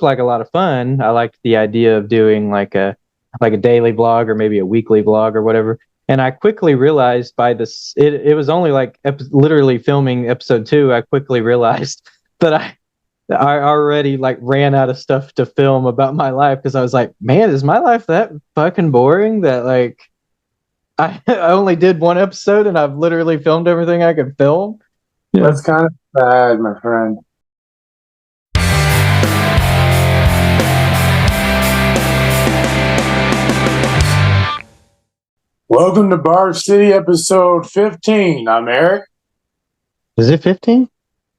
like a lot of fun. I liked the idea of doing like a daily vlog or maybe a weekly vlog or whatever. And I quickly realized by this, it was only like literally filming episode 2. I quickly realized that I already like ran out of stuff to film about my life, because I was like, man, is my life that fucking boring that like I only did one episode and I've literally filmed everything I could film? Yeah. That's kind of sad, my friend. Welcome to Bar City episode 15. I'm Eric. Is it 15?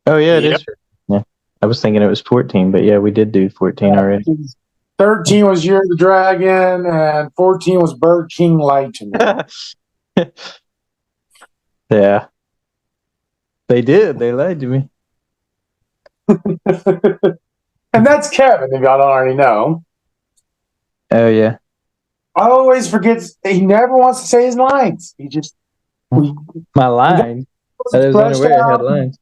Oh, yeah, it is. Yeah. I was thinking it was 14, but yeah, we did do 14 already. 13 was Year of the Dragon, and 14 was Bird King Light to me. Yeah. They did. They lied to me. And that's Kevin, if y'all don't already know. Oh, yeah. I always forget. He never wants to say his lines. He just... My line? That is the only way I had lines.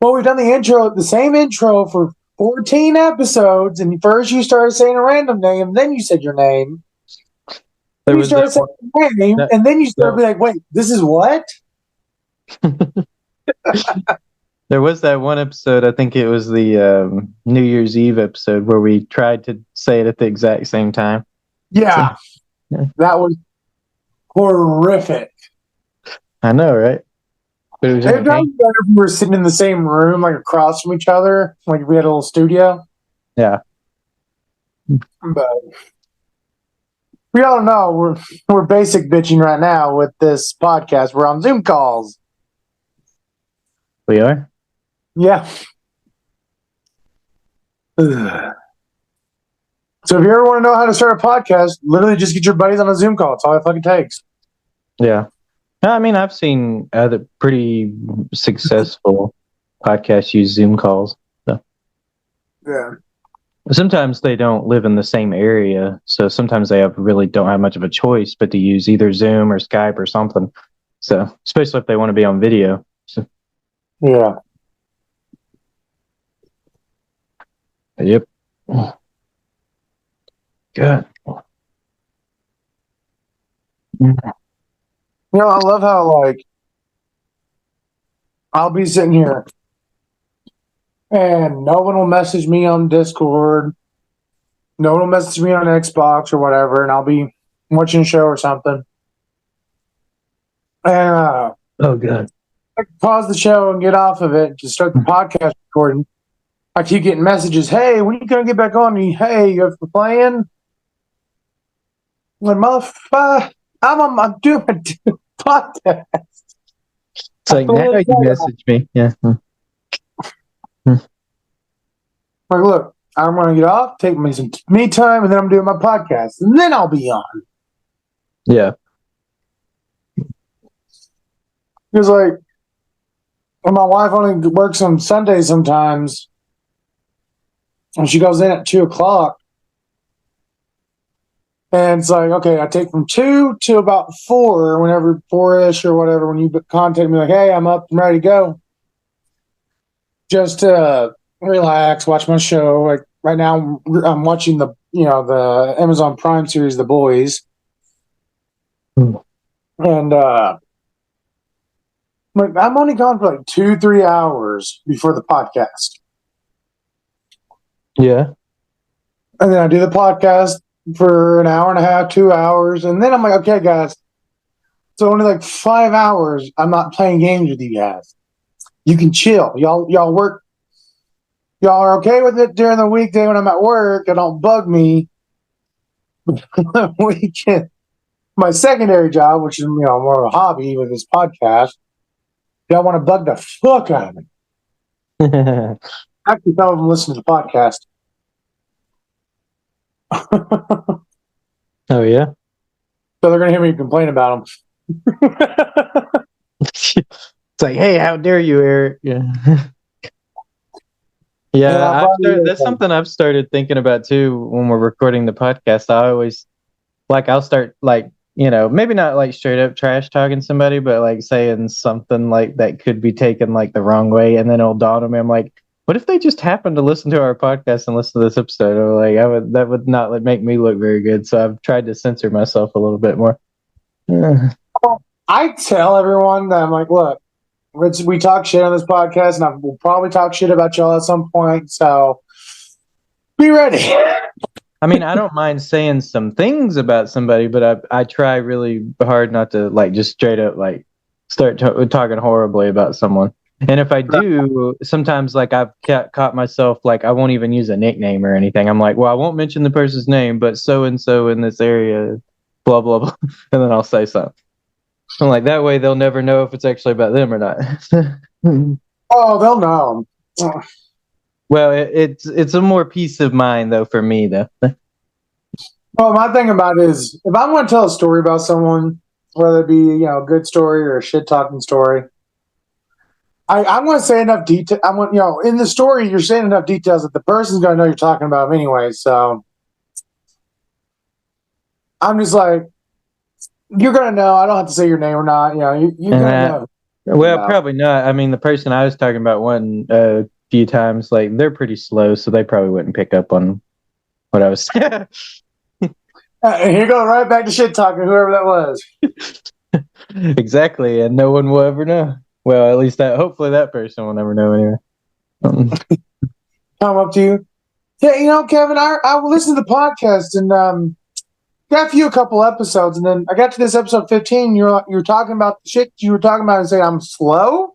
Well, we've done the same intro for 14 episodes, and first you started saying a random name, then you said your name. Then you started saying your name, and then you started being like, wait, this is what? There was that one episode, I think it was the New Year's Eve episode, where we tried to say it at the exact same time. Yeah. That was horrific. I know, right? But it was better if we were sitting in the same room, like across from each other, like we had a little studio. Yeah. But we all know we're basic bitching right now with this podcast. We're on Zoom calls. We are? Yeah. So if you ever want to know how to start a podcast, literally just get your buddies on a Zoom call. That's all it fucking takes. Yeah. No, I mean, I've seen other pretty successful podcasts use Zoom calls. So. Yeah. Sometimes they don't live in the same area, so sometimes they really don't have much of a choice but to use either Zoom or Skype or something. So, especially if they want to be on video. So. Yeah. Yep. Good. You know, I love how, like, I'll be sitting here and no one will message me on Discord. No one will message me on Xbox or whatever, and I'll be watching a show or something. And oh, God. I pause the show and get off of it to start the podcast recording. I keep getting messages. Hey, when are you going to get back on? Hey, you're playing? Like, motherfucker, I'm doing a podcast. It's like, now you message me. Yeah. Like, look, I'm going to get off, take me some me time, and then I'm doing my podcast. And then I'll be on. Yeah. Because, like, when my wife only works on Sundays sometimes, and she goes in at 2 o'clock, and it's like, okay, I take from 2 to about 4, whenever 4-ish or whatever, when you contact me, like, hey, I'm up and ready to go. Just to relax, watch my show. Like, right now, I'm watching the Amazon Prime series, The Boys. And, I'm only gone for like 2-3 hours before the podcast. Yeah. And then I do the podcast for an hour and a half, 2 hours. And then I'm like, okay, guys. So only like 5 hours, I'm not playing games with you guys. You can chill. Y'all work. Y'all are okay with it during the weekday when I'm at work. It don't bug me. Weekend. My secondary job, which is more of a hobby with this podcast, y'all want to bug the fuck out of me. Actually, some of them listen to the podcast. Oh, yeah? So they're going to hear me complain about them. It's like, hey, how dare you, Eric? Yeah. Yeah, that's something I've started thinking about, too, when we're recording the podcast. I always, I'll start, maybe not, straight up trash talking somebody, but, saying something, that could be taken, the wrong way, and then it'll dawn on me. I'm like, what if they just happened to listen to our podcast and listen to this episode? Or like, that would not make me look very good. So I've tried to censor myself a little bit more. I tell everyone that I'm like, look, we talk shit on this podcast, and we'll probably talk shit about y'all at some point. So be ready. I mean, I don't mind saying some things about somebody, but I try really hard not to like just straight up like start talking horribly about someone. And if I do, sometimes like I've caught myself like I won't even use a nickname or anything. I'm like, well, I won't mention the person's name, but so and so in this area, blah blah blah, and then I'll say something. I'm like that way they'll never know if it's actually about them or not. Oh, they'll know. Well, it's a more peace of mind though for me though. Well, my thing about it is, if I'm going to tell a story about someone, whether it be a good story or a shit talking story, I'm going to say enough detail. I want in the story you're saying enough details that the person's going to know you're talking about them anyway. So I'm just like, you're going to know. I don't have to say your name or not. You're going to know. Well, probably not. I mean, the person I was talking about one few times, like they're pretty slow, so they probably wouldn't pick up on what I was saying. You're going right back to shit talking, whoever that was. Exactly, and no one will ever know. Well, at least hopefully that person will never know anyway. Come up to you. Yeah, Kevin, I listened to the podcast and got a couple episodes, and then I got to this episode 15. You're talking about the shit you were talking about and saying I'm slow.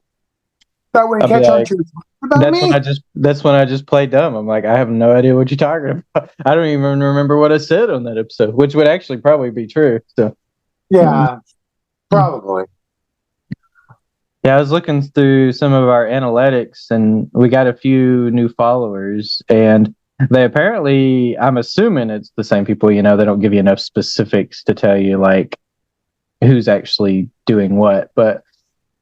That wouldn't catch on to about me. That's when I just play dumb. I'm like, I have no idea what you're talking about. I don't even remember what I said on that episode, which would actually probably be true. So yeah, probably. Yeah, I was looking through some of our analytics, and we got a few new followers, and they apparently, I'm assuming it's the same people. They don't give you enough specifics to tell you like who's actually doing what, but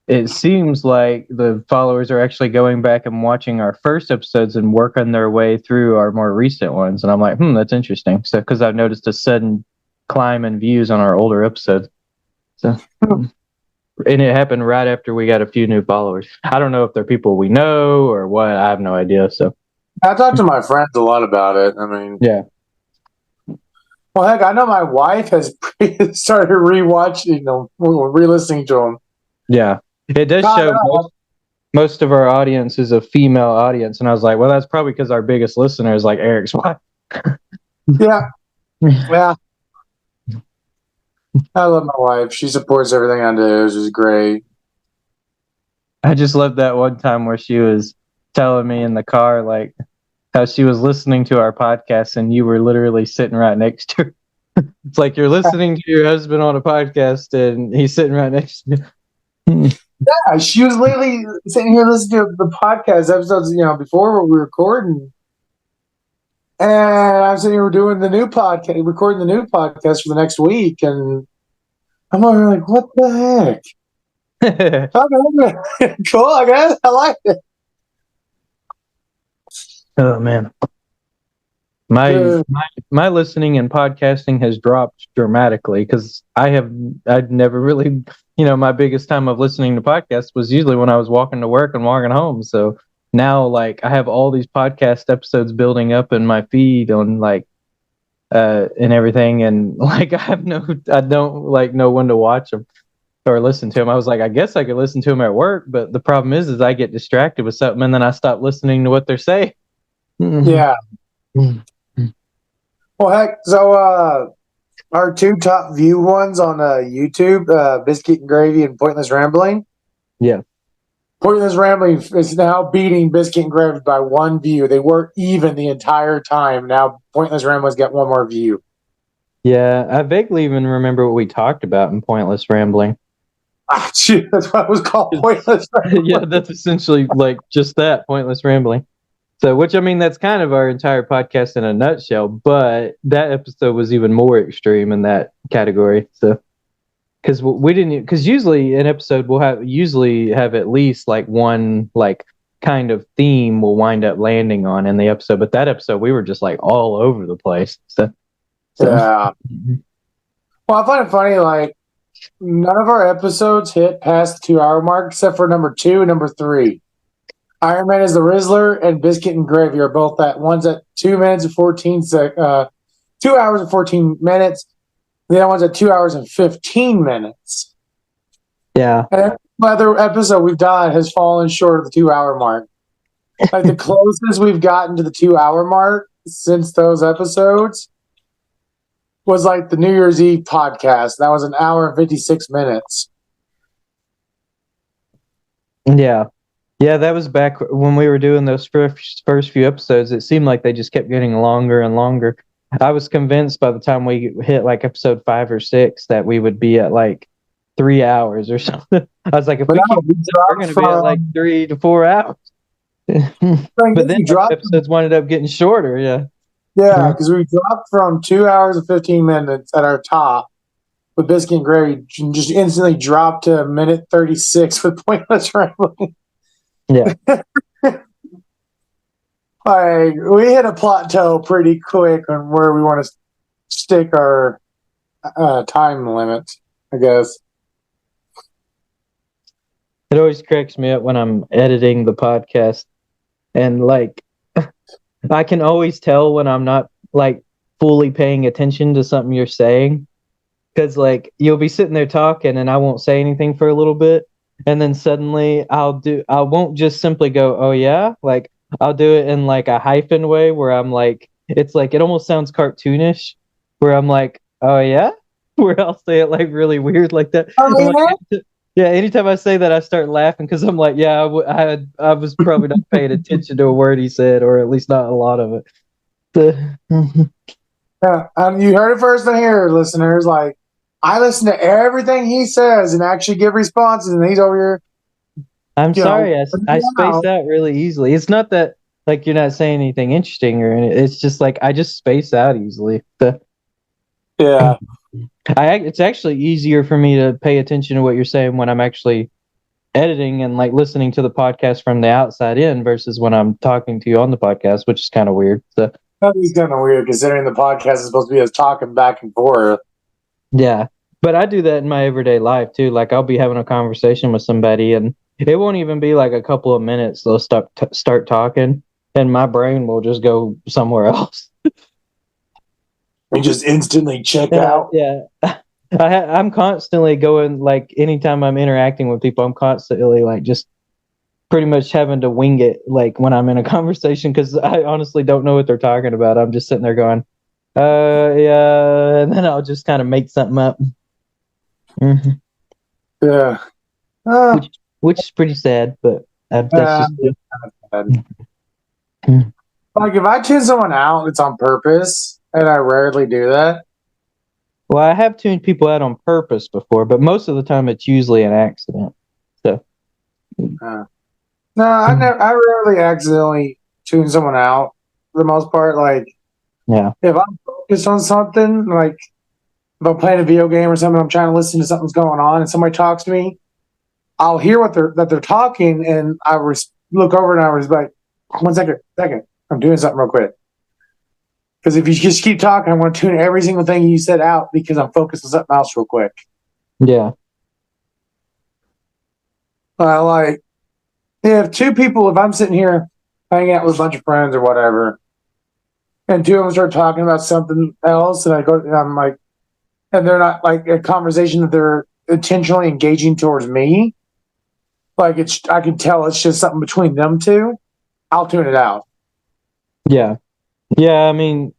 it seems like the followers are actually going back and watching our first episodes and working their way through our more recent ones. And I'm like, that's interesting. So, because I've noticed a sudden climb in views on our older episodes. So, and it happened right after we got a few new followers. I don't know if they're people we know or what. I have no idea. So, I talk to my friends a lot about it. I mean, yeah. Well, heck, I know my wife has started rewatching them, re-listening to them. Yeah. It does show most of our audience is a female audience. And I was like, well, that's probably because our biggest listener is like Eric's wife. Yeah. Yeah. I love my wife. She supports everything I do, which is great. I just loved that one time where she was telling me in the car, like, how she was listening to our podcast and you were literally sitting right next to her. It's like you're listening to your husband on a podcast and he's sitting right next to you. Yeah, she was literally sitting here listening to the podcast episodes, before we were recording. And I'm sitting here doing the new podcast, recording the new podcast for the next week. And I'm over like, what the heck? Okay, cool, I guess. I like it. Oh, man. My listening and podcasting has dropped dramatically because I'd never really, my biggest time of listening to podcasts was usually when I was walking to work and walking home. So now, like, I have all these podcast episodes building up in my feed on and everything, and like I don't like know when to watch them or listen to them. I was like, I guess I could listen to them at work, but the problem is I get distracted with something and then I stop listening to what they're saying. Yeah. Well, heck, so our two top view ones on YouTube, Biscuit and Gravy and Pointless Rambling. Yeah. Pointless Rambling is now beating Biscuit and Gravy by one view. They were even the entire time. Now Pointless Rambling's got one more view. Yeah, I vaguely even remember what we talked about in Pointless Rambling. Ah, shoot, that's what it was called, Pointless Rambling. Yeah, that's essentially like just that, Pointless Rambling. So, which I mean, that's kind of our entire podcast in a nutshell, but that episode was even more extreme in that category. So, because usually an episode will have at least like one like kind of theme will wind up landing on in the episode, but that episode we were just like all over the place. So. Yeah. Well, I find it funny, like none of our episodes hit past the 2 hour mark except for number 2 and number 3. Iron Man is the Rizzler, and Biscuit and Gravy are both at one's at 2 minutes and 2 hours and 14 minutes. The other one's at 2 hours and 15 minutes. Yeah. And every other episode we've done has fallen short of the 2 hour mark. Like the closest we've gotten to the 2 hour mark since those episodes was like the New Year's Eve podcast. That was an hour and 56 minutes. Yeah. Yeah, that was back when we were doing those first few episodes. It seemed like they just kept getting longer and longer. I was convinced by the time we hit like episode 5 or 6 that we would be at like 3 hours or something. I was like, if we keep this up, we're going to be at like 3 to 4 hours. But then episodes wound up getting shorter. Yeah. Yeah, because we dropped from 2 hours and 15 minutes at our top with Biscuit and Gravy, just instantly dropped to 1:36 with Pointless Rambling. Yeah. Like, we hit a plateau pretty quick on where we want to stick our time limits, I guess. It always cracks me up when I'm editing the podcast, and like I can always tell when I'm not like fully paying attention to something you're saying, because like you'll be sitting there talking and I won't say anything for a little bit, and then suddenly I won't just simply go, oh yeah, like I'll do it in like a hyphen way where I'm like, it's like it almost sounds cartoonish, where I'm like, oh yeah, where I'll say it like really weird like that. Like, yeah, anytime I say that, I start laughing because I'm like, yeah, I was probably not paying attention to a word he said, or at least not a lot of it. Yeah, you heard it first in here, listeners. Like, I listen to everything he says and actually give responses, and he's over here. I'm sorry, I space out really easily. It's not that like you're not saying anything interesting or anything. It's just like I just space out easily. Yeah. It's actually easier for me to pay attention to what you're saying when I'm actually editing and like listening to the podcast from the outside in versus when I'm talking to you on the podcast, which is kind of weird. So that is kind of weird considering the podcast is supposed to be us talking back and forth. Yeah, but I do that in my everyday life too. Like I'll be having a conversation with somebody and it won't even be like a couple of minutes. They'll start talking and my brain will just go somewhere else. We just instantly check out. Yeah. I'm constantly going, like, anytime I'm interacting with people, I'm constantly, like, just pretty much having to wing it, like, when I'm in a conversation, because I honestly don't know what they're talking about. I'm just sitting there going, yeah, and then I'll just kind of make something up. Mm-hmm. Yeah. Which is pretty sad, but that's just sad. Like, if I tune someone out, it's on purpose. And I rarely do that. Well, I have tuned people out on purpose before, but most of the time it's usually an accident. So, no, I rarely accidentally tune someone out. For the most part, like, yeah, if I'm focused on something, like if I'm playing a video game or something, I'm trying to listen to something's going on, and somebody talks to me, I'll hear what they're talking, and I look over and I was like, 1 second, I'm doing something real quick. Because if you just keep talking, I want to tune every single thing you said out because I'm focused on something else real quick. Yeah. Like, if two people, if I'm sitting here hanging out with a bunch of friends or whatever, and two of them start talking about something else, and I'm like, and they're not like a conversation that they're intentionally engaging towards me, like I can tell it's just something between them two, I'll tune it out. Yeah. Yeah, I mean,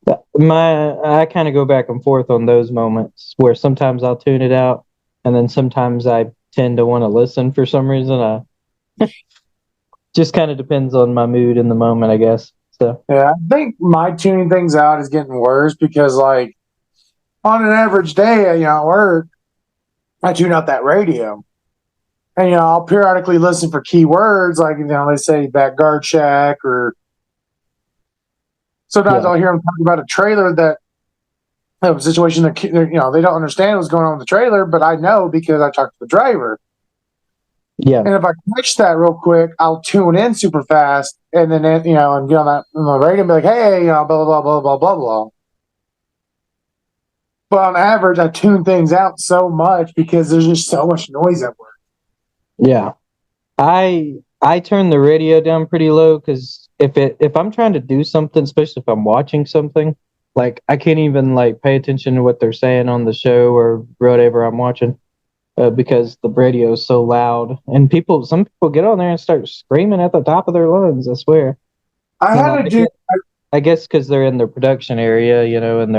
I kind of go back and forth on those moments where sometimes I'll tune it out, and then sometimes I tend to want to listen for some reason. Just kind of depends on my mood in the moment, I guess. So yeah, I think my tuning things out is getting worse because, like, on an average day, at work, I tune out that radio. And, I'll periodically listen for keywords, like, they say back guard shack, or sometimes I'll hear them talking about a trailer that, a situation that, they don't understand what's going on with the trailer, but I know because I talked to the driver. Yeah. And if I catch that real quick, I'll tune in super fast and then, and get on the radio and be like, hey, blah, blah, blah, blah, blah, blah, blah. But on average, I tune things out so much because there's just so much noise at work. Yeah. I I turn the radio down pretty low because if I'm trying to do something, especially if I'm watching something, like I can't even like pay attention to what they're saying on the show or whatever I'm watching because the radio is so loud. And some people get on there and start screaming at the top of their lungs. I swear. I And had to do. I guess because they're in their production area, and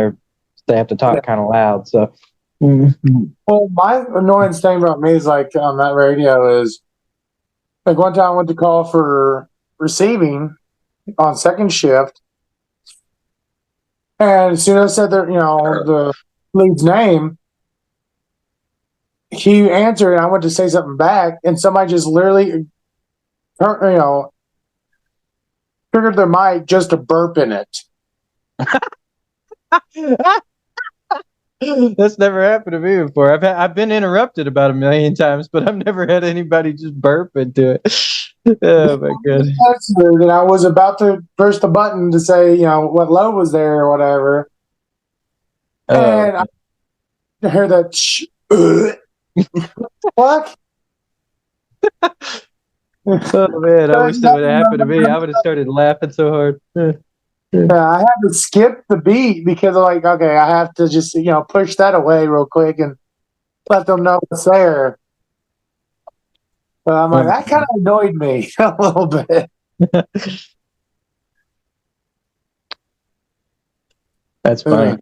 they have to talk kind of loud. So, Well, my annoying thing about me is like on that radio is like one time I went to call for receiving on second shift, and as soon as I said the lead's name, he answered, and I went to say something back, and somebody just literally, triggered their mic just to burp in it. That's never happened to me before. I've been interrupted about 1,000,000 times, but I've never had anybody just burp into it. Oh my god! And I was about to push the button to say, what load was there or whatever, and I heard that. What? Oh man! I wish that would have happened to me. I would have started laughing so hard. I had to skip the beat because I'm like, okay, I have to just push that away real quick and let them know it's there. But I'm like, that kind of annoyed me a little bit. That's funny.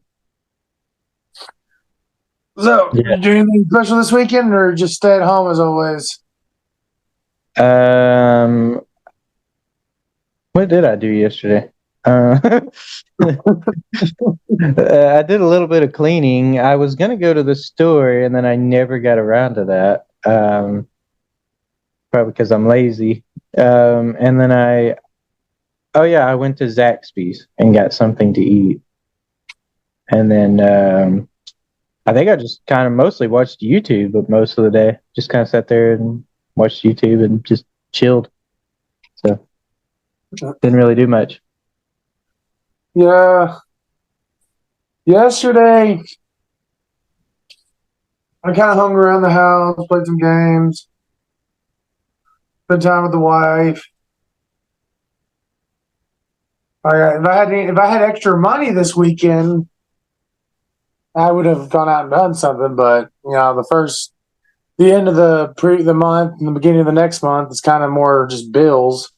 So, did you do anything special this weekend, or just stay at home as always? What did I do yesterday? I did a little bit of cleaning. I was gonna go to the store, and then I never got around to that. Probably because I'm lazy. And then I went to Zaxby's and got something to eat. And then I think I just kind of mostly watched YouTube, but most of the day just kind of sat there and watched YouTube and just chilled. So didn't really do much. Yeah. Yesterday, I kind of hung around the house, played some games, spent time with the wife. If I had extra money this weekend, I would have gone out and done something. But the end of the month and the beginning of the next month is kind of more just bills.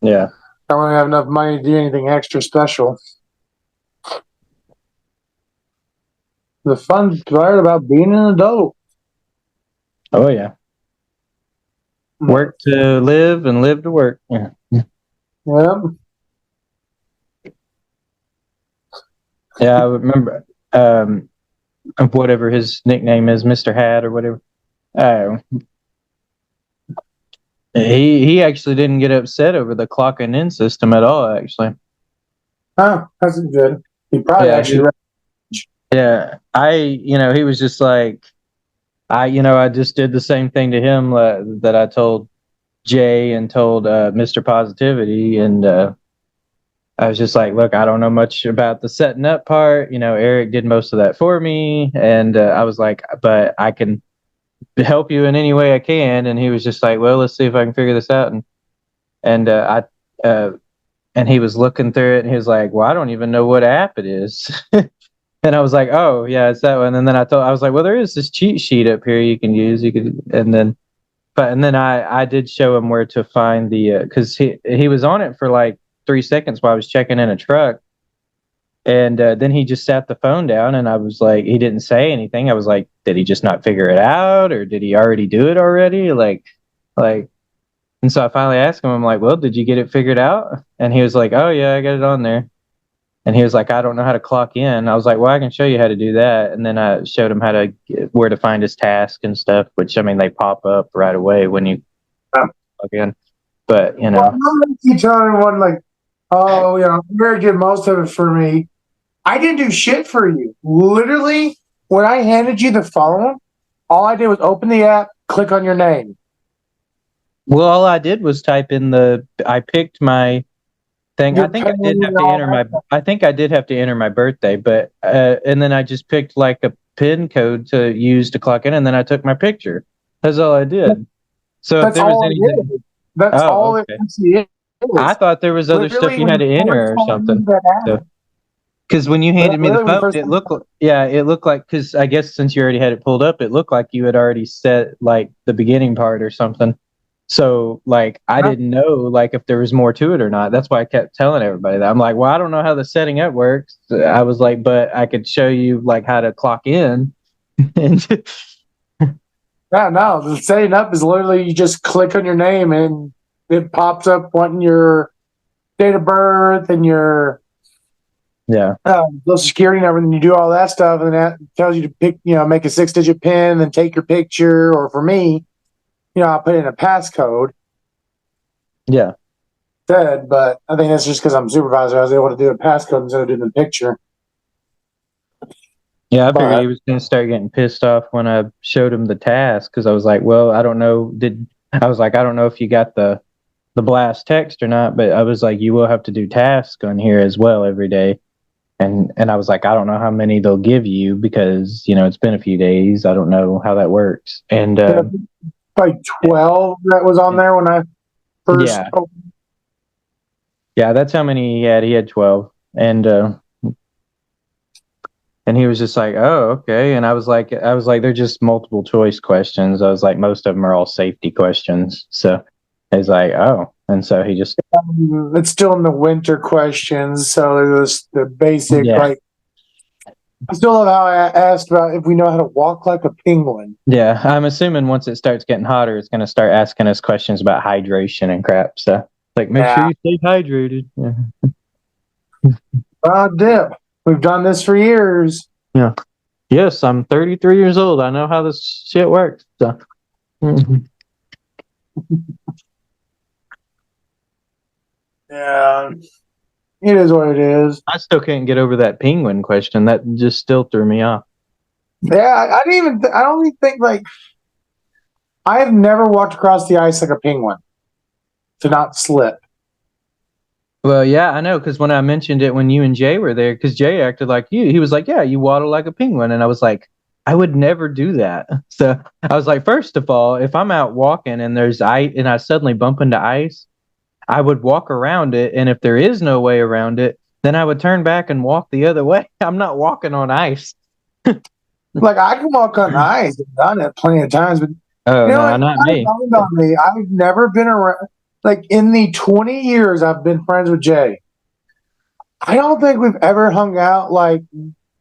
Yeah. I don't really have enough money to do anything extra special. The fun part about being an adult. Oh yeah. Work to live and live to work. Yeah. Yep. Yeah, I remember whatever his nickname is, Mr. Hat or whatever. He actually didn't get upset over the clocking in system at all, actually. Oh, that's good. He probably actually. Yeah, he was just like, I just did the same thing to him that I told Jay and told Mr. Positivity, and I was just like, look, I don't know much about the setting up part. Eric did most of that for me, and I was like, but I can help you in any way I can. And he was just like, well, let's see if I can figure this out. And he was looking through it, and he was like, well, I don't even know what app it is. And I was like, oh yeah, it's that one. And then I was like, well, there is this cheat sheet up here you can use. And then I did show him where to find because he was on it for like 3 seconds while I was checking in a truck. And then he just sat the phone down, and I was like, he didn't say anything. I was like, did he just not figure it out, or did he already do it already? And so I finally asked him, I'm like, well, did you get it figured out? And he was like, oh yeah, I got it on there. And he was like, I don't know how to clock in. I was like, well, I can show you how to do that. And then I showed him where to find his task and stuff, which, I mean, they pop up right away when you log in. But, Well, I'm going to keep telling everyone, like, oh, Mary did most of it for me. I didn't do shit for you. Literally, when I handed you the phone, all I did was open the app, click on your name. Well, all I did was type in I picked my thing. I think I did have to enter my birthday, but and then I just picked like a PIN code to use to clock in, and then I took my picture. That's all I did. So if there was anything, That's Oh, all it okay. actually I is. thought there was other stuff Literally, you when had to you enter first or find something. that So, app, because when you handed me the literally when you phone, first it looked, yeah, it looked like, because I guess since you already had it pulled up, it looked like you had already set like the beginning part or something. So like I didn't know like if there was more to it or not. That's why I kept telling everybody that. I'm like, well, I don't know how the setting up works. I was like, but I could show you like how to clock in. And yeah, no, the setting up is literally you just click on your name and it pops up wanting your date of birth and your yeah, social security number, and you do all that stuff, and that tells you to pick, make a 6-digit pin, and then take your picture. Or for me, I put in a passcode yeah, instead, but I think that's just because I'm supervisor. I was able to do a passcode instead of doing the picture. yeah. I figured But he was gonna start getting pissed off when I showed him the task because I was like, well, I don't know. I was like, I don't know if you got the blast text or not, but I was like, you will have to do tasks on here as well every day. And I was like, I don't know how many they'll give you because it's been a few days. I don't know how that works. And like 12 that was on there when I first yeah, opened. yeah, that's how many he had. He had 12, and he was just like, oh, okay. And I was like, they're just multiple choice questions. I was like, most of them are all safety questions. So he's like, oh, and so he just It's still in the winter questions, so there's the basic yeah. like. I still love how I asked about if we know how to walk like a penguin. Yeah, I'm assuming once it starts getting hotter, it's going to start asking us questions about hydration and crap. So, like, make sure Yeah, you stay hydrated. Yeah. dip. We've done this for years. Yeah. Yes, I'm 33 years old. I know how this shit works. So. Mhm. Yeah, it is what it is. I still can't get over that penguin question. That just still threw me off. Yeah, I didn't even. I don't even think like I have never walked across the ice like a penguin to not slip. Well, yeah, I know because when I mentioned it when you and Jay were there, because Jay acted like you, he was like, "Yeah, you waddle like a penguin," and I was like, "I would never do that." So I was like, first of all, if I'm out walking and there's ice and I suddenly bump into ice, I would walk around it, and if there is no way around it, then I would turn back and walk the other way. I'm not walking on ice. Like I can walk on ice. I've done it plenty of times, but Oh no, what? not I me. dawned on me. I've never been around. Like in the 20 years I've been friends with Jay, I don't think we've ever hung out like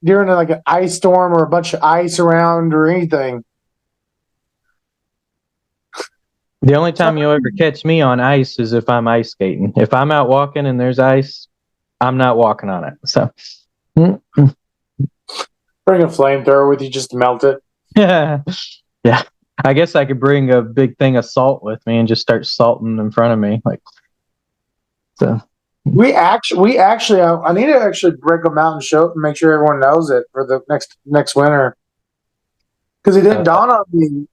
during like an ice storm or a bunch of ice around or anything. The only So time you'll ever catch me on ice is if I'm ice skating. If I'm out walking and there's ice, I'm not walking on it. So, bring a flamethrower with you just to melt it. yeah, yeah. I guess I could bring a big thing of salt with me and just start salting in front of me, like so. We actually, I need to actually break them out and show it and make sure everyone knows it for the next winter. Because it didn't dawn on me.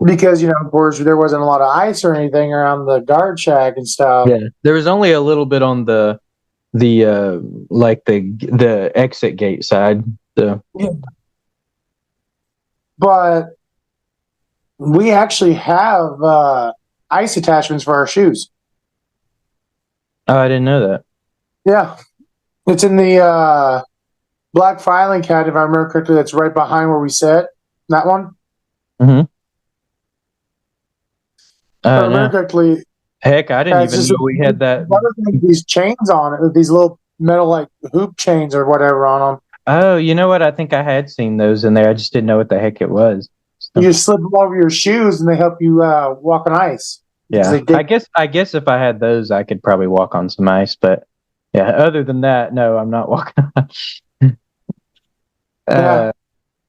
Because of course, there wasn't a lot of ice or anything around the guard shack and stuff. Yeah, there was only a little bit on the like the exit gate side. So Yeah. But we actually have ice attachments for our shoes. oh, I didn't know that. Yeah, it's in the black filing cabinet, if I remember correctly. That's right behind where we sit. That one. Mm-hmm. If I Oh remember no, correctly, heck, I didn't it's even just know we had that. these chains on it, with these little metal like hoop chains or whatever on them. Oh, you know what? I think I had seen those in there. I just didn't know what the heck it was. You So, just slip them over your shoes, and they help you walk on ice because yeah, they dig. I guess if I had those, I could probably walk on some ice. But yeah, other than that, no, I'm not walking. Yeah, uh,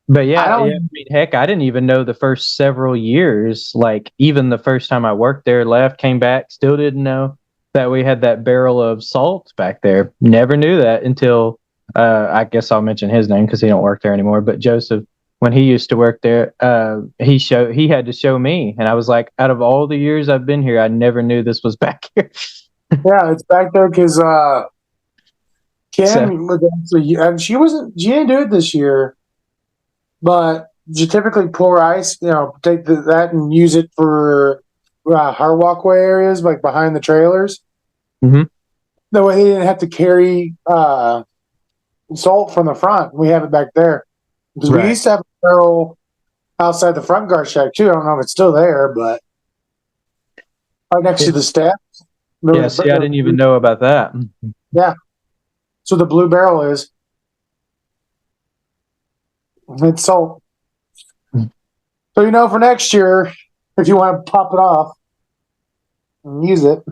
but I yeah, I don't. mean, heck, I didn't even know the first several years. Like even the first time I worked there, left, came back, still didn't know that we had that barrel of salt back there. Never knew that until I guess I'll mention his name because he don't work there anymore. But Joseph, when he used to work there, he had to show me, and I was like, out of all the years I've been here, I never knew this was back here. Yeah, it's back there because So Kim was actually, and she didn't do it this year, but you typically pour ice, take that and use it for her walkway areas, like behind the trailers. Mm-hmm. That way they didn't have to carry salt from the front. We have it back there because we Right. used to have a barrel outside the front guard shack too. I don't know if it's still there, but right next Yeah. to the steps. Yeah. See, I didn't even know about that. Yeah. So the blue barrel is it's salt. So for next year, if you want to pop it off and use it,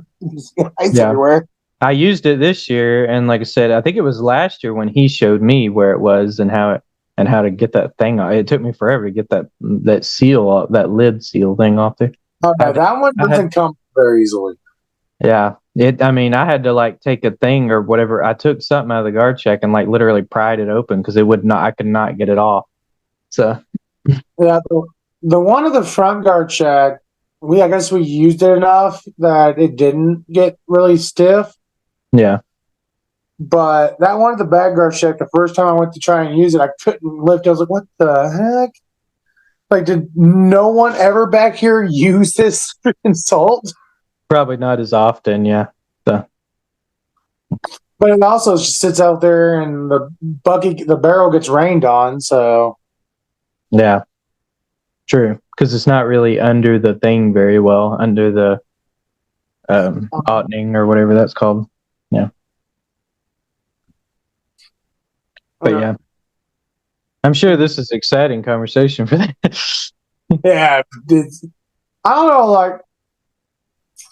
ice Yeah. everywhere. I used it this year, and like I said, I think it was last year when he showed me where it was and how to get that thing off. It took me forever to get that seal off, that lid seal thing off there. Okay, that one doesn't come very easily. Yeah. I mean, I had to like take a thing or whatever. I took something out of the guard check and like literally pried it open because I could not get it off. So Yeah, the one at the front guard shack, I guess we used it enough that it didn't get really stiff. yeah. But that one at the back guard shack, the first time I went to try and use it, I couldn't lift. I was like, what the heck? Like, did no one ever back here use this freaking salt? Probably not as often, yeah. So But it also just sits out there and the barrel gets rained on, so yeah. True. Because it's not really under the thing very well, under the aughting or whatever that's called. Yeah. But yeah. I'm sure this is exciting conversation for that. Yeah, I don't know, like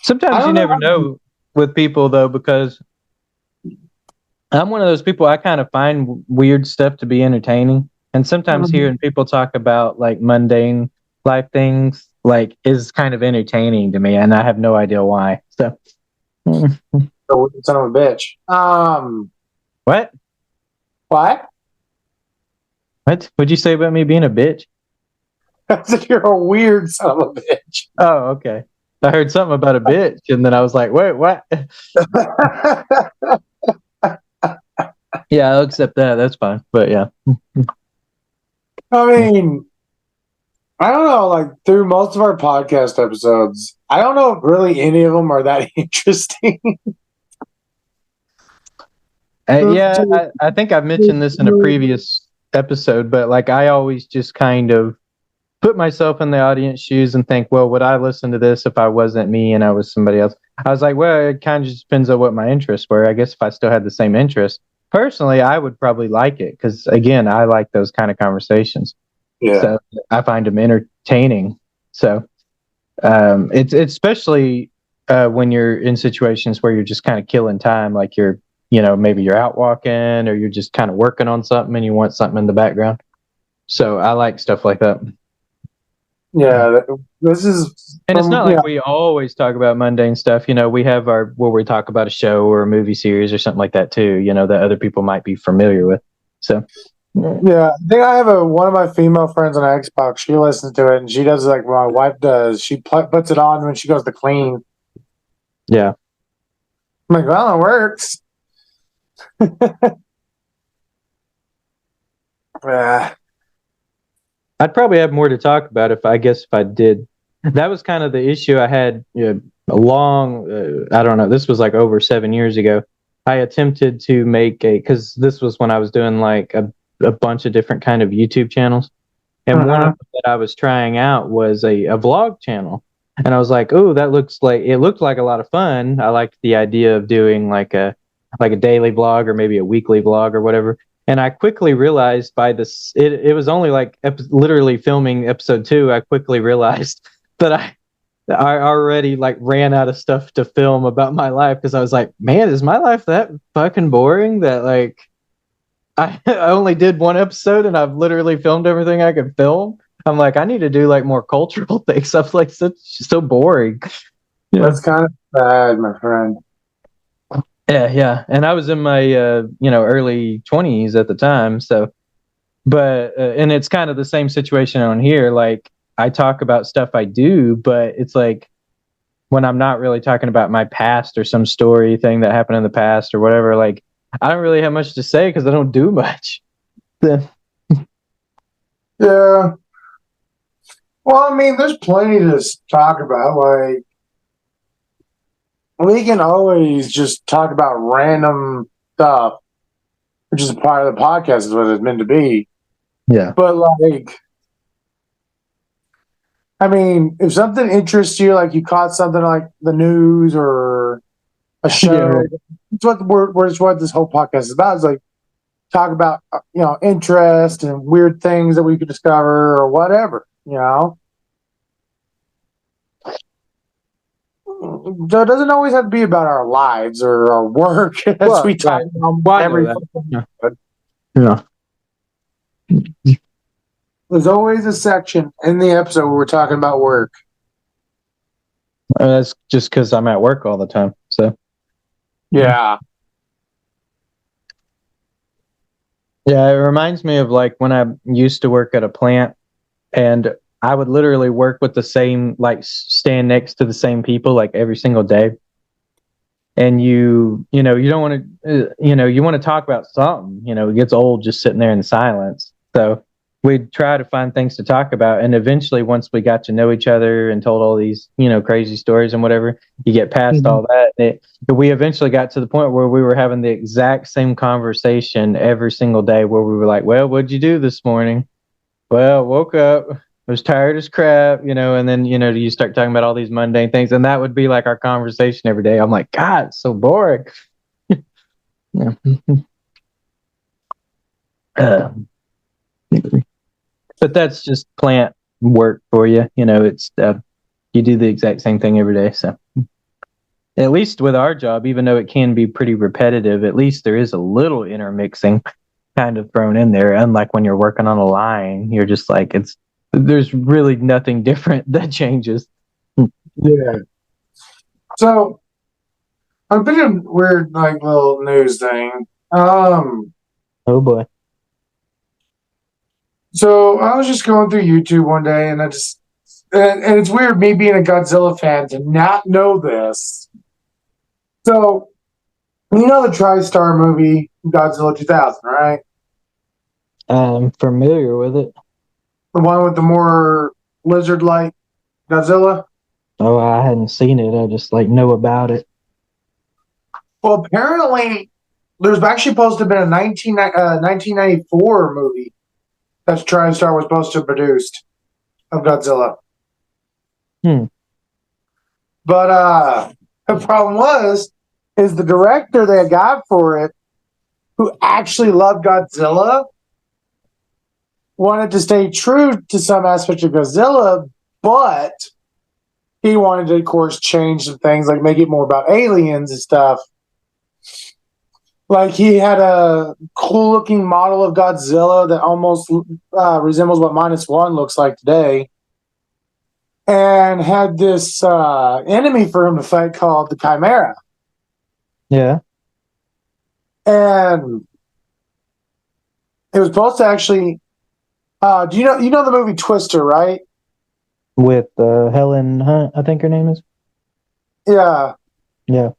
Sometimes you never know with people though, because I'm one of those people, I kind of find weird stuff to be entertaining. And sometimes hearing people talk about like mundane life things like is kind of entertaining to me, and I have no idea why. So son of a bitch. What? What? What? What'd you say about me being a bitch? I said you're a weird son of a bitch. Oh, okay. I heard something about a bitch, and then I was like, wait, what? Yeah, I'll accept that. That's fine. But yeah. I mean, I don't know, like through most of our podcast episodes, I don't know if really any of them are that interesting. Yeah, I think I've mentioned this in a previous episode, but like I always just kind of put myself in the audience shoes and think, well, would I listen to this if I wasn't me and I was somebody else? I was like, well, it kind of just depends on what my interests were. I guess if I still had the same interests, personally, I would probably like it because, again, I like those kind of conversations. Yeah. So I find them entertaining. So it's especially when you're in situations where you're just kind of killing time, like maybe you're out walking or you're just kind of working on something and you want something in the background. So I like stuff like that. Yeah, this is, and it's not like we always talk about mundane stuff. We have where we talk about a show or a movie series or something like that too. That other people might be familiar with. So, yeah, I think I have one of my female friends on Xbox. She listens to it and she does it like my wife does. She puts it on when she goes to clean. Yeah, I'm like, well, it works. I'd probably have more to talk about if I did. That was kind of the issue I had a long, I don't know, this was like over 7 years ago. I attempted to make because this was when I was doing like a bunch of different kind of YouTube channels. And one of them that I was trying out was a vlog channel. And I was like, oh, it looked like a lot of fun. I liked the idea of doing like a daily vlog or maybe a weekly vlog or whatever. And I quickly realized it was only like literally filming episode 2. I quickly realized that I already like ran out of stuff to film about my life because I was like, man, is my life that fucking boring that like I only did one episode and I've literally filmed everything I could film. I'm like, I need to do like more cultural things. Stuff like so boring. Yeah. That's kind of bad, my friend. Yeah. And I was in my early 20s at the time. So, but and it's kind of the same situation on here. Like I talk about stuff I do, but it's like when I'm not really talking about my past or some story thing that happened in the past or whatever, like I don't really have much to say because I don't do much. Yeah. Well, I mean, there's plenty to talk about. Like, we can always just talk about random stuff, which is part of the podcast, is what it's meant to be. Yeah. But like, I mean, if something interests you, like you caught something like the news or a Yeah. Right. show, it's what this whole podcast is about. Is like talk about interest and weird things that we could discover or whatever. So it doesn't always have to be about our lives or our work, as we talk Right. about Well, I know every. that. Yeah. Yeah. There's always a section in the episode where we're talking about work. That's just because I'm at work all the time. So. Yeah. Yeah, it reminds me of like when I used to work at a plant, and I would literally work with the same, like stand next to the same people like every single day. And you don't want to, you want to talk about something, it gets old just sitting there in silence. So we'd try to find things to talk about. And eventually, once we got to know each other and told all these, crazy stories and whatever, you get past all that. We eventually got to the point where we were having the exact same conversation every single day where we were like, well, what'd you do this morning? Well, woke up, was tired as crap, and then, you start talking about all these mundane things. And that would be like our conversation every day. I'm like, God, it's so boring. Yeah. Uh, but that's just plant work for you. It's you do the exact same thing every day. So at least with our job, even though it can be pretty repetitive, at least there is a little intermixing kind of thrown in there. Unlike when you're working on a line, you're just like, there's really nothing different that changes. Yeah. So I'm thinking weird, like little news thing. Oh boy. So I was just going through YouTube one day, and and it's weird me being a Godzilla fan to not know this. So you know the TriStar movie Godzilla 2000, right? I'm familiar with it. The one with the more lizard-like Godzilla. Oh, I hadn't seen it. I just like know about it. Well, apparently there's actually supposed to have been a 1994 movie that TriStar was supposed to have produced of Godzilla. Hmm. But the problem is the director they got for it, who actually loved Godzilla, wanted to stay true to some aspects of Godzilla, but he wanted to, of course, change some things, like make it more about aliens and stuff. Like he had a cool-looking model of Godzilla that almost resembles what -1 looks like today, and had this enemy for him to fight called the Chimera. Yeah. And it was supposed to actually. Do you know the movie Twister, right? With Helen Hunt, I think her name is. Yeah. Yeah.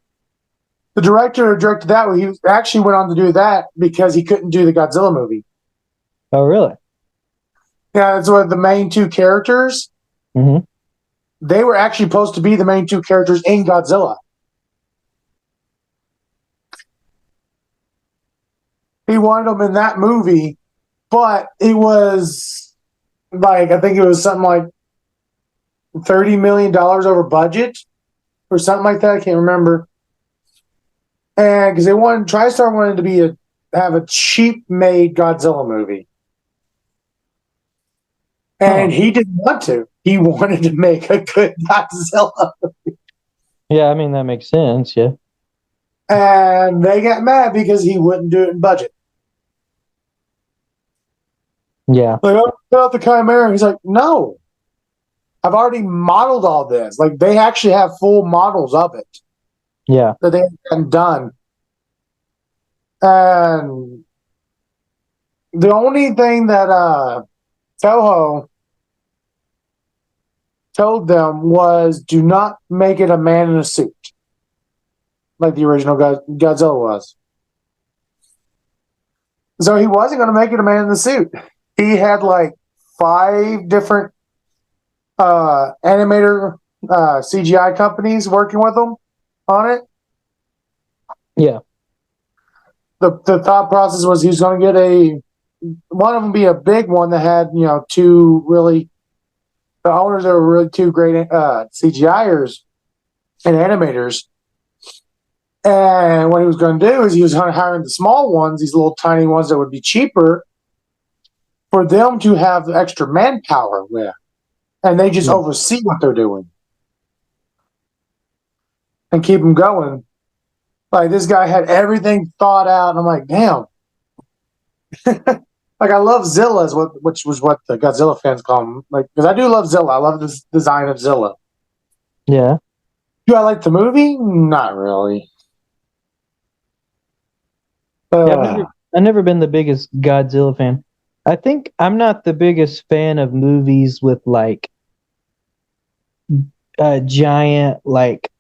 The director who directed that, he actually went on to do that because he couldn't do the Godzilla movie. Oh, really? Yeah, that's what the main two characters. Mm-hmm. They were actually supposed to be the main two characters in Godzilla. He wanted them in that movie, but it was like, I think it was something like $30 million over budget or something like that. I can't remember. And because TriStar wanted to have a cheap made Godzilla movie. And he didn't want to. He wanted to make a good Godzilla movie. Yeah, I mean that makes sense, yeah. And they got mad because he wouldn't do it in budget. Yeah. Like, oh, put out the Chimera. He's like, no. I've already modeled all this. Like, they actually have full models of it. Yeah. That they hadn't done. And the only thing that Toho told them was, do not make it a man in a suit. Like the original Godzilla was. So he wasn't going to make it a man in the suit. He had like 5 different animator CGI companies working with him. on it. Yeah. The thought process was he was going to get one of them be a big one that had two really the owners that were really two great CGIers and animators. And what he was going to do is he was hiring the small ones, these little tiny ones that would be cheaper, for them to have extra manpower with, and they just oversee what they're doing and keep them going. Like this guy had everything thought out, and I'm like, damn. Like I love Zilla, which was what the Godzilla fans call him. Like because I do love Zilla. I love the design of Zilla. Yeah. Do I like the movie? Not really. Yeah, I've never been the biggest Godzilla fan. I think I'm not the biggest fan of movies with like giant like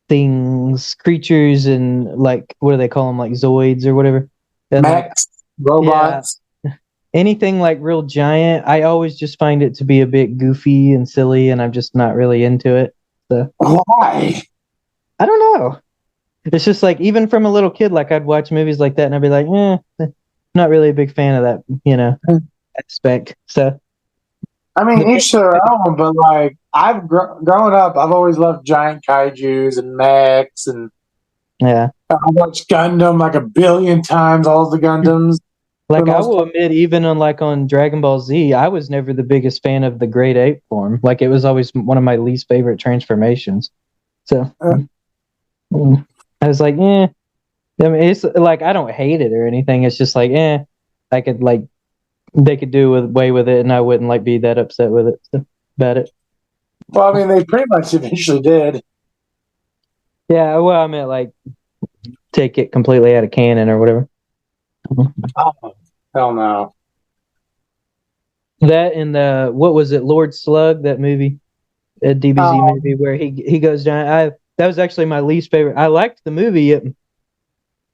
things, creatures, and like what do they call them, like Zoids or whatever. And Mechs, robots. Yeah, anything like real giant, I always just find it to be a bit goofy and silly, and I'm just not really into it. So Why? I don't know. It's just like even from a little kid, like I'd watch movies like that, and I'd be like, not really a big fan of that, aspect. So I mean, each to their own, but like I've growing up, I've always loved giant kaiju's and mechs, and yeah, I watched Gundam like a billion times. All the Gundams. like I will admit, even on Dragon Ball Z, I was never the biggest fan of the Great Ape form. Like it was always one of my least favorite transformations. So I was like, I mean, it's like I don't hate it or anything. It's just like, I could like they could do away with it, and I wouldn't like be that upset with it about it. Well, I mean, they pretty much eventually did. Yeah, well, I meant like take it completely out of canon or whatever. Oh, hell no. That and what was it, Lord Slug? That movie, a DBZ movie where he goes giant. That was actually my least favorite. I liked the movie, and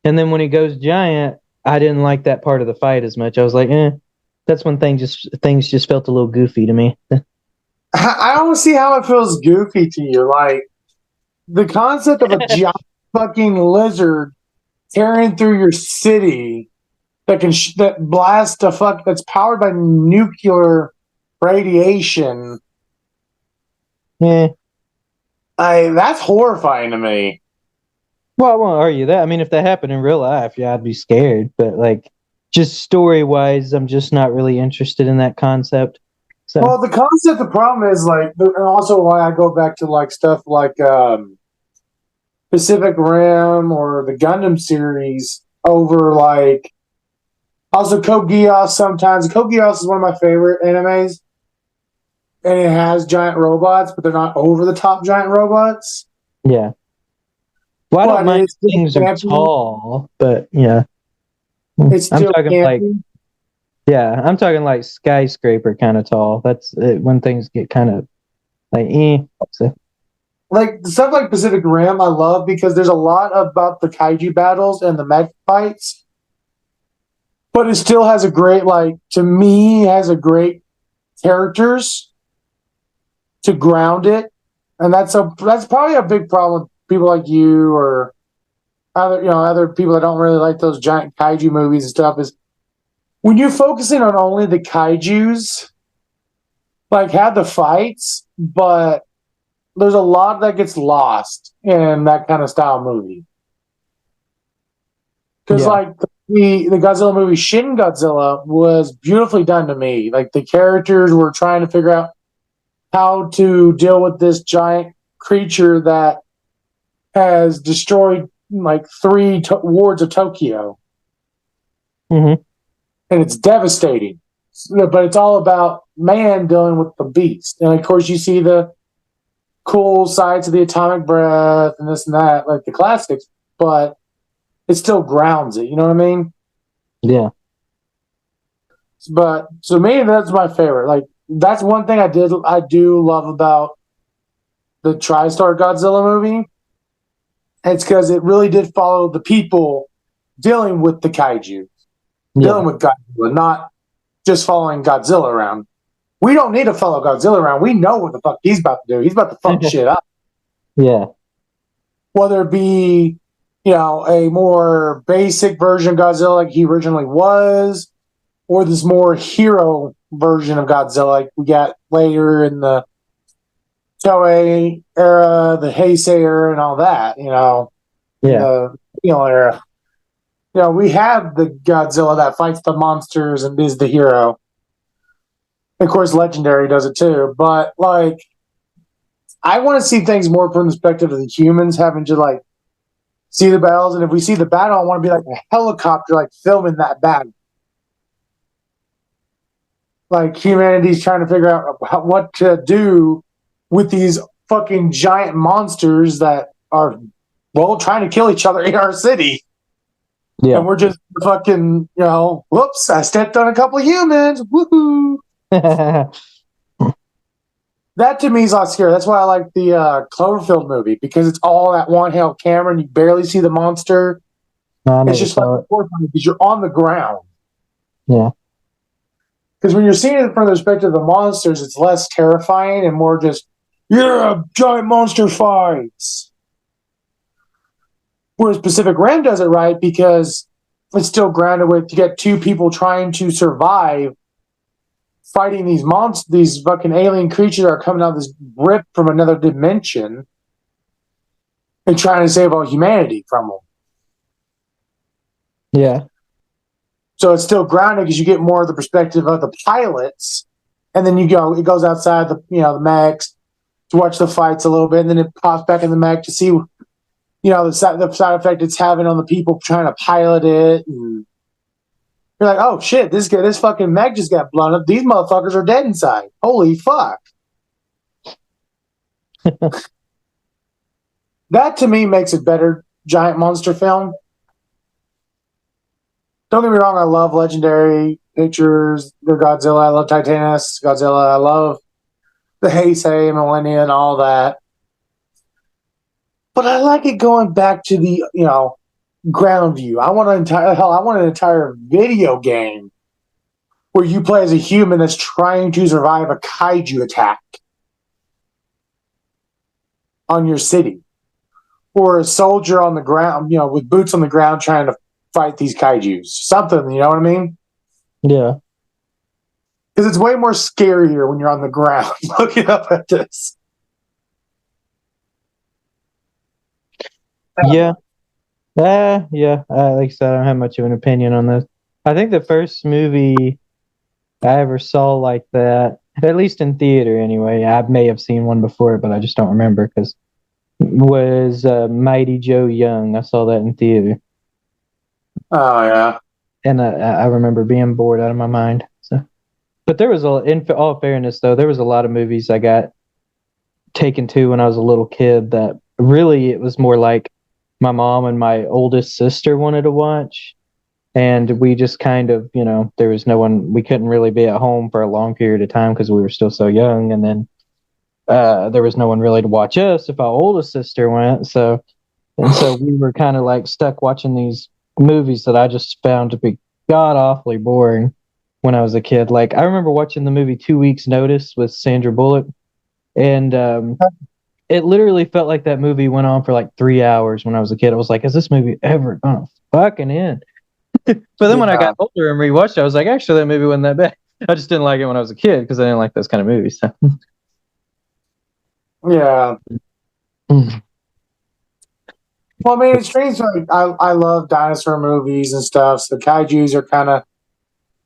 then when he goes giant, I didn't like that part of the fight as much. I was like, that's when things just felt a little goofy to me. I don't see how it feels goofy to you. Like the concept of a giant fucking lizard tearing through your city that can that blasts that's powered by nuclear radiation. Yeah. That's horrifying to me. Well, I won't argue that. I mean, if that happened in real life, yeah, I'd be scared. But like, just story wise, I'm just not really interested in that concept. So. Well, the concept, the problem is like, and also why I go back to like stuff like Pacific Rim or the Gundam series over like also Code Geass sometimes. Code Geass is one of my favorite animes. And it has giant robots, but they're not over the top giant robots. Yeah. Well, I don't mind things are tall, but yeah. It's still I'm talking like skyscraper kind of tall. That's it, when things get kind of like So. Like stuff like Pacific Rim, I love because there's a lot about the kaiju battles and the mech fights, but it still has a great has a great characters to ground it, and that's probably a big problem with people like you or other people that don't really like those giant kaiju movies and stuff is when you're focusing on only the kaijus, like have the fights, but there's a lot that gets lost in that kind of style movie. Because like the Godzilla movie Shin Godzilla was beautifully done to me. Like the characters were trying to figure out how to deal with this giant creature that has destroyed like 3 wards of Tokyo. Mm-hmm. And it's devastating. But it's all about man dealing with the beast. And of course, you see the cool sides of the atomic breath and this and that, like the classics, but it still grounds it. You know what I mean? Yeah. But so me, that's my favorite. Like that's one thing I do love about the TriStar Godzilla movie. It's because it really did follow the people dealing with the kaiju, dealing with Godzilla, not just following Godzilla around. We don't need to follow Godzilla around. We know what the fuck he's about to do. He's about to fuck shit up. Yeah. whether it be, a more basic version of Godzilla like he originally was, or this more hero version of Godzilla like we got later in the Toei era, the Heisei era, and all that, in Yeah. the era. We have the Godzilla that fights the monsters and is the hero. Of course, Legendary does it too. But like, I want to see things more from the perspective of the humans having to like see the battles, and if we see the battle, I want to be like a helicopter, like filming that battle. Like humanity's trying to figure out what to do with these fucking giant monsters that are, well, trying to kill each other in our city. Yeah. And we're just fucking, whoops, I stepped on a couple of humans. Woohoo. That to me is a lot scary. That's why I like the Cloverfield movie, because it's all that one held camera and you barely see the monster. It's just like horrifying because you're on the ground. Yeah. Because when you're seeing it from the perspective of the monsters, it's less terrifying and more just, yeah, giant monster fights. Whereas Pacific Rim does it right because it's still grounded with, you get two people trying to survive fighting these fucking alien creatures that are coming out of this rip from another dimension and trying to save all humanity from them. Yeah. So it's still grounded because you get more of the perspective of the pilots, and then it goes outside the mechs to watch the fights a little bit, and then it pops back in the mech to see, the side effect it's having on the people trying to pilot it. And you're like, oh shit, this fucking mech just got blown up. These motherfuckers are dead inside. Holy fuck. That to me makes a better giant monster film. Don't get me wrong, I love Legendary Pictures, the Godzilla, I love Titanus, Godzilla, I love the Heisei, Millennia, and all that. But I like it going back to the, ground view. I want an entire video game where you play as a human that's trying to survive a kaiju attack on your city. Or a soldier on the ground, with boots on the ground trying to fight these kaijus. Something, you know what I mean? Yeah. Because it's way more scarier when you're on the ground looking up at this. Yeah. Yeah. Like I said, I don't have much of an opinion on this. I think the first movie I ever saw like that, at least in theater anyway, I may have seen one before, but I just don't remember, because was Mighty Joe Young. I saw that in theater. Oh, yeah. And I remember being bored out of my mind. So, but there was in all fairness though, there was a lot of movies I got taken to when I was a little kid that really it was more like my mom and my oldest sister wanted to watch, and we just kind of, there was no one, we couldn't really be at home for a long period of time because we were still so young, and then there was no one really to watch us if our oldest sister went. So we were kind of like stuck watching these movies that I just found to be god awfully boring when I was a kid. Like I remember watching the movie 2 Weeks Notice with Sandra Bullock, and it literally felt like that movie went on for like 3 hours when I was a kid. I was like, is this movie ever gonna fucking end? But then when I got older and rewatched it, I was like, actually that movie wasn't that bad. I just didn't like it when I was a kid because I didn't like those kind of movies. So. Yeah. Well, I mean, it's strange. Like, I love dinosaur movies and stuff. So kaijus are kind of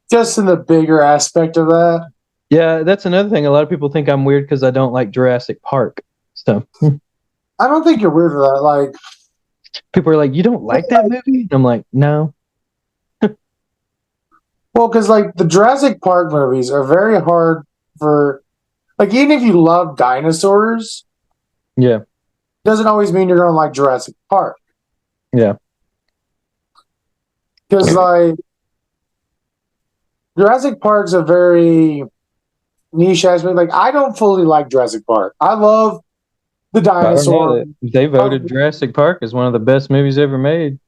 just in the bigger aspect of that. Yeah, that's another thing. A lot of people think I'm weird because I don't like Jurassic Park. So I don't think you're weird for that. Like, people are like, you don't like that movie? And I'm like, no. well, because like the Jurassic Park movies are very hard for, like, even if you love dinosaurs, Yeah. doesn't always mean you're going to like Jurassic Park. Yeah. Because like Jurassic Park's a very niche aspect. Like, I don't fully like Jurassic Park. I love the dinosaur. They voted Jurassic Park as one of the best movies ever made.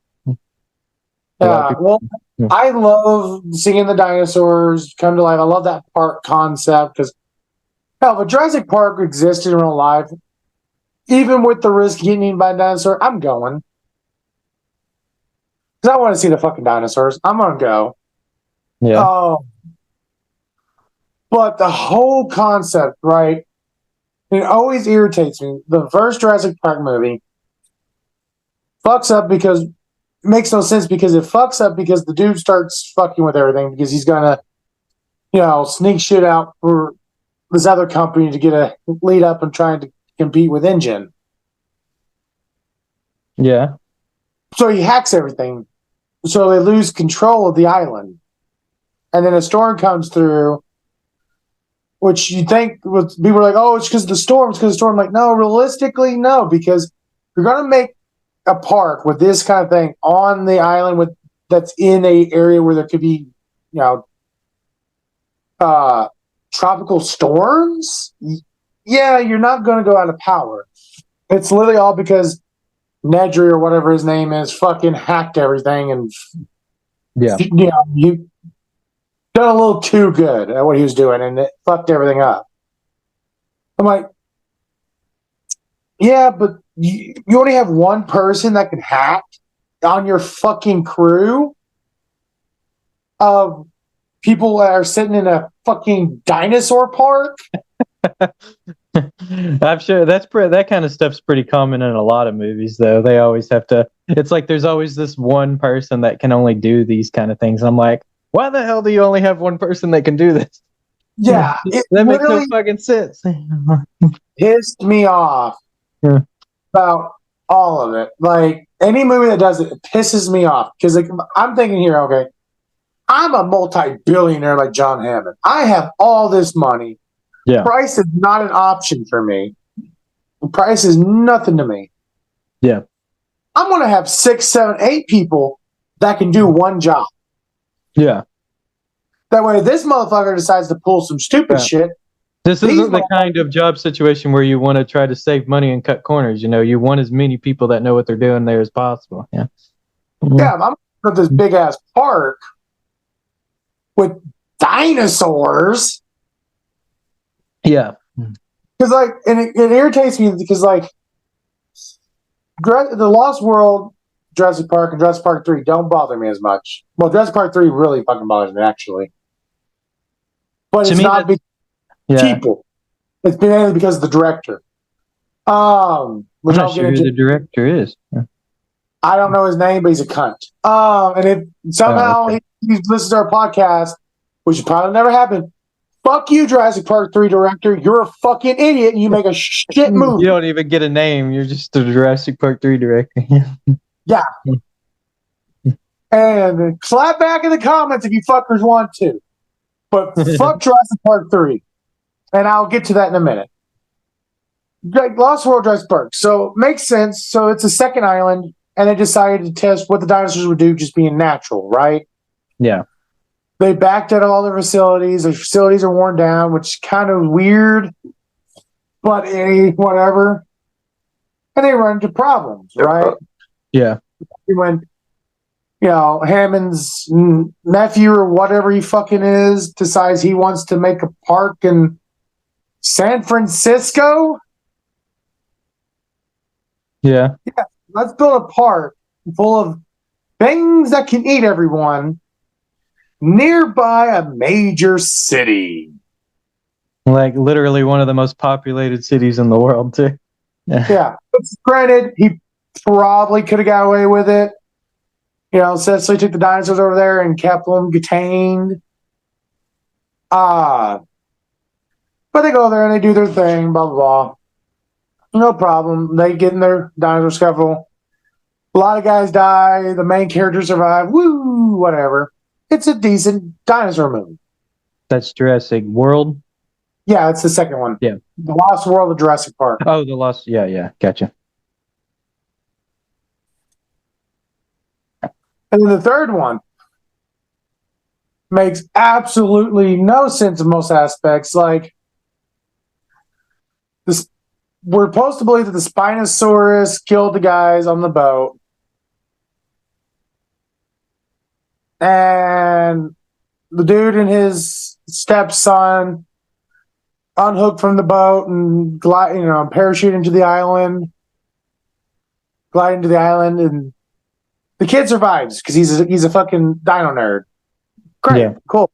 Yeah, well, I love seeing the dinosaurs come to life. I love that park concept because, hell, if Jurassic Park existed in real life, even with the risk of getting eaten by a dinosaur, I'm going. Because I want to see the fucking dinosaurs. I'm going to go. Yeah. Oh. But the whole concept, right? It always irritates me. The first Jurassic Park movie fucks up because it makes no sense because it fucks up because the dude starts fucking with everything because he's gonna, sneak shit out for this other company to get a lead up and trying to compete with Engine. Yeah. So he hacks everything. So they lose control of the island. And then a storm comes through, which you think people are like, oh, it's because of the storm. It's because of the storm. Like, no, realistically, no, because you're going to make a park with this kind of thing on the island that's in a area where there could be, tropical storms. Yeah, you're not going to go out of power. It's literally all because Nedry or whatever his name is fucking hacked everything and you done a little too good at what he was doing and it fucked everything up. I'm like, yeah, but you only have one person that can hack on your fucking crew of people that are sitting in a fucking dinosaur park. I'm sure that kind of stuff's pretty common in a lot of movies, though. They always have to. It's like there's always this one person that can only do these kind of things. I'm like, why the hell do you only have one person that can do this? Yeah, it That makes no literally fucking sense. pissed me off Yeah. about all of it. Like any movie that does it, it pisses me off because like, I'm thinking here, okay, I'm a multi-billionaire like John Hammond. I have all this money. Yeah. Price is not an option for me. Price is nothing to me. Yeah. I'm going to have 6, 7, 8 people that can do one job. Yeah. That way, if this motherfucker decides to pull some stupid shit. This isn't the kind of job situation where you want to try to save money and cut corners. You want as many people that know what they're doing there as possible. Yeah. Yeah, I'm going to this big ass park with dinosaurs. Yeah. Because like, and it irritates me because like, the Lost World, Jurassic Park, and Jurassic Park 3 don't bother me as much. Well, Jurassic Park 3 really fucking bothers me actually, but it's not because people. It's mainly because of the director. Which I'm not sure who the director is. I don't know his name, but he's a cunt. And if somehow he listens to our podcast, which would probably never happen, fuck you, Jurassic Park 3 director. You're a fucking idiot and you make a shit movie. You don't even get a name. You're just a Jurassic Park 3 director. Yeah. And slap back in the comments if you fuckers want to. But fuck Jurassic Park 3. And I'll get to that in a minute. Like Lost World, Jurassic Park. So it makes sense. So it's a second island, and they decided to test what the dinosaurs would do just being natural, right? Yeah. They backed out all their facilities. Their facilities are worn down, which is kind of weird, but whatever. And they run into problems, right? Yeah. When, Hammond's nephew or whatever he fucking is decides he wants to make a park in San Francisco. Yeah. Let's build a park full of things that can eat everyone nearby a major city. Like literally one of the most populated cities in the world, too. Yeah. Granted, he probably could have got away with it. So he took the dinosaurs over there and kept them contained. But they go there and they do their thing, blah, blah, blah. No problem. They get in their dinosaur scuffle. A lot of guys die. The main characters survive. Woo, whatever. It's a decent dinosaur movie. That's Jurassic World? Yeah, it's the second one. Yeah. The Lost World of Jurassic Park. Oh, the Lost. Yeah. Gotcha. And then the third one makes absolutely no sense in most aspects. Like, we're supposed to believe that the Spinosaurus killed the guys on the boat. And the dude and his stepson unhook from the boat and glide, parachute into the island, glide into the island, and the kid survives because he's a fucking dino nerd. Great, cool.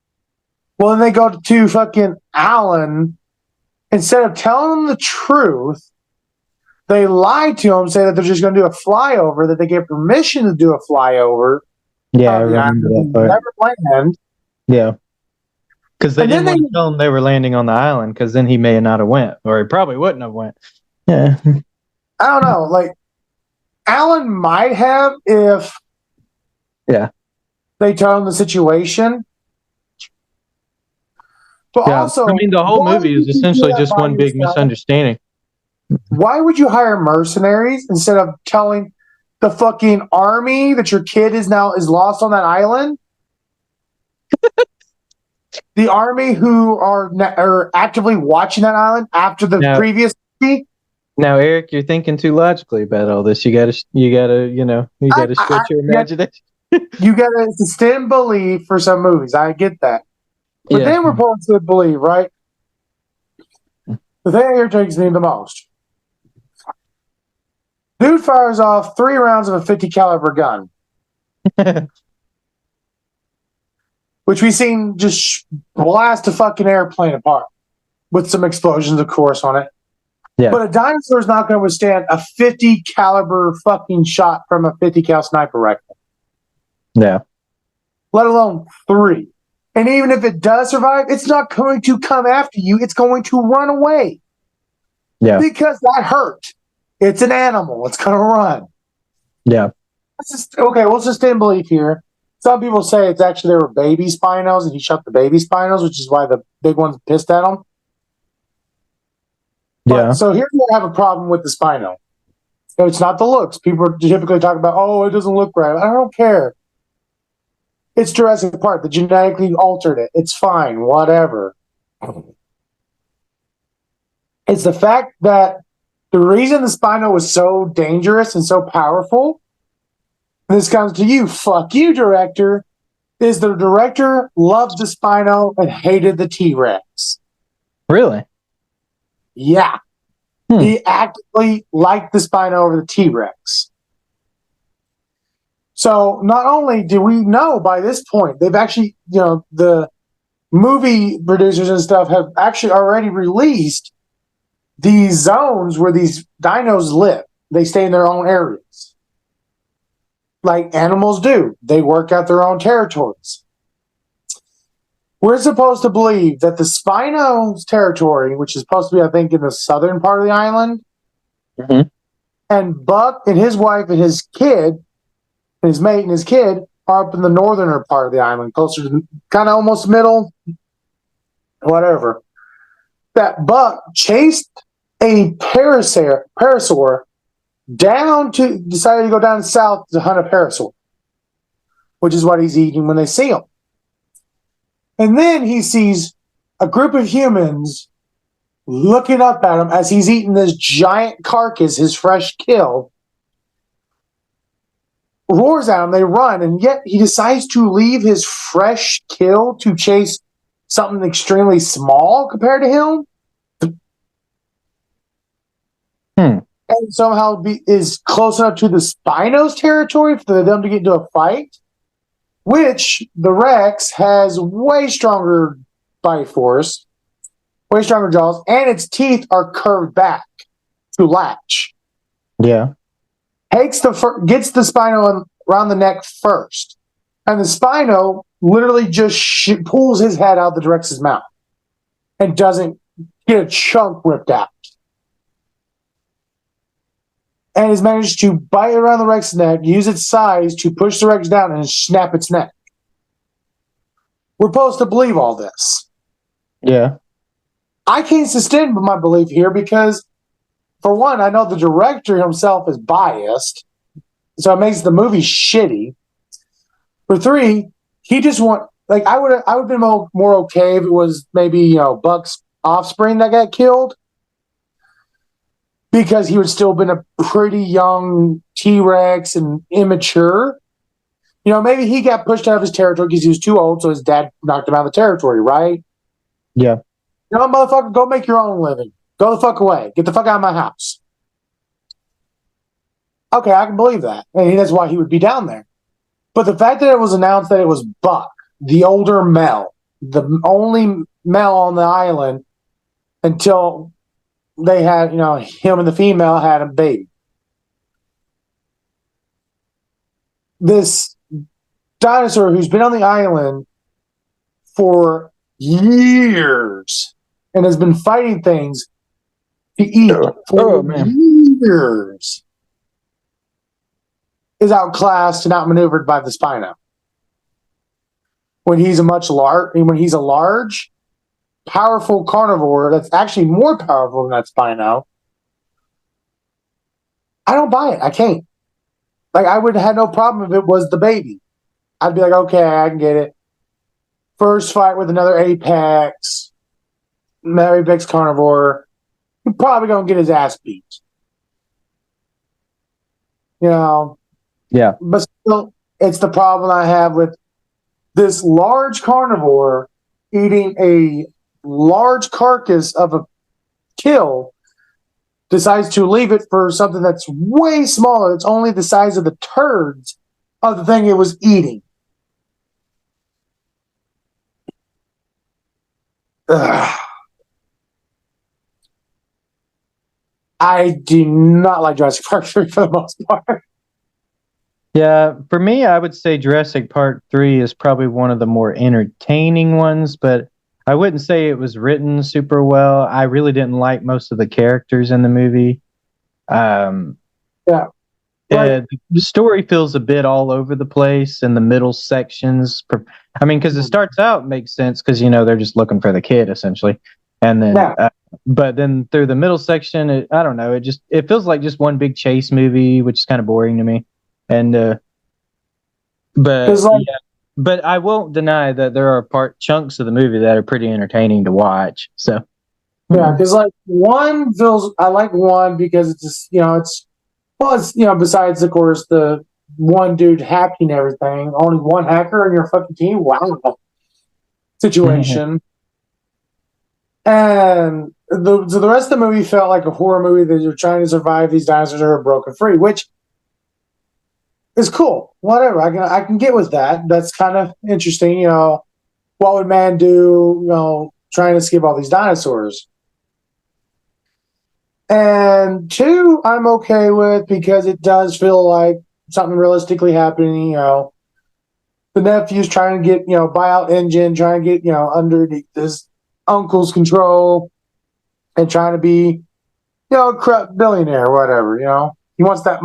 Well, then they go to fucking Alan. Instead of telling him the truth, they lie to him, say that they're just going to do a flyover, that they get permission to do a flyover. Yeah, I remember that part. Never planned. Yeah. Because they didn't want to tell him they were landing on the island, because then he may not have went, or he probably wouldn't have went. Yeah. I don't know. Like, Alan might have if they told him the situation. But also, I mean, the whole movie is essentially just one big misunderstanding. Why would you hire mercenaries instead of telling the fucking army that your kid is lost on that island? The army who are actively watching that island after the previous movie. Now, Eric, you're thinking too logically about all this. You gotta stretch your imagination. You gotta suspend belief for some movies. I get that. But then we're supposed to believe, right? The thing that irritates me the most. Dude fires off 3 rounds of a 50 caliber gun. Which we've seen just blast a fucking airplane apart. With some explosions, of course, on it. Yeah. But a dinosaur is not going to withstand a 50 caliber fucking shot from a 50 cal sniper rifle. Yeah. Let alone 3. And even if it does survive, it's not going to come after you. It's going to run away. Yeah. Because that hurt. It's an animal. It's going to run. Yeah. We'll sustain belief here. Some people say it's actually there were baby Spinos and he shot the baby Spinos, which is why the big ones pissed at him. Yeah. So here's where I have a problem with the Spino. It's not the looks. People typically talk about, it doesn't look right. I don't care. It's Jurassic Park. They genetically altered it. It's fine. Whatever. It's the fact that the reason the Spino was so dangerous and so powerful, and this comes to you, fuck you, director, is the director loved the Spino and hated the T-Rex. Really? Yeah. He actively liked the Spino over the T-Rex. So not only do we know by this point, they've actually, the movie producers and stuff have actually already released these zones where these dinos live. They stay in their own areas. Like animals do. They work out their own territories. We're supposed to believe that the Spino's territory, which is supposed to be, I think, in the southern part of the island, and Buck and his wife and his kid, and his mate and his kid, are up in the northern part of the island, closer to kind of almost middle, whatever. That Buck chased a parasaur decided to go down south to hunt a parasaur, which is what he's eating when they see him. And then he sees a group of humans looking up at him as he's eating this giant carcass, his fresh kill. Roars at him, they run, and yet he decides to leave his fresh kill to chase something extremely small compared to him. And somehow is close enough to the Spino's territory for them to get into a fight, which the Rex has way stronger bite force, way stronger jaws, and its teeth are curved back to latch. Yeah. Gets the Spino around the neck first. And the Spino literally just pulls his head out of the Rex's mouth and doesn't get a chunk ripped out. And has managed to bite around the Rex's neck, use its size to push the Rex down and snap its neck. We're supposed to believe all this. Yeah. I can't sustain my belief here because, for one, I know the director himself is biased, so it makes the movie shitty. For 3, he just I would have been more okay if it was maybe Buck's offspring that got killed, because he would still been a pretty young T-Rex and immature. Maybe he got pushed out of his territory because he was too old, so his dad knocked him out of the territory, right? Yeah. You know, motherfucker, go make your own living. Go the fuck away. Get the fuck out of my house. Okay, I can believe that. And that's why he would be down there. But the fact that it was announced that it was Buck, the older male, the only male on the island until they had, you know, him and the female had a baby. This dinosaur who's been on the island for years and has been fighting things to eat for years is outclassed and outmaneuvered by the Spino. When he's a large, powerful carnivore that's actually more powerful than that Spino, I don't buy it. I can't. Like, I would have had no problem if it was the baby. I'd be like, okay, I can get it. First fight with another apex carnivore, he's probably gonna get his ass beat. You know? Yeah. But still, it's the problem I have with this large carnivore eating a large carcass of a kill, decides to leave it for something that's way smaller. It's only the size of the turds of the thing it was eating. Ugh. I do not like Jurassic Park 3 for the most part. Yeah, for me, I would say Jurassic Park 3 is probably one of the more entertaining ones, but I wouldn't say it was written super well. I really didn't like most of the characters in the movie. Yeah. The story feels a bit all over the place in the middle sections. I mean, because it starts out makes sense because, you know, they're just looking for the kid essentially. And then, but then through the middle section, I don't know. It feels like just one big chase movie, which is kind of boring to me. And, but I won't deny that there are chunks of the movie that are pretty entertaining to watch. So, yeah, because like I like one because it's just, you know, it's besides of course the one dude hacking everything, only one hacker on your fucking team. Wow, situation. And the rest of the movie felt like a horror movie that you're trying to survive these dinosaurs that are broken free, which is cool. Whatever, I can get with that. That's kind of interesting. You know, what would man do? You know, trying to escape all these dinosaurs. And 2, I'm okay with because it does feel like something realistically happening. You know, the nephew's trying to get, you know, buyout engine, trying to get, you know, under his uncle's control and trying to be, you know, a corrupt billionaire or whatever. You know, he wants that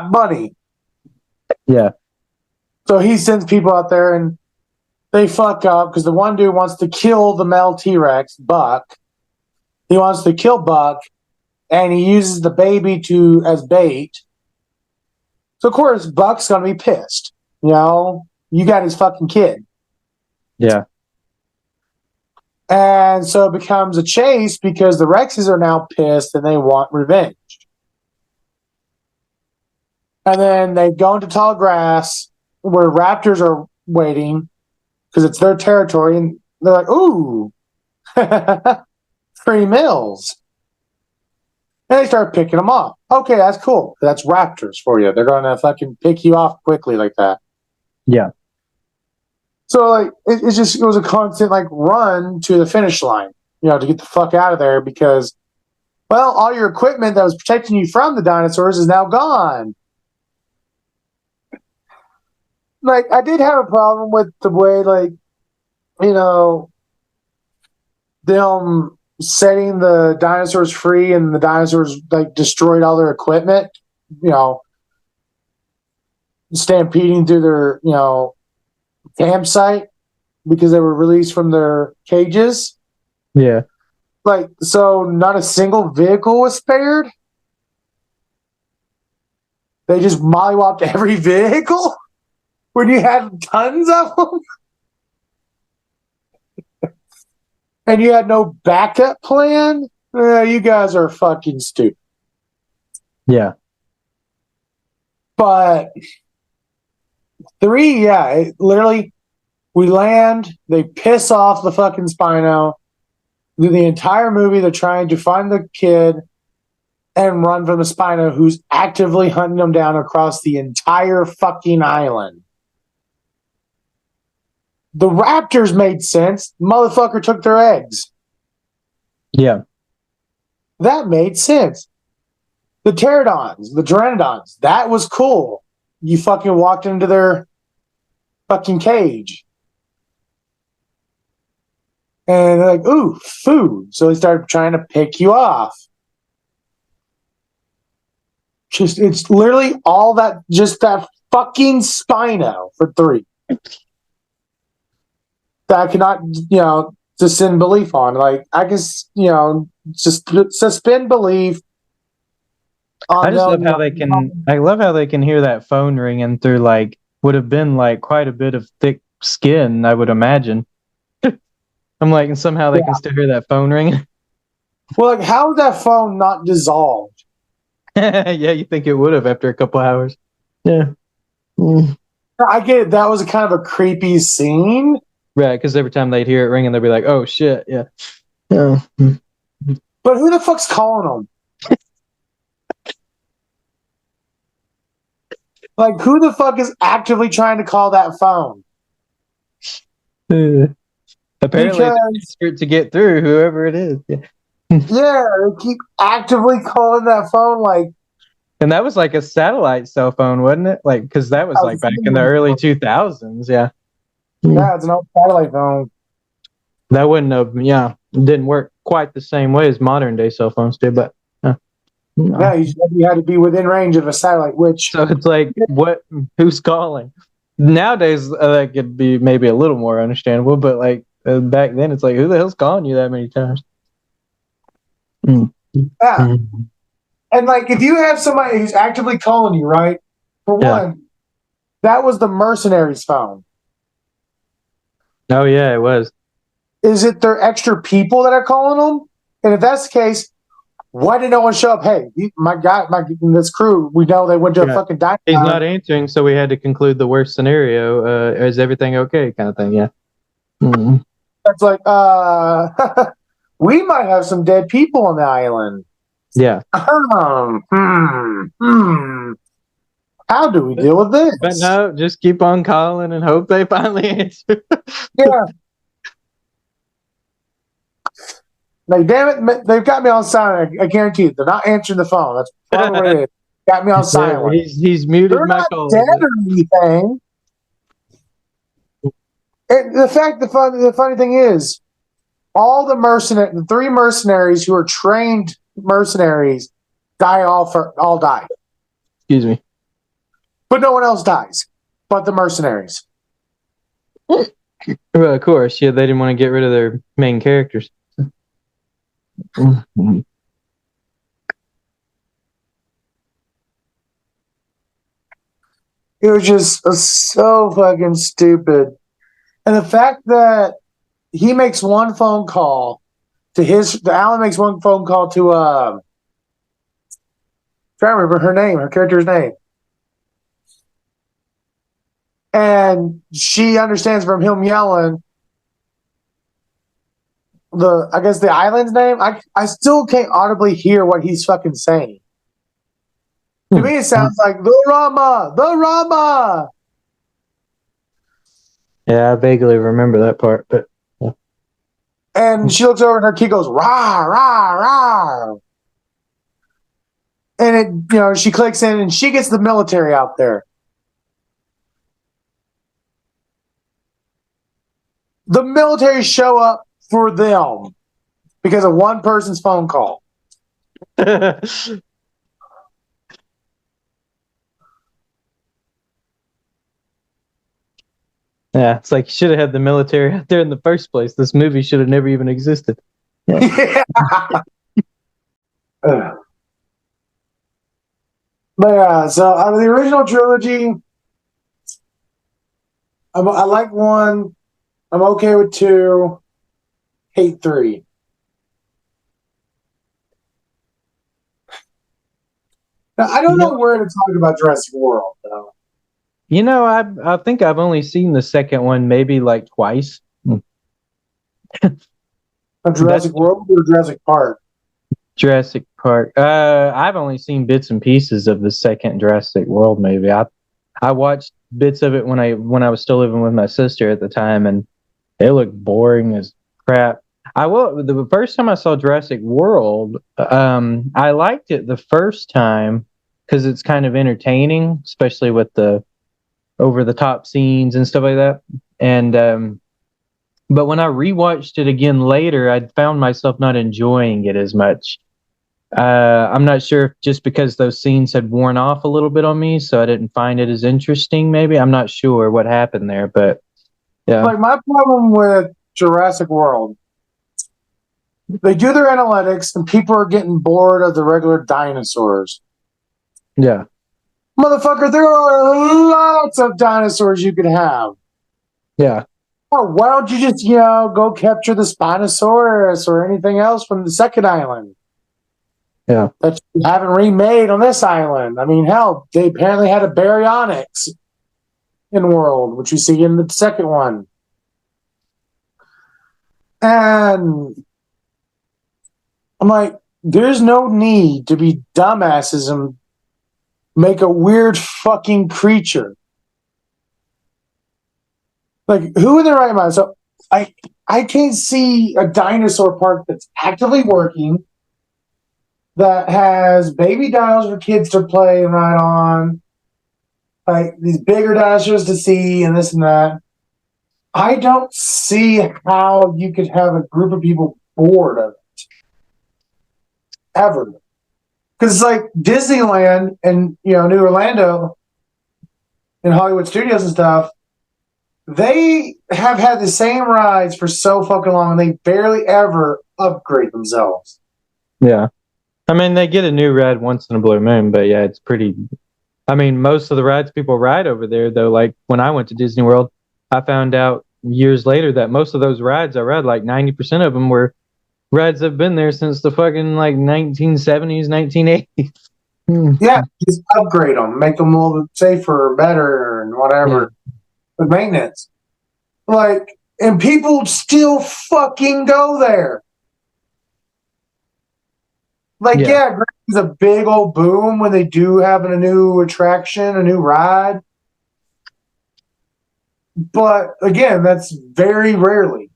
money. Yeah. So he sends people out there and they fuck up because the one dude wants to kill the male T-Rex, Buck. He wants to kill Buck. And he uses the baby as bait. So of course Buck's gonna be pissed. You know, you got his fucking kid. Yeah. And so it becomes a chase because the Rexes are now pissed and they want revenge. And then they go into tall grass where raptors are waiting because it's their territory, and they're like, "Ooh, free meals." And they start picking them off. Okay, that's cool. That's raptors for you. They're going to fucking pick you off quickly like that. Yeah. So like it was a constant like run to the finish line, you know, to get the fuck out of there because, well, all your equipment that was protecting you from the dinosaurs is now gone. Like, I did have a problem with the way, like, you know, them setting the dinosaurs free and the dinosaurs like destroyed all their equipment, you know, stampeding through their, you know, campsite because they were released from their cages. Yeah. Like, so not a single vehicle was spared. They just mollywopped every vehicle when you had tons of them. And you had no backup plan? You guys are fucking stupid. Yeah. But 3, literally, we land, they piss off the fucking Spino. the entire movie, they're trying to find the kid and run from the Spino, who's actively hunting them down across the entire fucking island. The raptors made sense. Motherfucker took their eggs. Yeah. That made sense. The pterodons, the pteranodons, that was cool. You fucking walked into their fucking cage. And they're like, ooh, food. So they started trying to pick you off. It's literally all that, just that fucking Spino for 3. That I cannot, suspend belief on. Like, I can, just suspend belief on I just them. love how they can hear that phone ringing through like would have been like quite a bit of thick skin, I would imagine. I'm like, and somehow they can still hear that phone ringing. Well, like, how is that phone not dissolved? Yeah, you think it would have after a couple hours. Yeah. I get it. That was kind of a creepy scene. Right, because every time they'd hear it ringing, they'd be like, oh shit, yeah. But who the fuck's calling them? Like, who the fuck is actively trying to call that phone? Apparently, it's desperate to get through, whoever it is. Yeah. Yeah, they keep actively calling that phone, like. And that was like a satellite cell phone, wasn't it? Like, because that was like back in the early 2000s. Yeah. Yeah, it's an old satellite phone. That wouldn't have, didn't work quite the same way as modern day cell phones do, but. Yeah, you had to be within range of a satellite, which. So it's like, who's calling? Nowadays, that could be maybe a little more understandable, but like back then, it's like, who the hell's calling you that many times? Yeah. And like, if you have somebody who's actively calling you, right? For one, that was the mercenaries' phone. Oh yeah, it was. Is it their extra people that are calling them? And if that's the case, why did no one show up? Hey, this crew, we know they went to a fucking dinosaur. He's not answering, so we had to conclude the worst scenario. Is everything okay? Kind of thing, yeah. Mm-hmm. It's like, we might have some dead people on the island. Yeah. How do we deal with this? But no, just keep on calling and hope they finally answer. Yeah. Like, damn it, they've got me on silent. I guarantee you, they're not answering the phone. That's probably what it is. Got me on silent. He's muted they're my not call. Dead or anything. The funny thing is, all the 3 mercenaries who are trained mercenaries all die. Excuse me. But no one else dies, but the mercenaries. Well, of course, yeah, they didn't want to get rid of their main characters. It was just so fucking stupid. And the fact that he makes one phone call to Alan makes one phone call to trying to remember her character's name. And she understands from him yelling the island's name. I still can't audibly hear what he's fucking saying. To me, it sounds like the Rama. Yeah, I vaguely remember that part, but. Yeah. And she looks over and her kid goes, rah, rah, rah. And she clicks in and she gets the military out there. The military show up for them because of one person's phone call. Yeah, it's like you should have had the military out there in the first place. This movie should have never even existed. Yeah. But yeah, so out of the original trilogy, I like 1. I'm okay with 2. Hate 3. Now, I don't know where to talk about Jurassic World, though. I think I've only seen the second one maybe like twice. Of That's Jurassic World or Jurassic Park? Jurassic Park. I've only seen bits and pieces of the second Jurassic World movie. I watched bits of it when I was still living with my sister at the time, and it looked boring as crap. I will. The first time I saw Jurassic World, I liked it the first time because it's kind of entertaining, especially with the over the top scenes and stuff like that. And but when I rewatched it again later, I found myself not enjoying it as much. I'm not sure if just because those scenes had worn off a little bit on me, so I didn't find it as interesting. Maybe I'm not sure what happened there, but yeah, Like my problem with Jurassic World, they do their analytics and people are getting bored of the regular dinosaurs. yeah, Motherfucker, there are lots of dinosaurs you could have. yeah, Oh, why don't you just, go capture the Spinosaurus or anything else from the second island yeah, that you haven't remade on this island? I mean, hell, they apparently had a baryonyx in World, which you see in the second one. And I'm like, there's no need to be dumbasses and make a weird fucking creature. Like, who in their right mind? So I can't see a dinosaur park that's actively working, that has baby dinos for kids to play and ride on, like these bigger dinosaurs to see and this and that. I don't see how you could have a group of people bored of it ever. Because it's like Disneyland and New Orlando and Hollywood Studios and stuff, they have had the same rides for so fucking long and they barely ever upgrade themselves. yeah. I mean, they get a new ride once in a blue moon, but yeah, it's pretty. I mean, most of the rides people ride over there, though, like when I went to Disney World, I found out years later that most of those rides I ride, like 90% of them were rides that have been there since the fucking like 1970s, 1980s. Yeah, just upgrade them, make them a little bit safer, better, and whatever. Yeah. The maintenance. Like, and people still fucking go there. Like, yeah, it's a big old boom when they do have a new attraction, a new ride. But again, that's very rarely.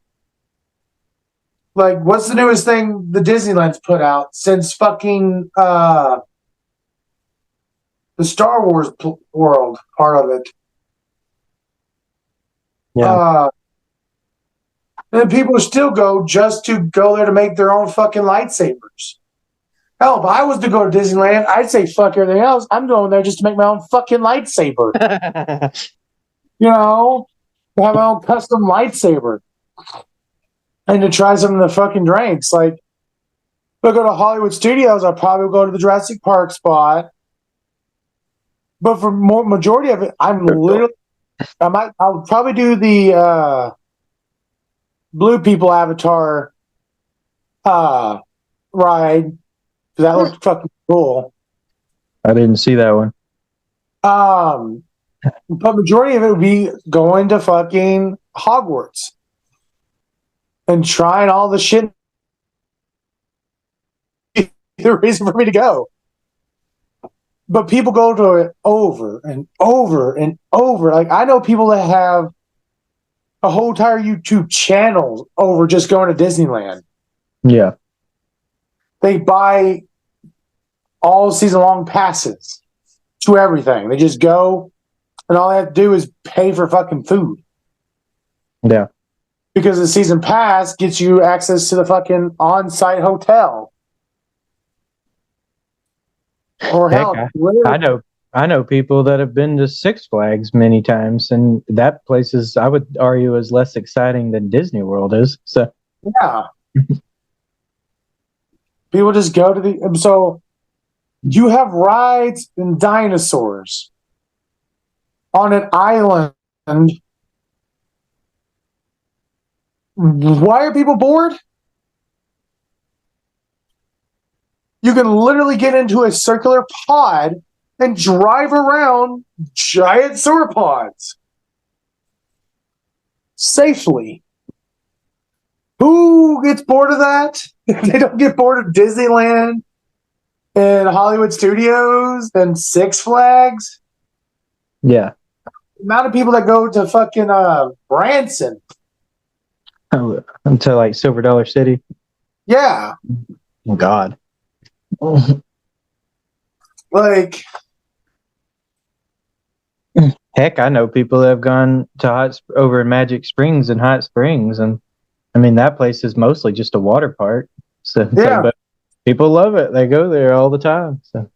Like, what's the newest thing the Disneyland's put out since fucking the Star Wars world part of it? Yeah. And people still go just to go there to make their own fucking lightsabers. Hell, if I was to go to Disneyland, I'd say fuck everything else. I'm going there just to make my own fucking lightsaber. To have my own custom lightsaber. And to try some of the fucking drinks. Like, if I go to Hollywood Studios, I'll probably go to the Jurassic Park spot. But for majority of it, I'll probably do the Blue People Avatar ride. Because that looked fucking cool. I didn't see that one. But majority of it would be going to fucking Hogwarts and trying all the shit. The reason for me to go. But people go to it over and over and over. Like, I know people that have a whole entire YouTube channel over just going to Disneyland. Yeah. They buy all season long passes to everything. They just go, and all they have to do is pay for fucking food. Yeah. Because the season pass gets you access to the fucking on-site hotel. Or hell, I know people that have been to Six Flags many times, and that place is, I would argue, is less exciting than Disney World is. So yeah. People just go to so you have rides and dinosaurs on an island. Why are people bored? You can literally get into a circular pod and drive around giant sauropods safely. Who gets bored of that? They don't get bored of Disneyland and Hollywood Studios and Six Flags. Yeah. The amount of people that go to fucking Branson. Until like Silver Dollar City. Yeah. Oh, God. Like, heck, I know people that have gone to over in Magic Springs and Hot Springs, and I mean that place is mostly just a water park. So it's yeah. like, but people love it. They go there all the time. So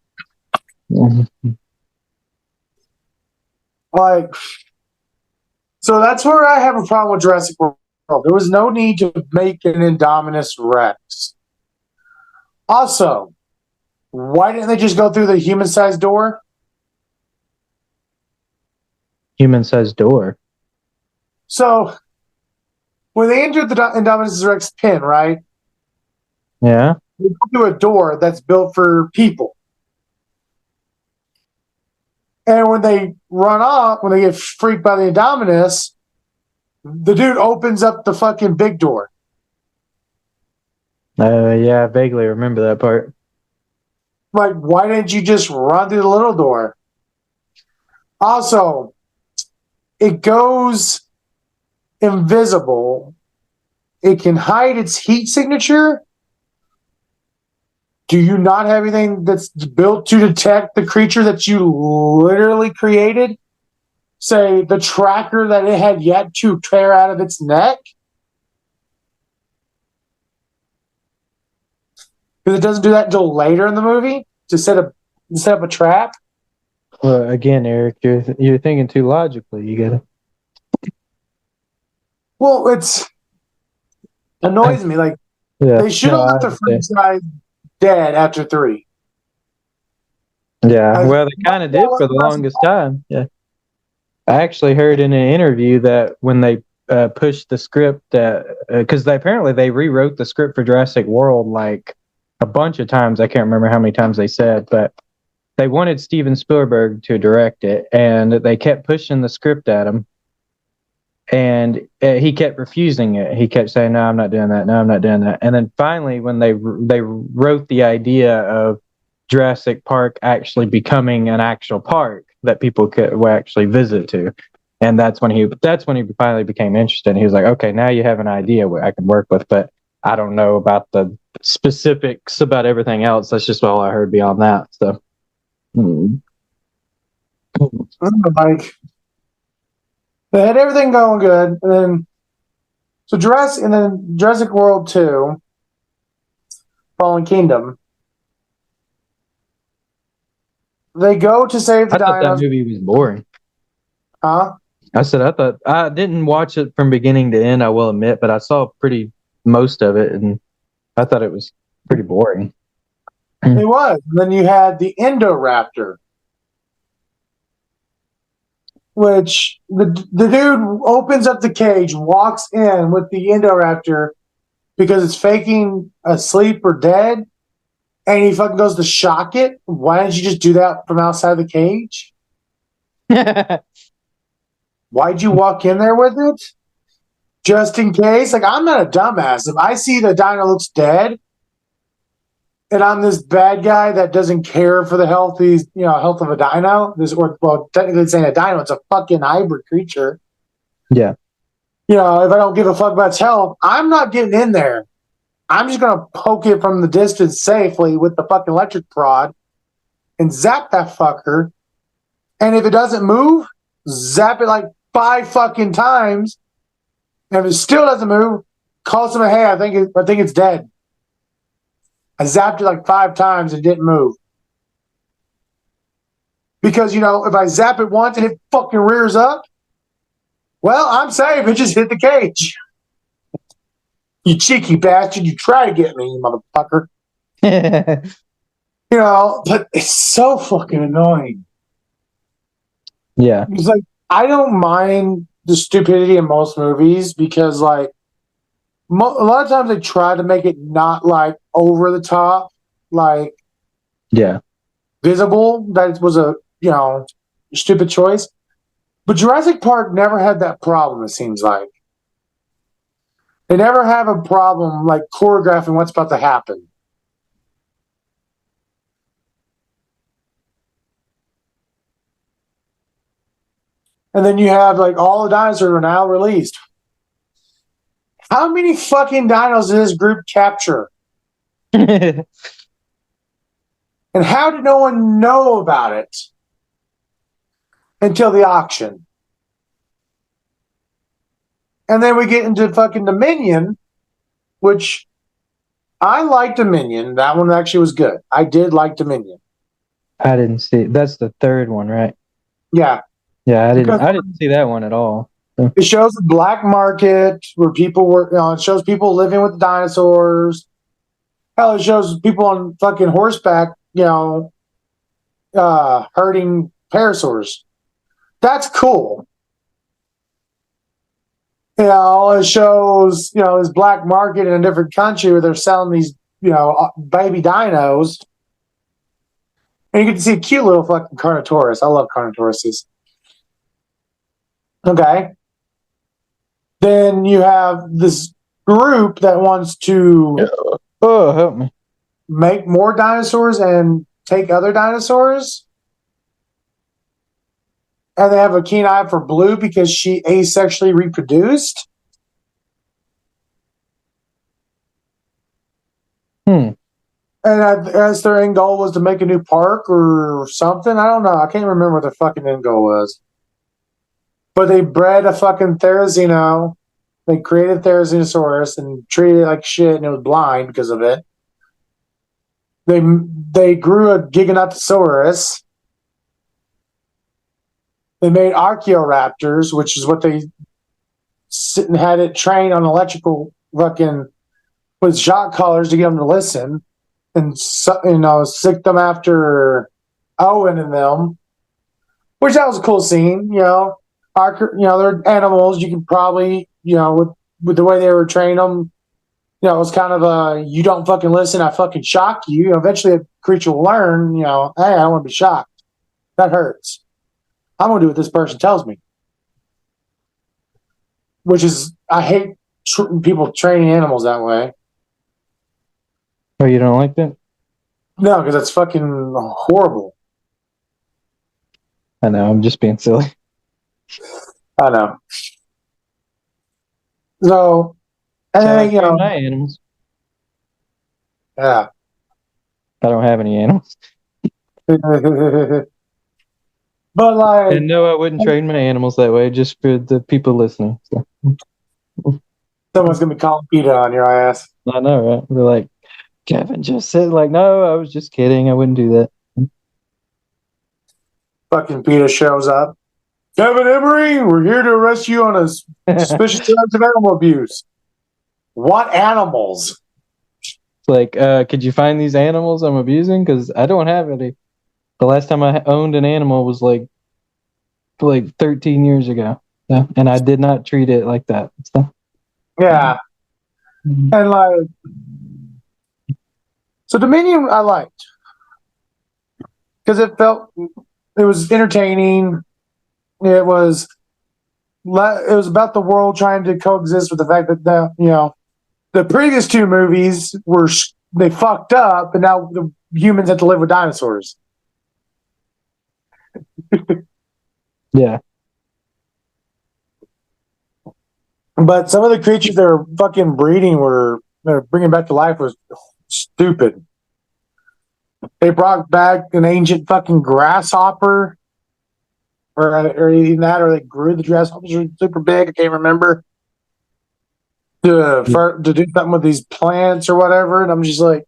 Like, so that's where I have a problem with Jurassic World. There was no need to make an Indominus Rex. Also, why didn't they just go through the human-sized door? human-sized door. So, when they entered the Indominus Rex pen, right? Yeah. They go through a door that's built for people. And when they run off, when they get freaked by the Indominus, the dude opens up the fucking big door. Yeah, I vaguely remember that part. Like, why didn't you just run through the little door? Also, it goes invisible. It can hide its heat signature. Do you not have anything that's built to detect the creature that you literally created? Say, the tracker that it had yet to tear out of its neck? Because it doesn't do that until later in the movie to set up a trap. Well, again, Eric, you're thinking too logically. You gotta. Well, it's annoys me. Like, Yeah. they should have left the franchise dead after 3. Yeah. Well, they kind of did for the longest time. Yeah. I actually heard in an interview that when they pushed the script, because they rewrote the script for Jurassic World like a bunch of times. I can't remember how many times they said, but they wanted Steven Spielberg to direct it, and they kept pushing the script at him, and he kept refusing it. He kept saying, "No, I'm not doing that. No, I'm not doing that." And then finally, when they wrote the idea of Jurassic Park actually becoming an actual park that people could actually visit to, and that's when he finally became interested. He was like, "Okay, now you have an idea what I can work with, but I don't know about the specifics about everything else. That's just all I heard beyond that." So. Like, they had everything going good, and then Jurassic World 2, Fallen Kingdom. They go to save the I thought that dinos. movie was boring. Huh? I thought I didn't watch it from beginning to end, I will admit, but I saw most of it, and I thought it was pretty boring. It was. And then you had the Indoraptor, which the dude opens up the cage, walks in with the Indoraptor because it's faking asleep or dead, and he fucking goes to shock it. Why didn't you just do that from outside the cage? Why'd you walk in there with it? Just in case? Like, I'm not a dumbass. If I see the dino looks dead, and I'm this bad guy that doesn't care for the health of a dino. Technically saying a dino, it's a fucking hybrid creature. Yeah. If I don't give a fuck about its health, I'm not getting in there. I'm just gonna poke it from the distance safely with the fucking electric prod and zap that fucker. And if it doesn't move, zap it like 5 fucking times. And if it still doesn't move, call someone, hey, I think it's dead. I zapped it like 5 times and it didn't move. Because, if I zap it once and it fucking rears up, well, I'm safe. It just hit the cage. You cheeky bastard. You try to get me, you motherfucker. But it's so fucking annoying. Yeah. It's like, I don't mind the stupidity in most movies because, like, a lot of times they try to make it not, like, over the top, like, Yeah. visible. That was a, stupid choice. But Jurassic Park never had that problem, it seems like. They never have a problem like choreographing what's about to happen. And then you have like all the dinosaurs are now released. How many fucking dinos did this group capture? And how did no one know about it until the auction? And then we get into fucking Dominion, which I liked Dominion. That one actually was good. I did like Dominion. I didn't see. That's the third one, right? Yeah. Yeah, I didn't see that one at all. It shows the black market where people were, it shows people living with the dinosaurs. Hell, it shows people on fucking horseback, herding parasaurs. That's cool. It shows, this black market in a different country where they're selling these, baby dinos. And you get to see a cute little fucking Carnotaurus. I love Carnotauruses. Okay. Then you have this group that wants to help me. Make more dinosaurs and take other dinosaurs. And they have a keen eye for Blue because she asexually reproduced. And as their end goal was to make a new park or something. I don't know. I can't remember what their fucking end goal was. But they bred a fucking Therizino. They created Therizinosaurus and treated it like shit, and it was blind because of it. They grew a Giganotosaurus. They made Archaeoraptors, which is what they sit and had it trained on electrical fucking with shock collars to get them to listen, and sick them after Owen and them, which that was a cool scene. They're animals. You can probably with the way they were trained them. It was kind of a, you don't fucking listen, I fucking shock you. Eventually a creature will learn, hey, I don't want to be shocked. That hurts. I'm going to do what this person tells me. Which is, I hate people training animals that way. Oh, you don't like that? No, because that's fucking horrible. I know, I'm just being silly. I know. So, and then, my animals. Yeah. I don't have any animals. But like, and no, I wouldn't train my animals that way, just for the people listening. So. Someone's gonna be calling PETA on your ass. I know, right? They're like, Kevin just said, like, no, I was just kidding. I wouldn't do that. Fucking PETA shows up. Kevin Emery, we're here to arrest you on a suspicious charge of animal abuse. What animals? It's like, could you find these animals I'm abusing? Because I don't have any. The last time I owned an animal was like 13 years ago. Yeah. And I did not treat it like that. So. Yeah. Mm-hmm. And like, so Dominion I liked. Because it was entertaining. It was about the world trying to coexist with the fact that the previous two movies they fucked up, and now the humans have to live with dinosaurs. Yeah. But some of the creatures they're fucking breeding they're bringing back to life was stupid. They brought back an ancient fucking grasshopper. Or even that, or they grew the grasshoppers are super big. I can't remember to do something with these plants or whatever. And I'm just like,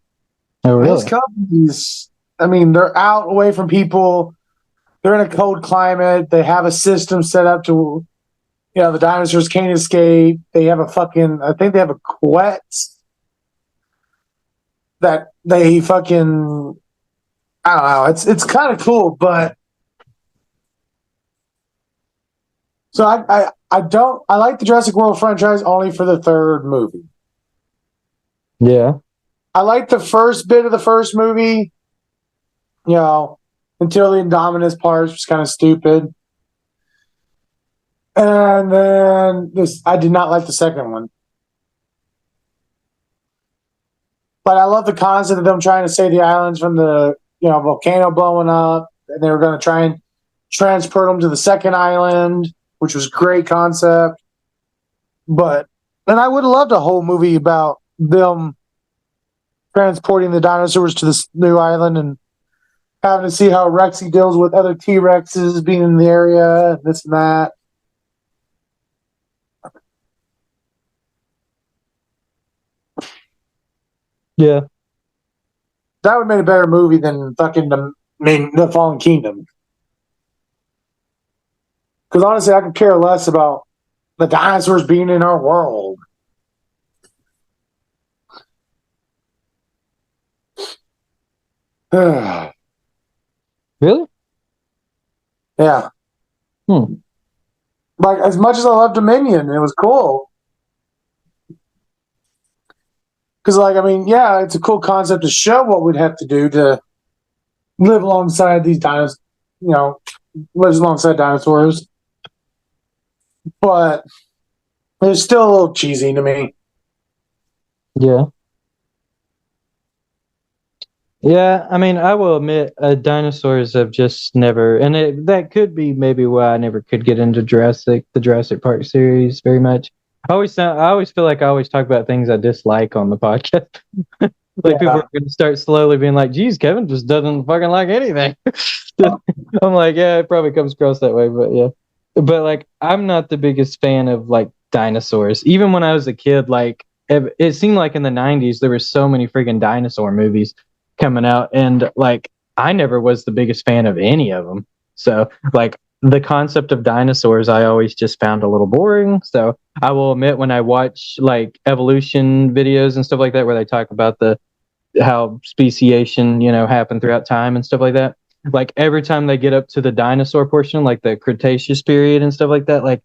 oh really? These companies, I mean, they're out away from people. They're in a cold climate. They have a system set up to, the dinosaurs can't escape. They have I think they have a quet that they fucking, I don't know. It's kind of cool, but. So I like the Jurassic World franchise only for the third movie. Yeah. I like the first bit of the first movie, until the Indominus part was kind of stupid. And then I did not like the second one. But I love the concept of them trying to save the islands from the volcano blowing up, and they were going to try and transport them to the second island, which was a great concept. But and I would have loved a whole movie about them transporting the dinosaurs to this new island and having to see how Rexy deals with other T Rexes being in the area, this and that. Yeah. That would have made a better movie than fucking the Fallen Kingdom. Because honestly, I could care less about the dinosaurs being in our world. Really? Yeah. Like, as much as I love Dominion, it was cool. Because, like, I mean, yeah, it's a cool concept to show what we'd have to do to live alongside these dinosaurs, lives alongside dinosaurs. But it's still a little cheesy to me. Yeah. Yeah, I mean, I will admit, dinosaurs have just never, and that could be maybe why I never could get into the Jurassic Park series very much. I always feel like I always talk about things I dislike on the podcast. Like people are going to start slowly being like, "Geez, Kevin just doesn't fucking like anything." I'm like, yeah, it probably comes across that way, but yeah. But like, I'm not the biggest fan of like dinosaurs. Even when I was a kid, like it seemed like in the '90s there were so many freaking dinosaur movies coming out, and like I never was the biggest fan of any of them. So like the concept of dinosaurs I always just found a little boring. So I will admit, when I watch like evolution videos and stuff like that where they talk about the how speciation happened throughout time and stuff like that, like every time they get up to the dinosaur portion, like the Cretaceous period and stuff like that, like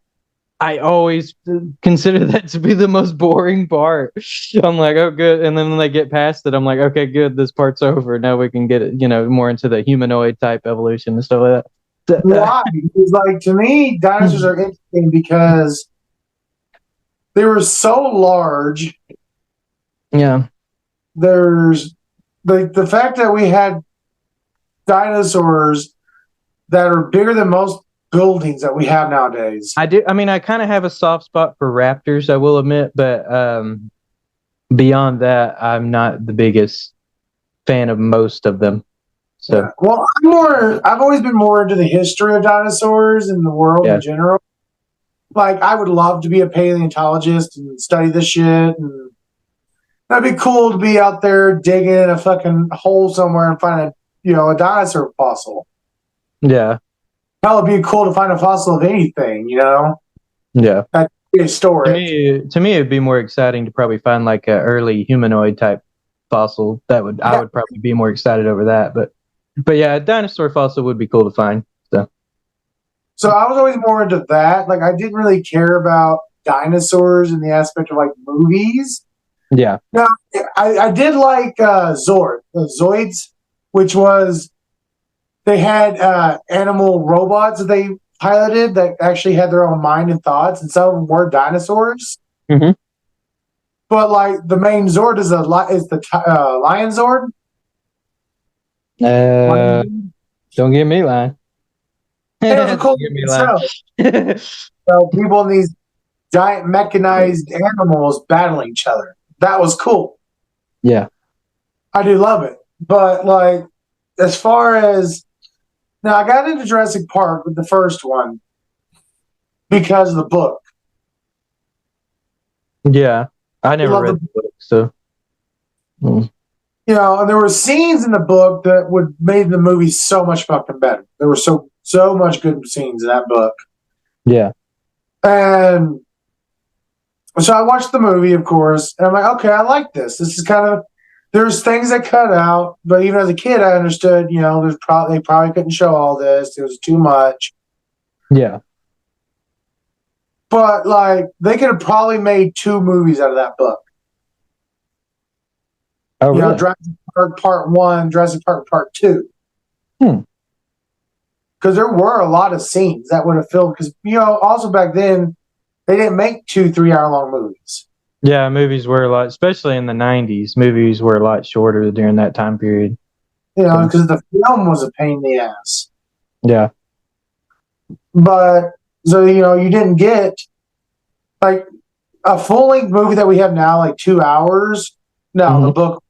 I always consider that to be the most boring part. I'm like, oh, good. And then when they get past it, I'm like, okay, good. This part's over. Now we can get it, more into the humanoid type evolution and stuff like that. Why? Because, like, to me, dinosaurs are interesting because they were so large. Yeah. There's the fact that we had dinosaurs that are bigger than most buildings that we have nowadays. I do. I mean, I kind of have a soft spot for raptors, I will admit, but beyond that, I'm not the biggest fan of most of them. So, yeah. Well, I've always been more into the history of dinosaurs and the world in general. Like, I would love to be a paleontologist and study this shit. And that'd be cool to be out there digging in a fucking hole somewhere and find a dinosaur fossil. Yeah. Hell, it'd be cool to find a fossil of anything, Yeah. That'd be historic. To me, it'd be more exciting to probably find like an early humanoid type fossil. I would probably be more excited over that. But yeah, a dinosaur fossil would be cool to find. So I was always more into that. Like, I didn't really care about dinosaurs in the aspect of like movies. Yeah. Now, I did like Zoids, which was they had animal robots that they piloted that actually had their own mind and thoughts, and some of them were dinosaurs. Mm-hmm. But like the main Zord is the Lion Zord. Don't get me lying. It was a cool show. So people in these giant mechanized animals battling each other. That was cool. Yeah. I do love it. But like, as far as now, I got into Jurassic Park with the first one because of the book. Yeah. I never read the book, so and there were scenes in the book that would made the movie so much fucking better. There were so much good scenes in that book. Yeah. And so I watched the movie, of course, and I'm like, okay, I like this. This is kind of, there's things that cut out, but even as a kid, I understood, they probably couldn't show all this. It was too much. Yeah. But like, they could have probably made 2 movies out of that book. Oh, really? Jurassic Park Part 1, Jurassic Park Part 2. Because there were a lot of scenes that would have filled, because, also back then, they didn't make 2 3-hour long movies. Yeah, movies were a lot, especially in the 90s. Movies were a lot shorter during that time period. You know, because the film was a pain in the ass. Yeah. But so you know, you didn't get like a full length movie that we have now, like 2 hours. No, the Hmm. book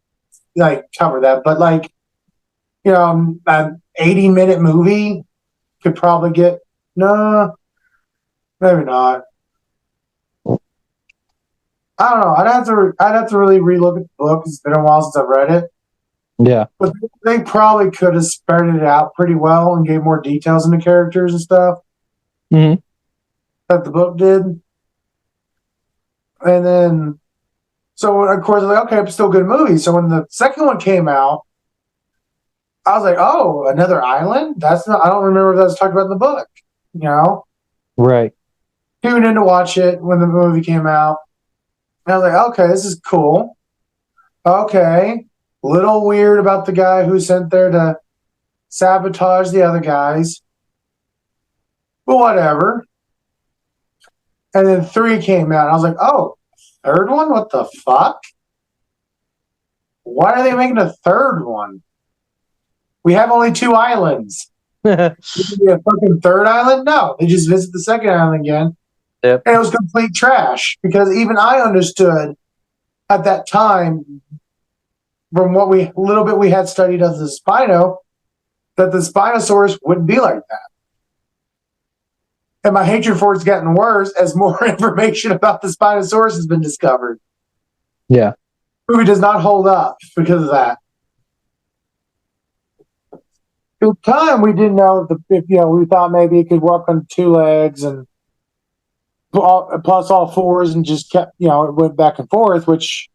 like cover that, but like you know, an 80-minute movie could probably get no, maybe not. I don't know. I'd have to really relook at the book. It's been a while since I've read it, Yeah. but they probably could have spread it out pretty well and gave more details into characters and stuff Hmm. that the book did. And then, so of course, I was like, okay, it's still a good movie. So when the second one came out, I was like, oh, another island? That's not. I don't remember if that was talked about in the book. You know, Right. tuned in to watch it when the movie came out. And I was like, okay, this is cool. Okay, little weird about the guy who's sent there to sabotage the other guys, but whatever. And then three came out. And I was like, oh, third one? What the fuck? Why are they making a third one? We have only two islands. Yep. Be a fucking third island? No, they just visit the second island again, and it was complete trash because even I understood at that time from what we little bit we had studied of the Spino that the Spinosaurus wouldn't be like that. And my hatred for it's gotten worse as more information about the Spinosaurus has been discovered. Yeah. The movie does not hold up because of that. At the time, we didn't know if you know we thought maybe it could walk on two legs and plus all fours and just kept you know it went back and forth, which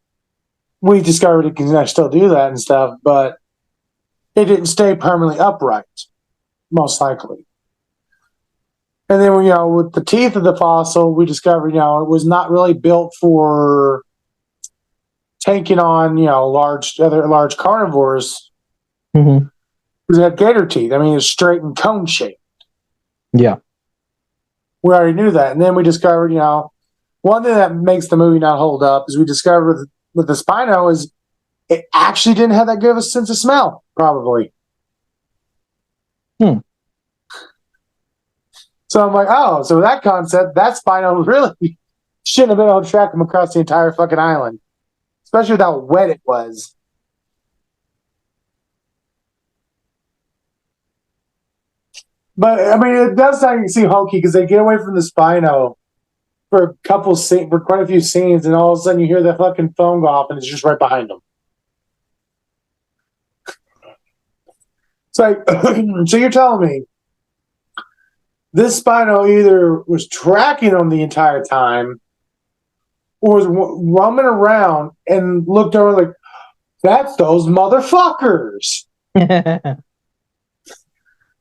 we discovered it can still do that and stuff, but it didn't stay permanently upright, most likely. And then, you know, with the teeth of the fossil, we discovered, you know, it was not really built for taking on, you know, other large carnivores. Hmm. Because it had gator teeth. I mean, it's straight and cone shaped. Yeah. We already knew that. And then we discovered, you know, one thing that makes the movie not hold up is we discovered with the Spino is it actually didn't have that good of a sense of smell, probably. Hmm. So I'm like, oh, so that concept, that Spino really shouldn't have been able to track them across the entire fucking island, especially with how wet it was. But I mean, it does seem hokey because they get away from the Spino for for quite a few scenes, and all of a sudden you hear the fucking phone go off, and it's just right behind them. It's like, so you're telling me this Spino either was tracking them the entire time, or was roaming around and looked over like, that's those motherfuckers.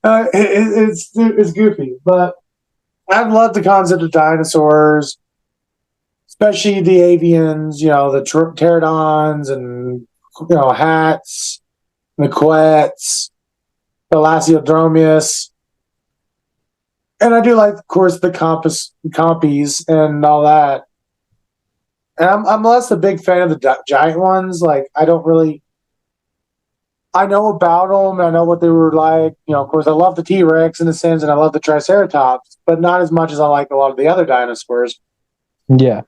It's goofy, but I've loved the concept of dinosaurs, especially the avians. You know, the pterodons and you know hats, the quets, the Lasiodromius, and I do like, of course, the compies and all that. And I'm less a big fan of the giant ones. Like I don't really. I know about them. I know what they were like. You know, of course, I love the T-Rex in a sense, and I love the Triceratops, but not as much as I like a lot of the other dinosaurs. Yeah.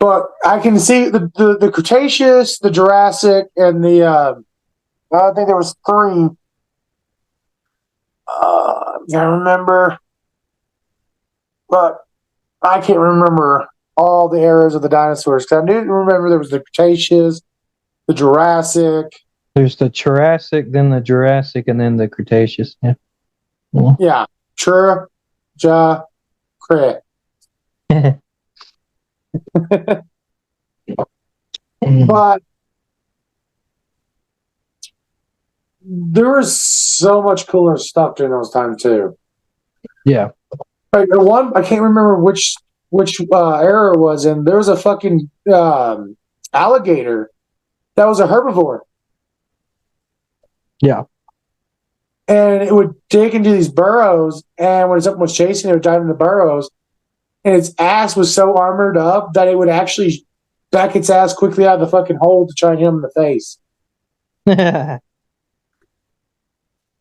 But I can see the Cretaceous, the Jurassic, and the I think there was three. I remember, but I can't remember all the eras of the dinosaurs. Because I do remember there was the Cretaceous, the Jurassic. There's the Jurassic, then the Jurassic, and then the Cretaceous. Yeah. Yeah. Cret. But there was so much cooler stuff during those times too. Yeah. Like the one I can't remember which era it was in. There was a fucking alligator that was a herbivore. Yeah. And it would dig into these burrows, and when something was chasing it, it would dive into the burrows, and its ass was so armored up that it would actually back its ass quickly out of the fucking hole to try and hit him in the face.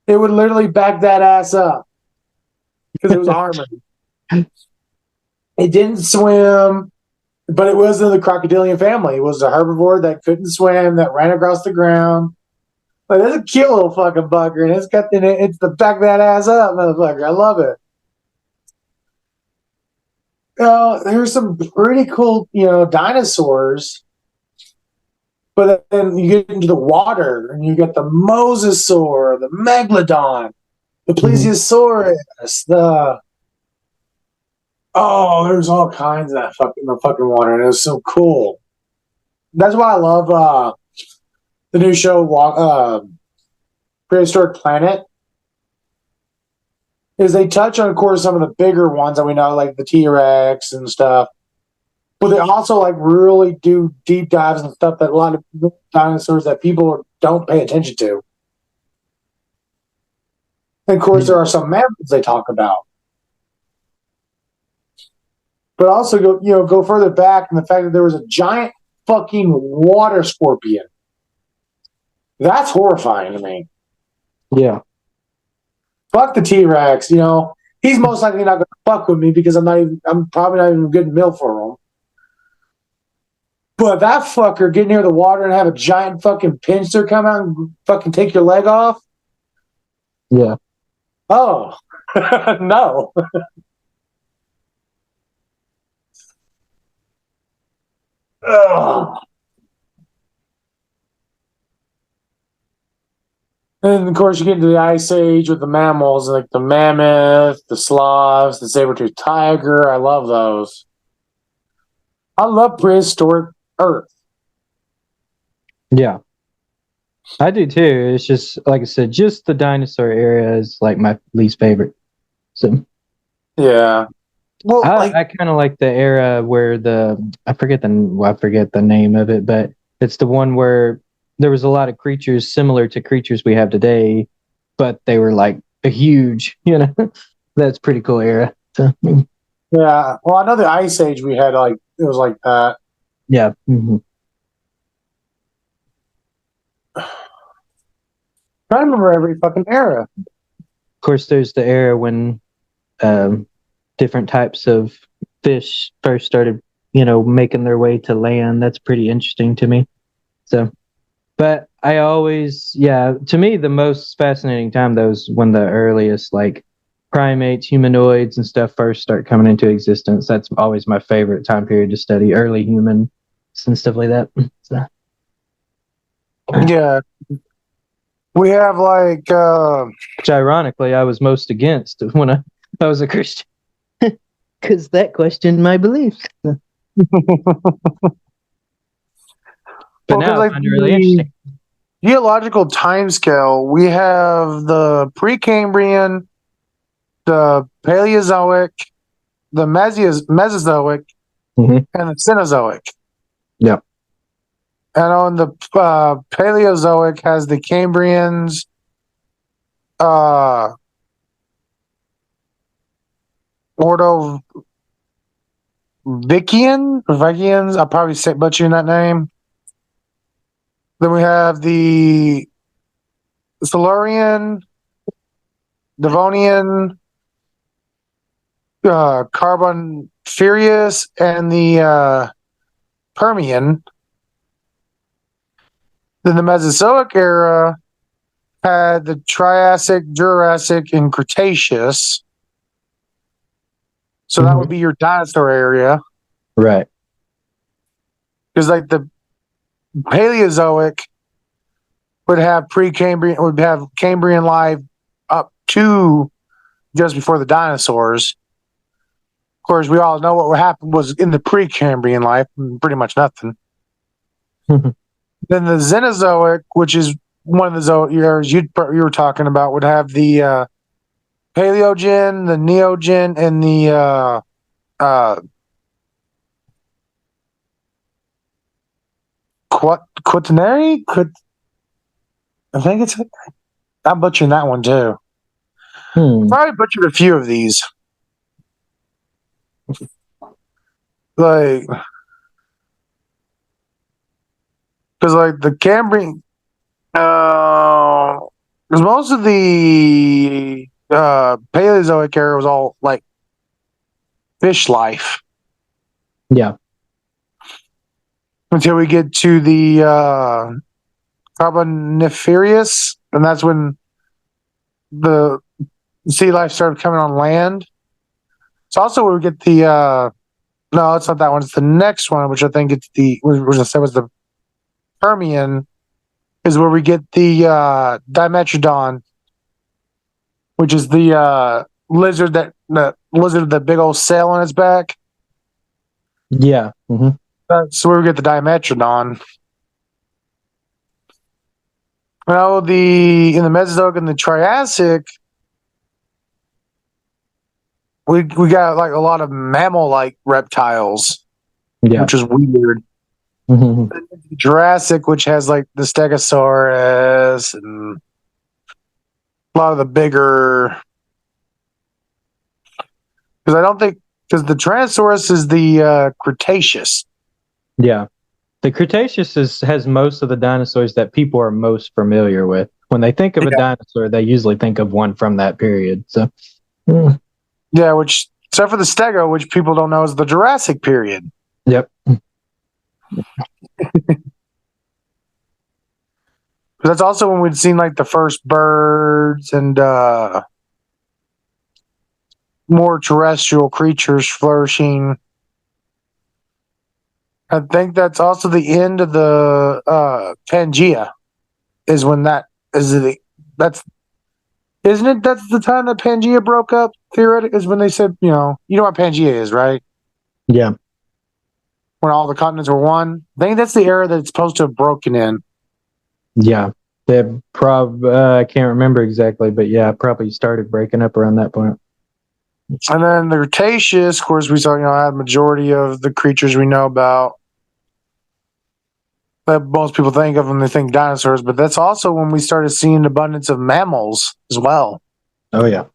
It would literally back that ass up because it was armored. It didn't swim, but it was in the crocodilian family. It was a herbivore that couldn't swim, that ran across the ground. Like, that's a cute little fucking bugger, and it's the back that ass up, motherfucker. I love it. There's some pretty cool, dinosaurs. But then you get into the water, and you get the mosasaur, the megalodon, the plesiosaurus, there's all kinds of that the fucking water, and it was so cool. That's why I love the new show, Prehistoric Planet. Is they touch on, of course, some of the bigger ones that we know, like the T-Rex and stuff. But they also like really do deep dives and stuff that a lot of dinosaurs that people don't pay attention to. And of course, there are some mammals they talk about. But also go further back in the fact that there was a giant fucking water scorpion. That's horrifying to me. Yeah. Fuck the T-Rex, he's most likely not gonna fuck with me because I'm probably not even a good meal for him. But that fucker get near the water and have a giant fucking pincer come out and fucking take your leg off? Yeah. Oh, no. Ugh. And of course, you get into the Ice Age with the mammals, like the mammoth, the sloths, the saber-toothed tiger. I love those. I love prehistoric Earth. Yeah. I do too. It's just, like I said, just the dinosaur era is like my least favorite. So, yeah. Well, I kind of like the era where I forget the name of it, but it's the one where there was a lot of creatures similar to creatures we have today, but they were like a huge, that's pretty cool era. So, yeah. Well, I know the Ice Age we had it was like that. Yeah. Mm-hmm. I remember every fucking era. Of course, there's the era when different types of fish first started, making their way to land. That's pretty interesting to me. So, but I always, to me, the most fascinating time, though, is when the earliest, like, primates, humanoids, and stuff first start coming into existence. That's always my favorite time period to study, early humans and stuff like that. So. Yeah. We have which ironically I was most against when I was a Christian. Because that questioned my beliefs. But now I find it really interesting. Geological timescale, we have the Precambrian, the Paleozoic, the Mesozoic, and the Cenozoic. Yeah. And on the Paleozoic has the Cambrians, Vikians. I'll probably say butchering that name. Then we have the Silurian, Devonian, Carboniferous, and the Permian. Then the Mesozoic era had the Triassic, Jurassic, and Cretaceous. So that would be your dinosaur area. Right. Because like the Paleozoic would have Cambrian life up to just before the dinosaurs. Of course, we all know what happened was in the Precambrian life, pretty much nothing. Then the Cenozoic, which is one of the eras you were talking about, would have the Paleogen, the Neogen, and the Quaternary? I think it's. I'm butchering that one too. Probably butchered a few of these. Like, because like the Cambrian, because most of the Paleozoic era was all like fish life Yeah. until we get to the Carboniferous, and that's when the sea life started coming on land. It's also where we get the no, it's not that one. It's the next one, which I think it's which I said was the Permian, is where we get the Dimetrodon, which is the lizard with the big old sail on its back. Yeah. Mm-hmm. That's where we get the Dimetrodon. Well, in the Mesozoic and the Triassic, we got like a lot of mammal like reptiles, Yeah. which is weird. Mm-hmm. Jurassic, which has like the Stegosaurus and a lot of the bigger. Because I don't think because the Tyrannosaurus is the Cretaceous. Yeah. The Cretaceous has most of the dinosaurs that people are most familiar with. When they think of a dinosaur, they usually think of one from that period. So, yeah, which except for the Stego, which people don't know is the Jurassic period. Yep. That's also when we'd seen like the first birds and more terrestrial creatures flourishing. I think that's also the end of the Pangea. Is when that's isn't it? That's the time that Pangea broke up. Theoretically, is when they said you know what Pangea is, right? Yeah. When all the continents were one. I think that's the era that it's supposed to have broken in. Yeah. I can't remember exactly, but yeah, probably started breaking up around that point. And then the Cretaceous, of course, we saw had the majority of the creatures we know about that most people think of when they think dinosaurs, but that's also when we started seeing an abundance of mammals as well. Oh yeah.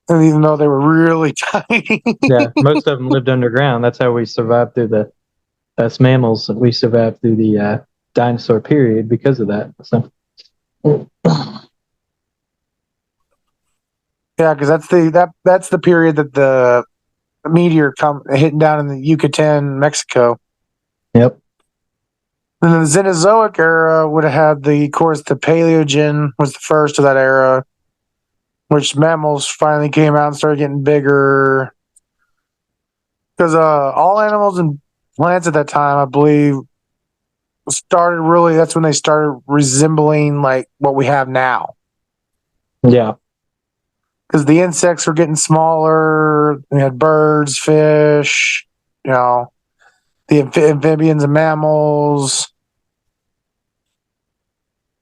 And even though they were really tiny. Yeah, most of them lived underground. That's how we survived through us mammals. We survived through the dinosaur period because of that. So. Yeah, because that's the period that the meteor hitting down in the Yucatan, Mexico. Yep. And then the Cenozoic era would have had of course, the Paleogen was the first of that era, which mammals finally came out and started getting bigger. Because all animals and plants at that time, I believe, that's when they started resembling like what we have now. Yeah. Because the insects were getting smaller. We had birds, fish, the amphibians and mammals.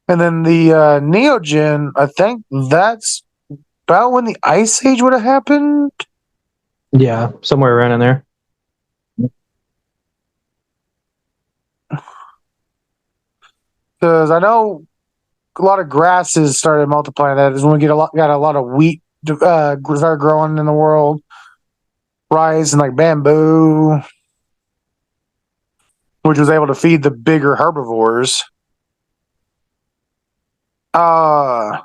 And then the Neogen, I think that's about when the Ice Age would have happened. Yeah, somewhere around in there. Because I know a lot of grasses started multiplying. That is when we got a lot of wheat started growing in the world, rice and like bamboo, which was able to feed the bigger herbivores. I'm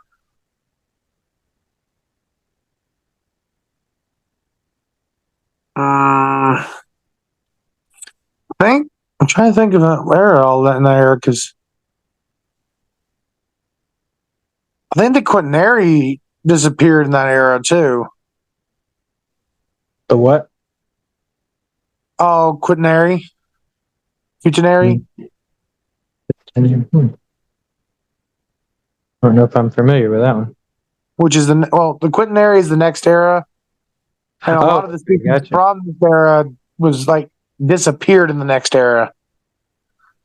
trying to think of where all that in there because I think the Quaternary disappeared in that era too. The what? Oh, Quaternary. Quaternary. I don't know if I'm familiar with that one. Which is the Quaternary is the next era. And a lot of the species from this era was like disappeared in the next era.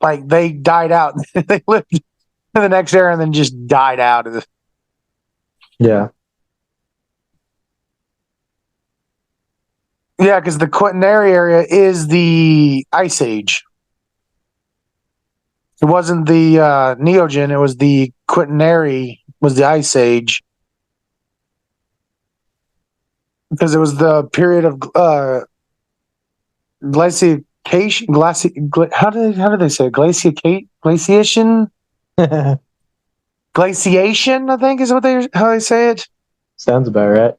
Like they died out. They lived in the next era and then just died out of the. Yeah. Yeah, because the Quaternary area is the Ice Age. It wasn't the Neogen, it was the Quaternary was the Ice Age. Because it was the period of glaciation glaciation. How do they say it? Glaciation? Glaciation, I think, is how they say it. Sounds about right.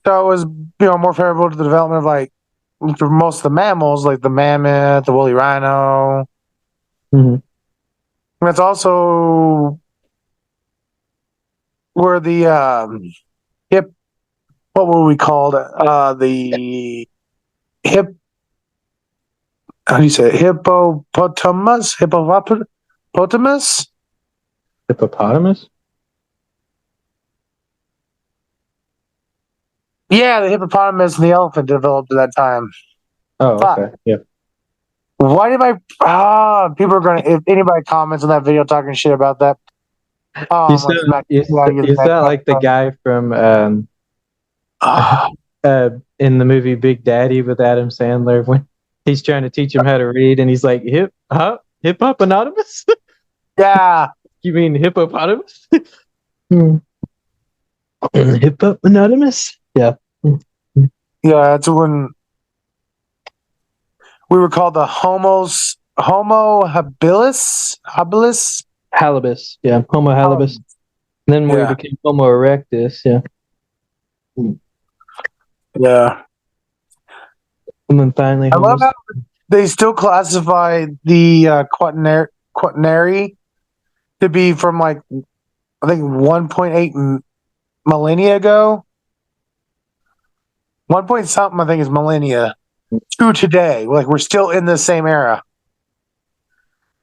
So it was, more favorable to the development of like for most of the mammals, like the mammoth, the woolly rhino. Mm-hmm. And it's also where the hip. What were we called? The hip. How do you say it? Hippopotamus? Hippopotamus? Hippopotamus? Yeah, the hippopotamus and the elephant developed at that time. Oh, Fuck. okay. Yeah. Why did people are gonna, if anybody comments on that video talking shit about that, You like sound smack you, the out of you the sound like the guy from in the movie Big Daddy with Adam Sandler when he's trying to teach him how to read and he's like hippopotamus? Yeah. You mean hippopotamus? Hippopotamus? Yeah. Yeah, that's when we were called the Homo habilis. Halibus. Yeah. Homo halibus. Then we Yeah. became Homo erectus. Yeah. Yeah. And then finally I Homo. love how they still classify the quaternary to be from like I think 1.8 millennia ago. 1 point something I think is millennia to today. Like we're still in the same era.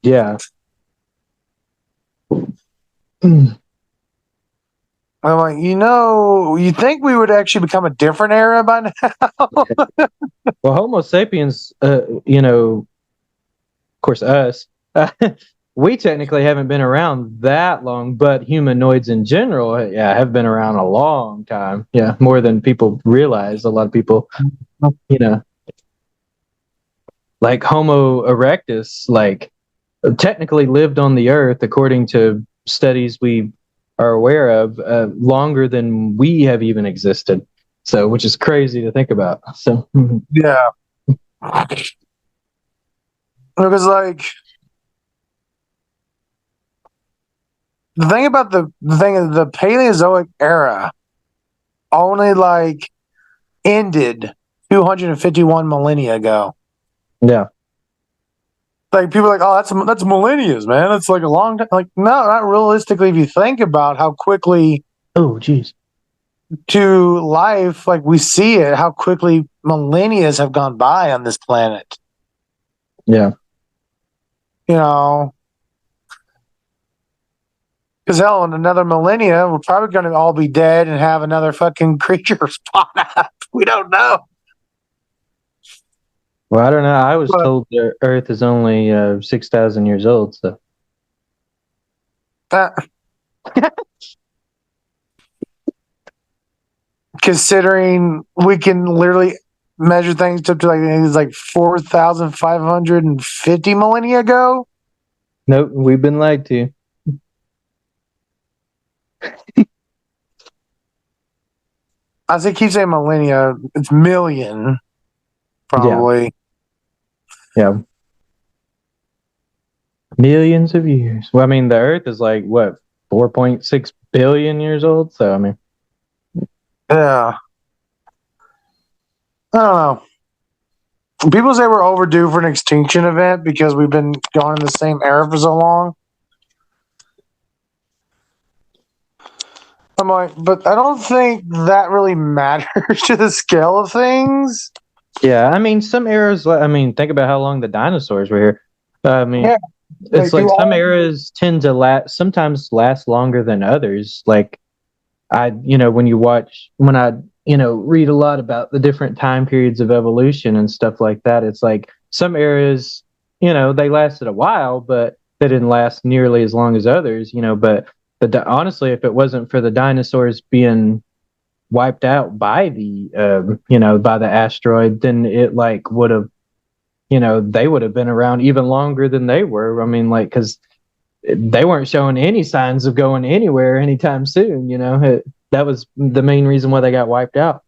Yeah. I'm like, you think we would actually become a different era by now? Well, Homo sapiens, of course, us, we technically haven't been around that long, but humanoids in general, yeah, have been around a long time. Yeah, more than people realize. A lot of people, you know, like Homo erectus, like technically lived on the earth, according to studies we are aware of, longer than we have even existed. So, which is crazy to think about. So, Yeah. Because like the thing about the thing is the Paleozoic era only like ended 251 millennia ago. yeah. Like people are like, oh, that's millennia, man. It's like a long time. Like, no, not realistically. If you think about how quickly Oh, geez. to life, like we see it, how quickly millennia have gone by on this planet. Yeah. Because hell, in another millennia, we're probably going to all be dead and have another fucking creature spawn out. We don't know. Well, I don't know. I was But told the Earth is only 6,000 years old. So, considering we can literally measure things up to like 4,550 millennia ago. nope, we've been lied to. I say keep saying millennia. It's million, probably. Yeah. Millions of years. Well, I mean, the Earth is like, what, 4.6 billion years old? So, I mean, Yeah. I don't know. People say we're overdue for an extinction event because we've been going in the same era for so long. I'm like, but I don't think that really matters to the scale of things. yeah, I mean, some eras, I mean, think about how long the dinosaurs were here. I mean, Yeah. it's like some eras tend to sometimes last longer than others. Like, when I, read a lot about the different time periods of evolution and stuff like that, it's like some eras, they lasted a while, but they didn't last nearly as long as others, but honestly, if it wasn't for the dinosaurs being wiped out by by the asteroid, then it like would have, they would have been around even longer than they were. I mean, like, because they weren't showing any signs of going anywhere anytime soon. That was the main reason why they got wiped out.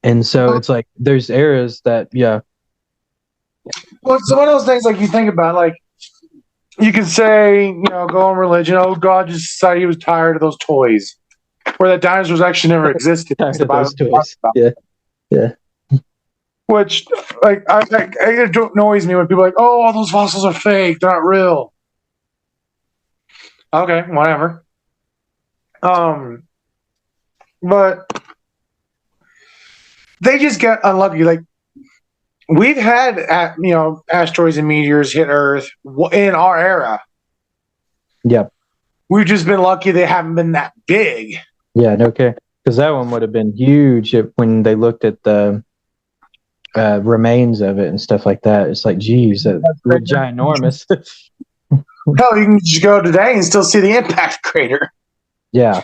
And so it's like there's eras that, yeah. Well, it's one of those things like you think about, like you could say, you know, go on religion. Oh, God just decided he was tired of those toys, or that dinosaurs actually never existed. Tired The of Bible those talks toys. about. Yeah. Yeah. Which, like, it annoys me when people are like, oh, all those fossils are fake. They're not real. Okay, whatever. But they just get unlucky. Like, we've had, asteroids and meteors hit Earth in our era. Yep. We've just been lucky they haven't been that big. Yeah, no care. Because that one would have been huge when they looked at the remains of it and stuff like that. It's like, geez, we're ginormous. Hell, you can just go today and still see the impact crater. Yeah.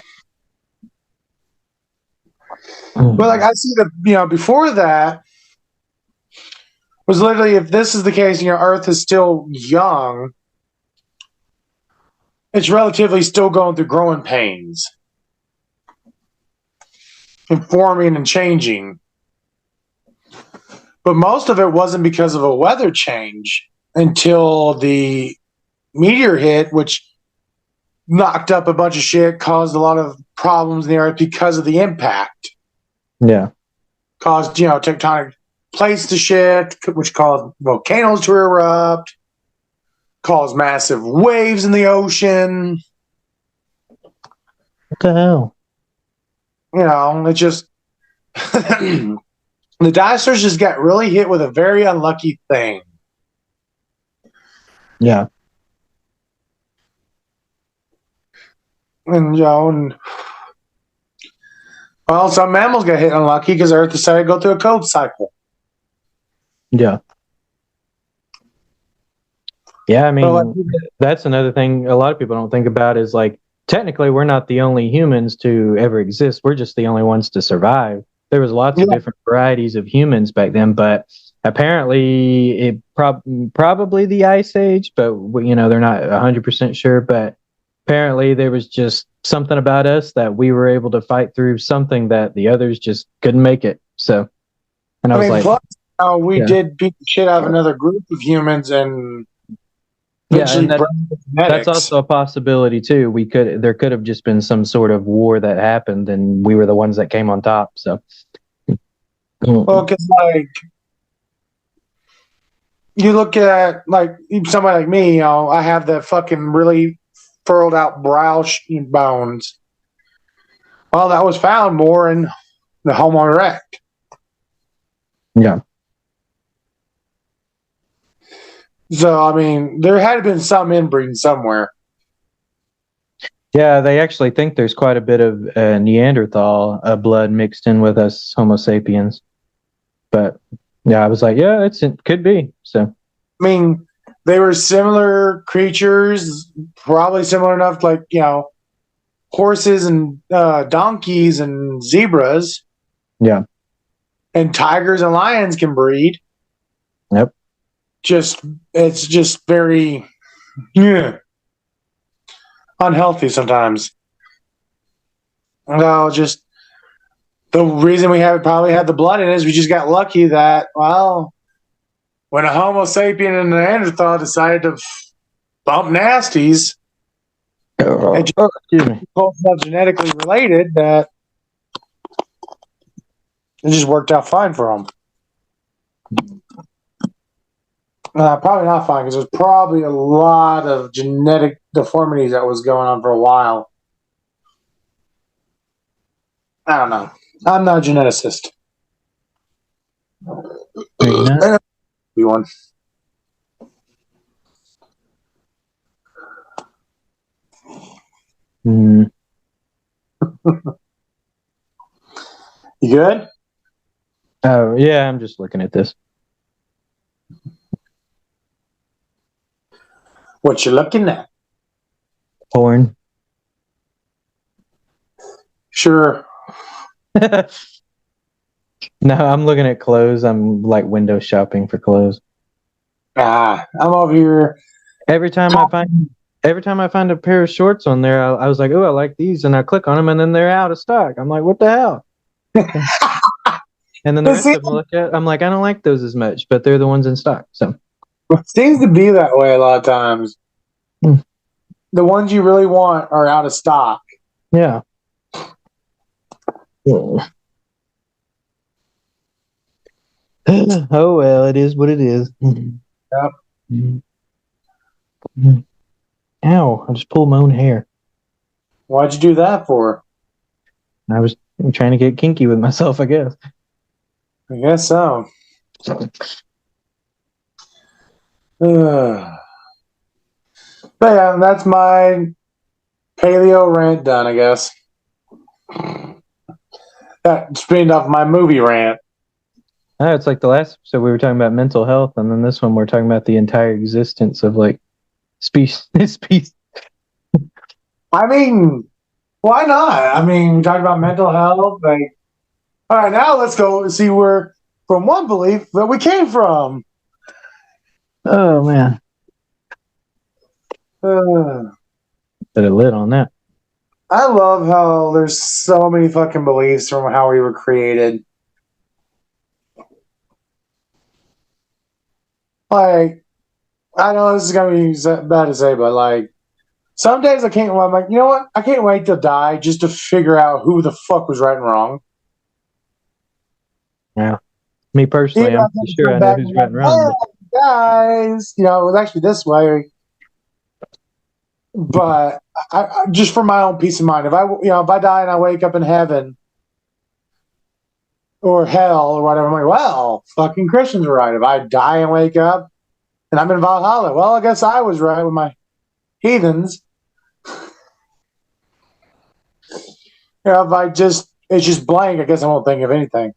But like I see before that was literally, if this is the case, Earth is still young. It's relatively still going through growing pains, and forming and changing. But most of it wasn't because of a weather change until the meteor hit, which knocked up a bunch of shit, caused a lot of problems in the Earth because of the impact. Yeah. Caused, tectonic plates to shift, which caused volcanoes to erupt, caused massive waves in the ocean. What the hell? It just the dinosaurs just got really hit with a very unlucky thing. Yeah. And well, some mammals got hit unlucky because Earth decided to go through a cold cycle. Yeah. Yeah, I mean, that's another thing a lot of people don't think about is like, technically, we're not the only humans to ever exist. We're just the only ones to survive. There was lots of different varieties of humans back then, but apparently it probably the Ice Age, but they're not 100% sure. But apparently there was just something about us that we were able to fight through something that the others just couldn't make it. So, and I was like, plus, we did beat the shit out of another group of humans, and and that's also a possibility too. There could have just been some sort of war that happened, and we were the ones that came on top. So, well, because like you look at like somebody like me, I have that fucking really furrowed out brow bones. Well, that was found more in the Homo erect. Yeah. So, I mean, there had been some inbreeding somewhere. Yeah, they actually think there's quite a bit of Neanderthal blood mixed in with us Homo sapiens. But yeah, I was like, yeah, it could be. So, I mean, they were similar creatures, probably similar enough, like, horses and donkeys and zebras. Yeah. And tigers and lions can breed. Yep. It's just very unhealthy sometimes. No, just the reason we probably had the blood in it is we just got lucky that, well, when a Homo sapien and a Neanderthal decided to bump nasties, and both genetically related, that it just worked out fine for them. Probably not fine, because there's probably a lot of genetic deformities that was going on for a while. I don't know. I'm not a geneticist. You one. Mm. You good? Oh, yeah, I'm just looking at this. What you looking at? Porn. Sure. No, I'm looking at clothes. I'm like window shopping for clothes. I'm over here. Every time I find a pair of shorts on there, I was like, oh, I like these, and I click on them, and then they're out of stock. I'm like, what the hell? And then the rest of them I look at, I'm like, I don't like those as much, but they're the ones in stock. So it seems to be that way a lot of times. The ones you really want are out of stock. Yeah. Oh well, it is what it is. Yep. Ow! I just pulled my own hair. Why'd you do that for? I was trying to get kinky with myself, I guess. I guess so. But yeah, that's my paleo rant done, I guess. That spinning off my movie rant. Oh, it's like the last episode we were talking about mental health, and then this one we're talking about the entire existence of like species. I mean, why not? I mean, we talked about mental health. Like, all right, now let's go see where from one belief that we came from. Oh man, put a lid on that. I love how there's so many fucking beliefs from how we were created. Like, I know this is gonna be bad to say, but like, some days I can't. I'm like, you know what? I can't wait to die just to figure out who the fuck was right and wrong. Yeah, me personally, I'm pretty sure I know who's right and wrong. Hey, guys, you know, it was actually this way. But I just for my own peace of mind, if I die and I wake up in heaven or hell or whatever, I'm like, well, fucking Christians were right. If I die and wake up and I'm in Valhalla, well, I guess I was right with my heathens. If it's just blank, I guess I won't think of anything.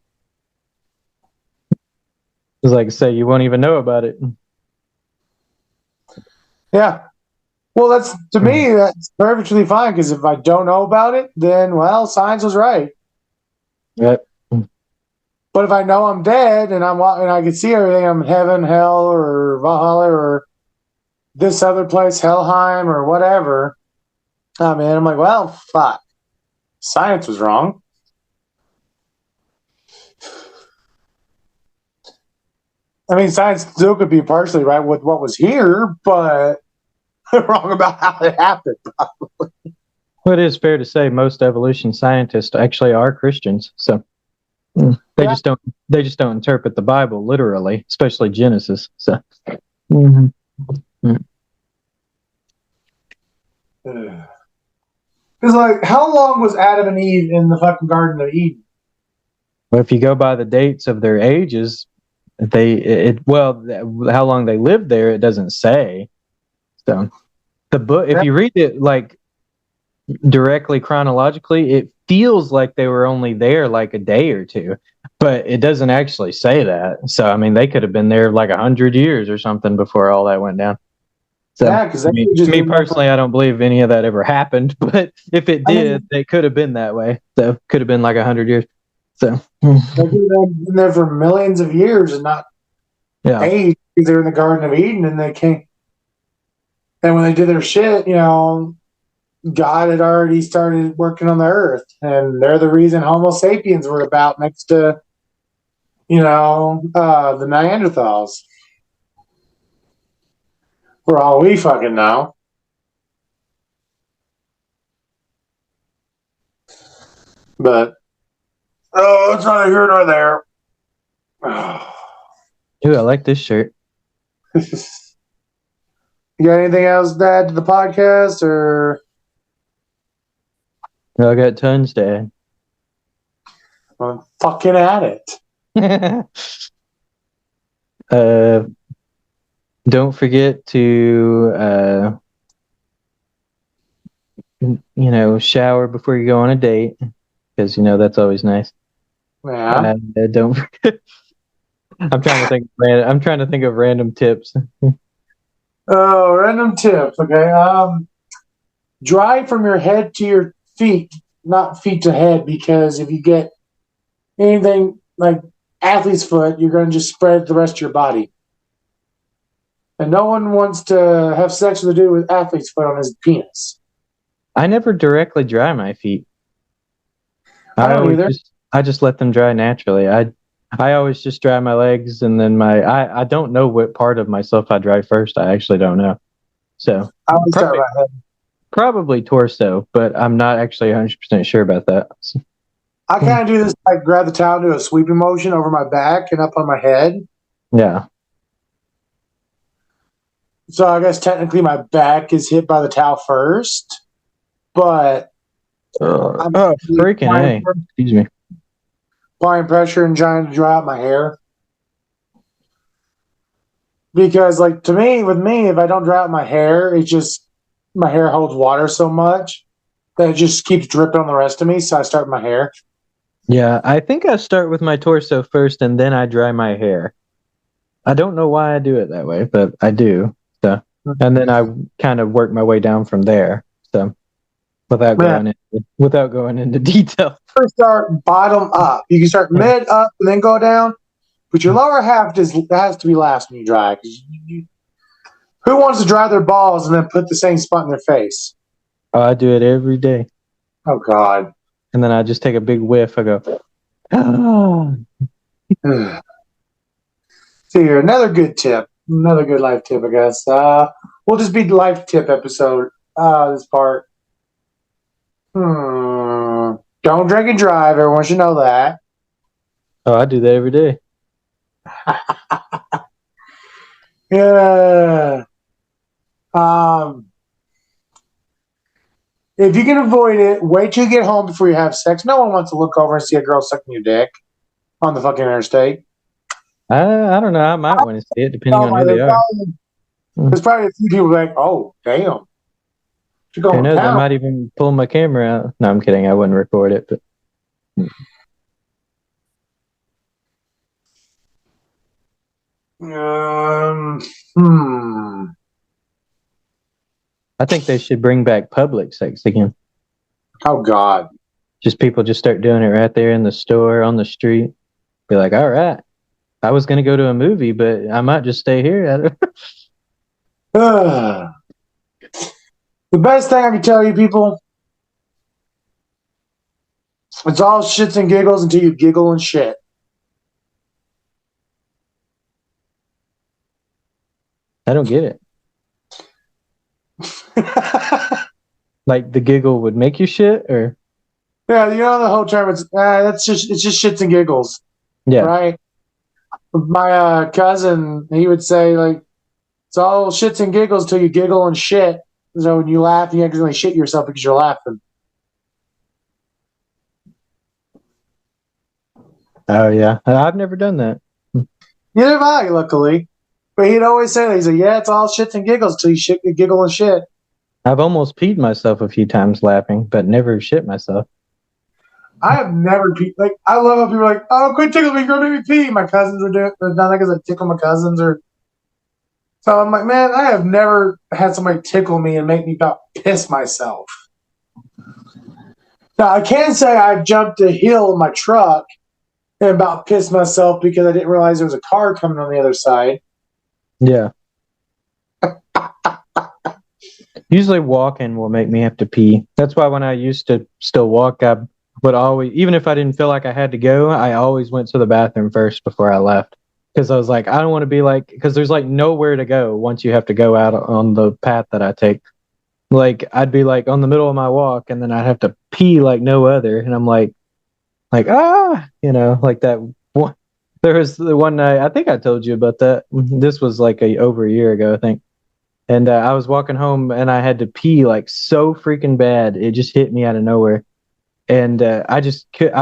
It's like I say, you won't even know about it. Yeah. Well, to me, that's perfectly fine, because if I don't know about it, then, well, science was right. Yep. But if I know I'm dead and I can see everything, I'm in heaven, hell, or Valhalla, or this other place, Helheim, or whatever. I mean, I'm like, well, fuck. Science was wrong. I mean, science still could be partially right with what was here, but wrong about how it happened. Well, it is fair to say most evolution scientists actually are Christians, so they just don't interpret the Bible literally, especially Genesis. So, Because like, how long was Adam and Eve in the fucking Garden of Eden? well, if you go by the dates of their ages, how long they lived there, it doesn't say. So, the book, if you read it like directly chronologically, it feels like they were only there like a day or two, but it doesn't actually say that. So I mean, they could have been there like 100 years or something before all that went down. So yeah, because me personally, I don't believe any of that ever happened, but if it did, they could have been that way. So could have been like 100 years. So they could have been there for millions of years and not age, because they're in the Garden of Eden and they came. And when they did their shit, God had already started working on the earth, and they're the reason Homo sapiens were about next to, the Neanderthals. For all we fucking know. But, it's neither here nor there. Ooh, I like this shirt. You got anything else to add to the podcast, or? I got tons to add. I'm fucking at it. Don't forget to shower before you go on a date, because that's always nice. Yeah. Don't forget. I'm trying to think of random tips. Oh, random tips. Okay. Dry from your head to your feet, not feet to head, because if you get anything like athlete's foot, you're going to just spread the rest of your body. And no one wants to have sex with a dude with athlete's foot on his penis. I never directly dry my feet. I don't either. I just let them dry naturally. I always just drive my legs, and then I don't know what part of myself I drive first. I actually don't know. So I always start probably, with my head. probably torso, but I'm not actually 100% sure about that. So, I kind of do this, like grab the towel, do a sweeping motion over my back and up on my head. yeah. So I guess technically my back is hit by the towel first, but I'm Oh, freaking A. Excuse me. applying pressure and trying to dry out my hair. Because, like, to me, with me, if I don't dry out my hair, it just, my hair holds water so much that it just keeps dripping on the rest of me. So I start with my hair. Yeah, I think I start with my torso first, and then I dry my hair. I don't know why I do it that way, but I do. So, and then I kind of work my way down from there. So, without going into detail. First, start bottom up. You can start mid up and then go down, but your lower half has to be last when you dry. Who wants to dry their balls and then put the same spot in their face? Oh, I do it every day, Oh God. and then I just take a big whiff. I go, oh. See here, another good tip, another good life tip, I guess. We'll just be the life tip episode. This part. Don't drink and drive. Everyone should know that. Oh, I do that every day. Yeah. If you can avoid it, wait till you get home before you have sex. No one wants to look over and see a girl sucking your dick on the fucking interstate. I don't know. I might want to see it depending on who they are. There's probably a few people like, oh, damn. Who knows? I might even pull my camera out. No, I'm kidding. I wouldn't record it, but. I think they should bring back public sex again. Oh God! Just people just start doing it right there in the store, on the street. Be like, all right, I was gonna go to a movie, but I might just stay here. The best thing I can tell you, people, it's all shits and giggles until you giggle and shit. I don't get it. Like the giggle would make you shit, or yeah, you know the whole term. It's just shits and giggles. Yeah. Right. My cousin, he would say like, it's all shits and giggles till you giggle and shit. So when you laugh, you accidentally shit yourself because you're laughing. Oh yeah, I've never done that. Neither have I, luckily. But he'd always say that. He's like, yeah, it's all shits and giggles till you giggle and shit. I've almost peed myself a few times laughing, but never shit myself. I have never peed. Like, I love how people are like, oh, quit tickling me, girl, make me pee. My cousins are doing it. Not because I tickle my cousins or. So I'm like, man, I have never had somebody tickle me and make me about piss myself. Now, I can say I've jumped a hill in my truck and about pissed myself because I didn't realize there was a car coming on the other side. Yeah. Usually walking will make me have to pee. That's why when I used to still walk, I would always, even if I didn't feel like I had to go, I always went to the bathroom first before I left. Because I was like, I don't want to be like, because there's like nowhere to go once you have to go out on the path that I take. Like, I'd be like on the middle of my walk and then I'd have to pee like no other. And I'm like, like that one. There was the one night, I think I told you about that. This was like over a year ago, I think. And I was walking home and I had to pee like so freaking bad. It just hit me out of nowhere. And I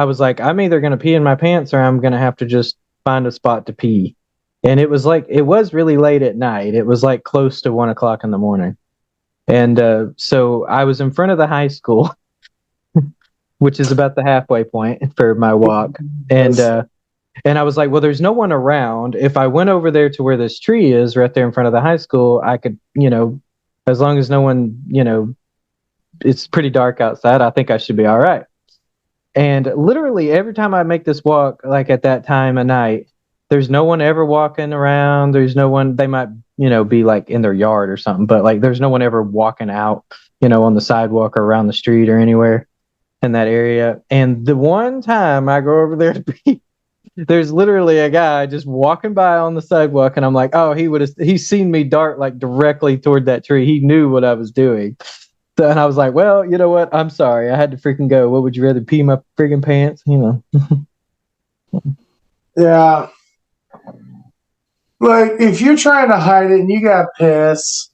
was like, I'm either going to pee in my pants or I'm going to have to just find a spot to pee. And it was really late at night. It was like close to 1:00 in the morning. And so I was in front of the high school, which is about the halfway point for my walk. And I was like, well, there's no one around. If I went over there to where this tree is right there in front of the high school, I could, as long as no one, it's pretty dark outside, I think I should be all right. And literally every time I make this walk, like at that time of night, there's no one ever walking around. There's no one, they might, be like in their yard or something, but like there's no one ever walking out, on the sidewalk or around the street or anywhere in that area. And the one time I go over there to pee, there's literally a guy just walking by on the sidewalk, and I'm like, oh, he's seen me dart like directly toward that tree. He knew what I was doing. So, and I was like, well, you know what? I'm sorry. I had to freaking go. What would you rather, pee my freaking pants? Yeah. Like, if you're trying to hide it and you got piss,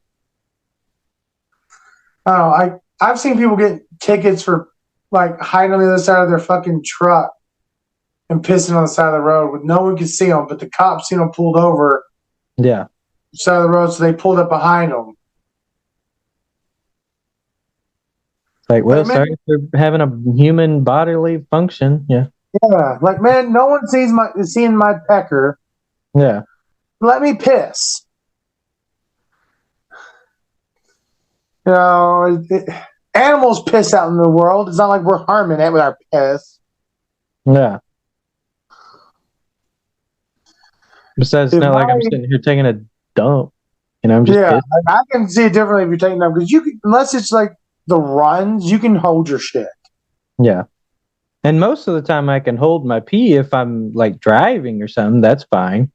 I've seen people get tickets for like hiding on the other side of their fucking truck and pissing on the side of the road with no one can see them, but the cops seen them pulled over Yeah. side of the road, so they pulled up behind them. Like, well, Like, man, sorry for having a human bodily function. Yeah. yeah, like, man, no one seeing my pecker. Yeah. Let me piss. You know, animals piss out in the world. It's not like we're harming it with our piss. Yeah. Besides, it's not like I'm sitting here taking a dump. I'm just pissed. Like, I can see it differently if you're taking them because unless it's like the runs, you can hold your shit. Yeah. And most of the time I can hold my pee if I'm like driving or something. That's fine.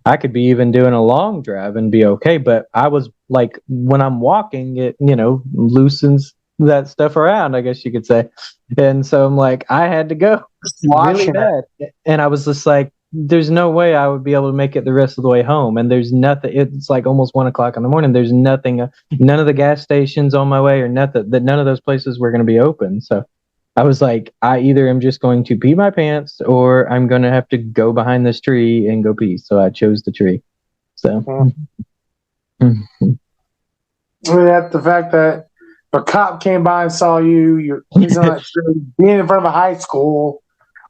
I could be even doing a long drive and be okay. But I was like, when I'm walking, it, loosens that stuff around, I guess you could say. And so I'm like, I had to go really bad. And I was just like, there's no way I would be able to make it the rest of the way home. And there's nothing, it's like almost 1:00 in the morning. There's nothing, none of the gas stations on my way or nothing, that none of those places were going to be open. So I was like, I either am just going to pee my pants or I'm going to have to go behind this tree and go pee. So I chose the tree. So. That's the fact that a cop came by and saw you're being in front of a high school.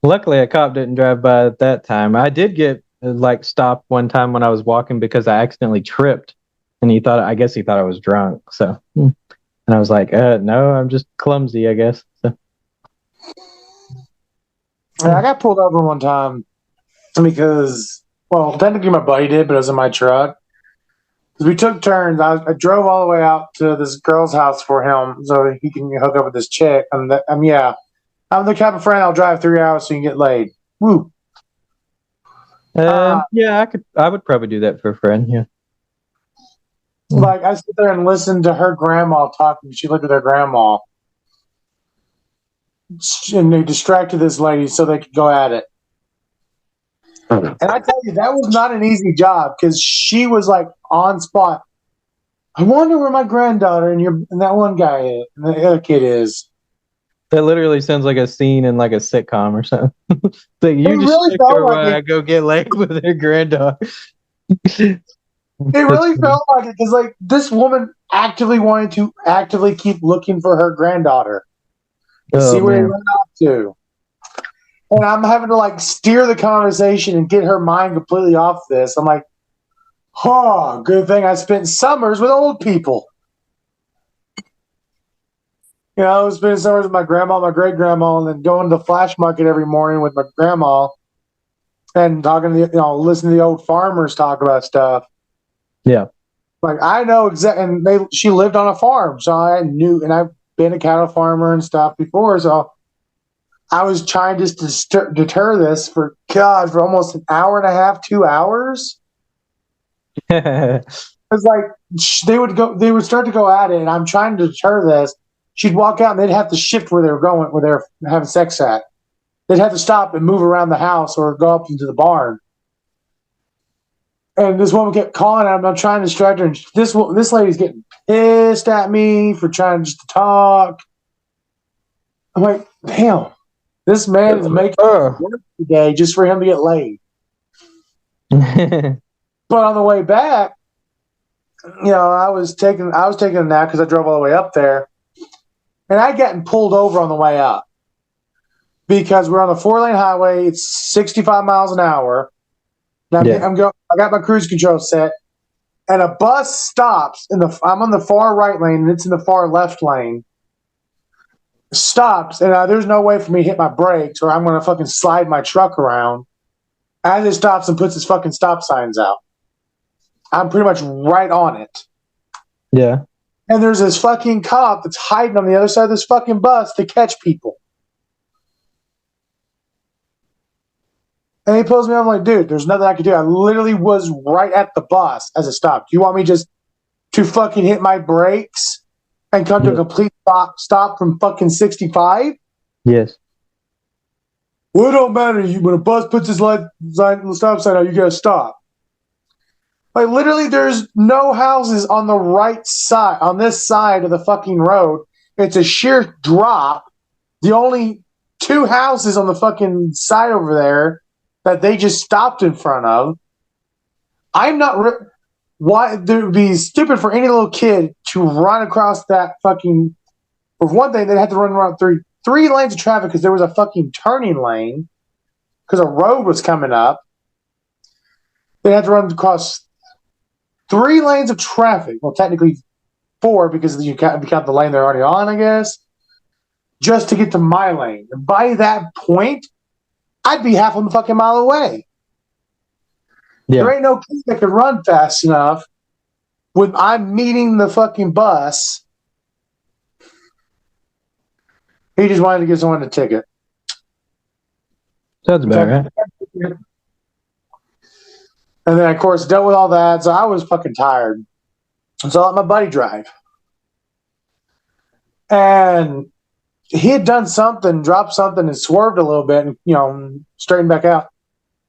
Luckily, a cop didn't drive by at that time. I did get like stopped one time when I was walking because I accidentally tripped, and I guess he thought I was drunk. So, and I was like, no, I'm just clumsy, I guess. So. Yeah, I got pulled over one time because, well, technically my buddy did, but it was in my truck. Because we took turns. I drove all the way out to this girl's house for him so he can hook up with this chick. I'm the type of friend I'll drive 3 hours so you can get laid. Woo. Yeah, I would probably do that for a friend. Yeah. Like, I sit there and listen to her grandma talking. She lived with her grandma. And they distracted this lady so they could go at it. And I tell you, that was not an easy job because she was like on spot. I wonder where my granddaughter and that one guy is, and the other kid is. That literally sounds like a scene in like a sitcom or something. Like, you just really felt like I go get laid with her granddaughter. It really felt like it because like this woman actively wanted to actively keep looking for her granddaughter to see where he went off to. And I'm having to like steer the conversation and get her mind completely off this. I'm like, good thing I spent summers with old people. I was spending summers with my grandma, my great grandma, and then going to the flash market every morning with my grandma and talking to listening to the old farmers talk about stuff. Yeah. Like, I know exactly, and she lived on a farm, so I knew, and I've been a cattle farmer and stuff before, so I was trying just to deter this for almost an hour and a half, 2 hours. It's like they would start to go at it, and I'm trying to deter this. She'd walk out, and they'd have to shift where they were having sex at. They'd have to stop and move around the house or go up into the barn. And this woman kept calling out. I'm trying to distract her. And this lady's getting pissed at me for trying just to talk. I'm like, damn, this man is making work today just for him to get laid. But on the way back, I was taking a nap because I drove all the way up there, and I'd gotten pulled over on the way up because we're on the 4-lane highway. It's 65 miles an hour. I got my cruise control set, and a bus stops I'm on the far right lane, and it's in the far left lane. Stops, and there's no way for me to hit my brakes, or I'm going to fucking slide my truck around. As it stops and puts its fucking stop signs out, I'm pretty much right on it. Yeah. And there's this fucking cop that's hiding on the other side of this fucking bus to catch people. And he pulls me up. I'm like, dude, there's nothing I can do. I literally was right at the bus as it stopped. Do you want me just to fucking hit my brakes and come to a Yeah. complete stop from fucking 65? Yes. Well, it don't matter. When a bus puts its stop sign out, you gotta stop. Like literally, there's no houses on the right side, on this side of the fucking road. It's a sheer drop. The only two houses on the fucking side over there that they just stopped in front of. I'm not. Why it would be stupid for any little kid to run across that fucking. For one thing, they'd have to run around three lanes of traffic because there was a fucking turning lane because a road was coming up. They had to run across 3 lanes of traffic. Well, technically 4 because you count the lane they're already on, I guess, just to get to my lane. And by that point, I'd be half a fucking mile away. Yeah. There ain't no kid that could run fast enough when I'm meeting the fucking bus. He just wanted to give someone a ticket. Sounds about right. And then, of course, dealt with all that. So I was fucking tired. So I let my buddy drive. And he had done something, dropped something, and swerved a little bit and, straightened back out.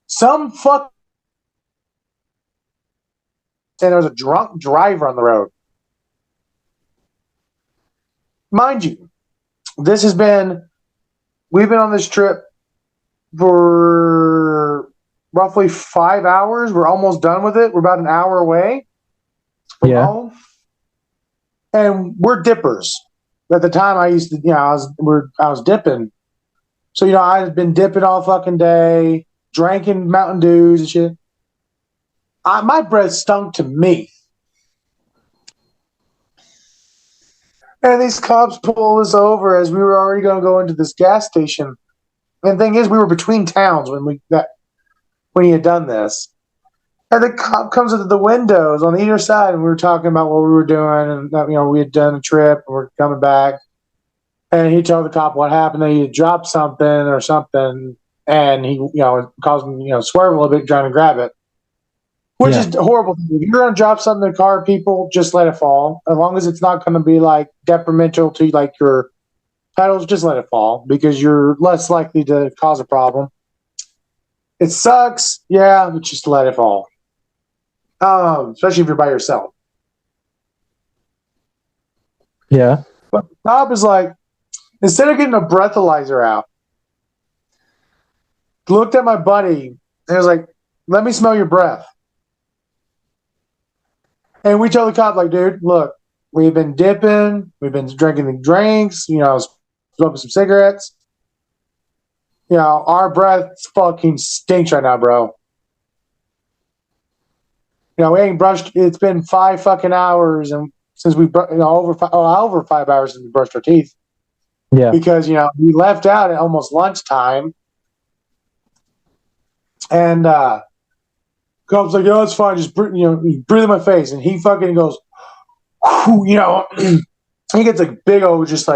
Some fuck. And there was a drunk driver on the road. Mind you, we've been on this trip for roughly 5 hours. We're almost done with it. We're about an hour away from home. And we're dippers. At the time I used to, I was dipping. So, I had been dipping all fucking day, drinking Mountain Dews and shit. My breath stunk to me. And these cops pulled us over as we were already going to go into this gas station. And the thing is, we were between towns when he had done this. And the cop comes into the windows on either side, and we were talking about what we were doing, and we had done a trip, and we're coming back. And he told the cop what happened. That he had dropped something or something, and he, caused him, swerve a little bit trying to grab it, which is horrible. If you're going to drop something in the car, people just let it fall. As long as it's not going to be like detrimental to like your pedals, just let it fall because you're less likely to cause a problem. It sucks, yeah, but just let it fall. Especially if you're by yourself. Yeah. But the cop is like, instead of getting a breathalyzer out, looked at my buddy and was like, let me smell your breath. And we told the cop, like, dude, look, we've been dipping, we've been drinking the drinks, smoking some cigarettes. Our breath fucking stinks right now, bro. We ain't brushed. It's been 5 fucking hours, and since we, over 5 hours since we brushed our teeth. Yeah. Because we left out at almost lunchtime, and cop's like, "Oh, it's fine. Just breathe in my face," and he fucking goes, he gets a big old just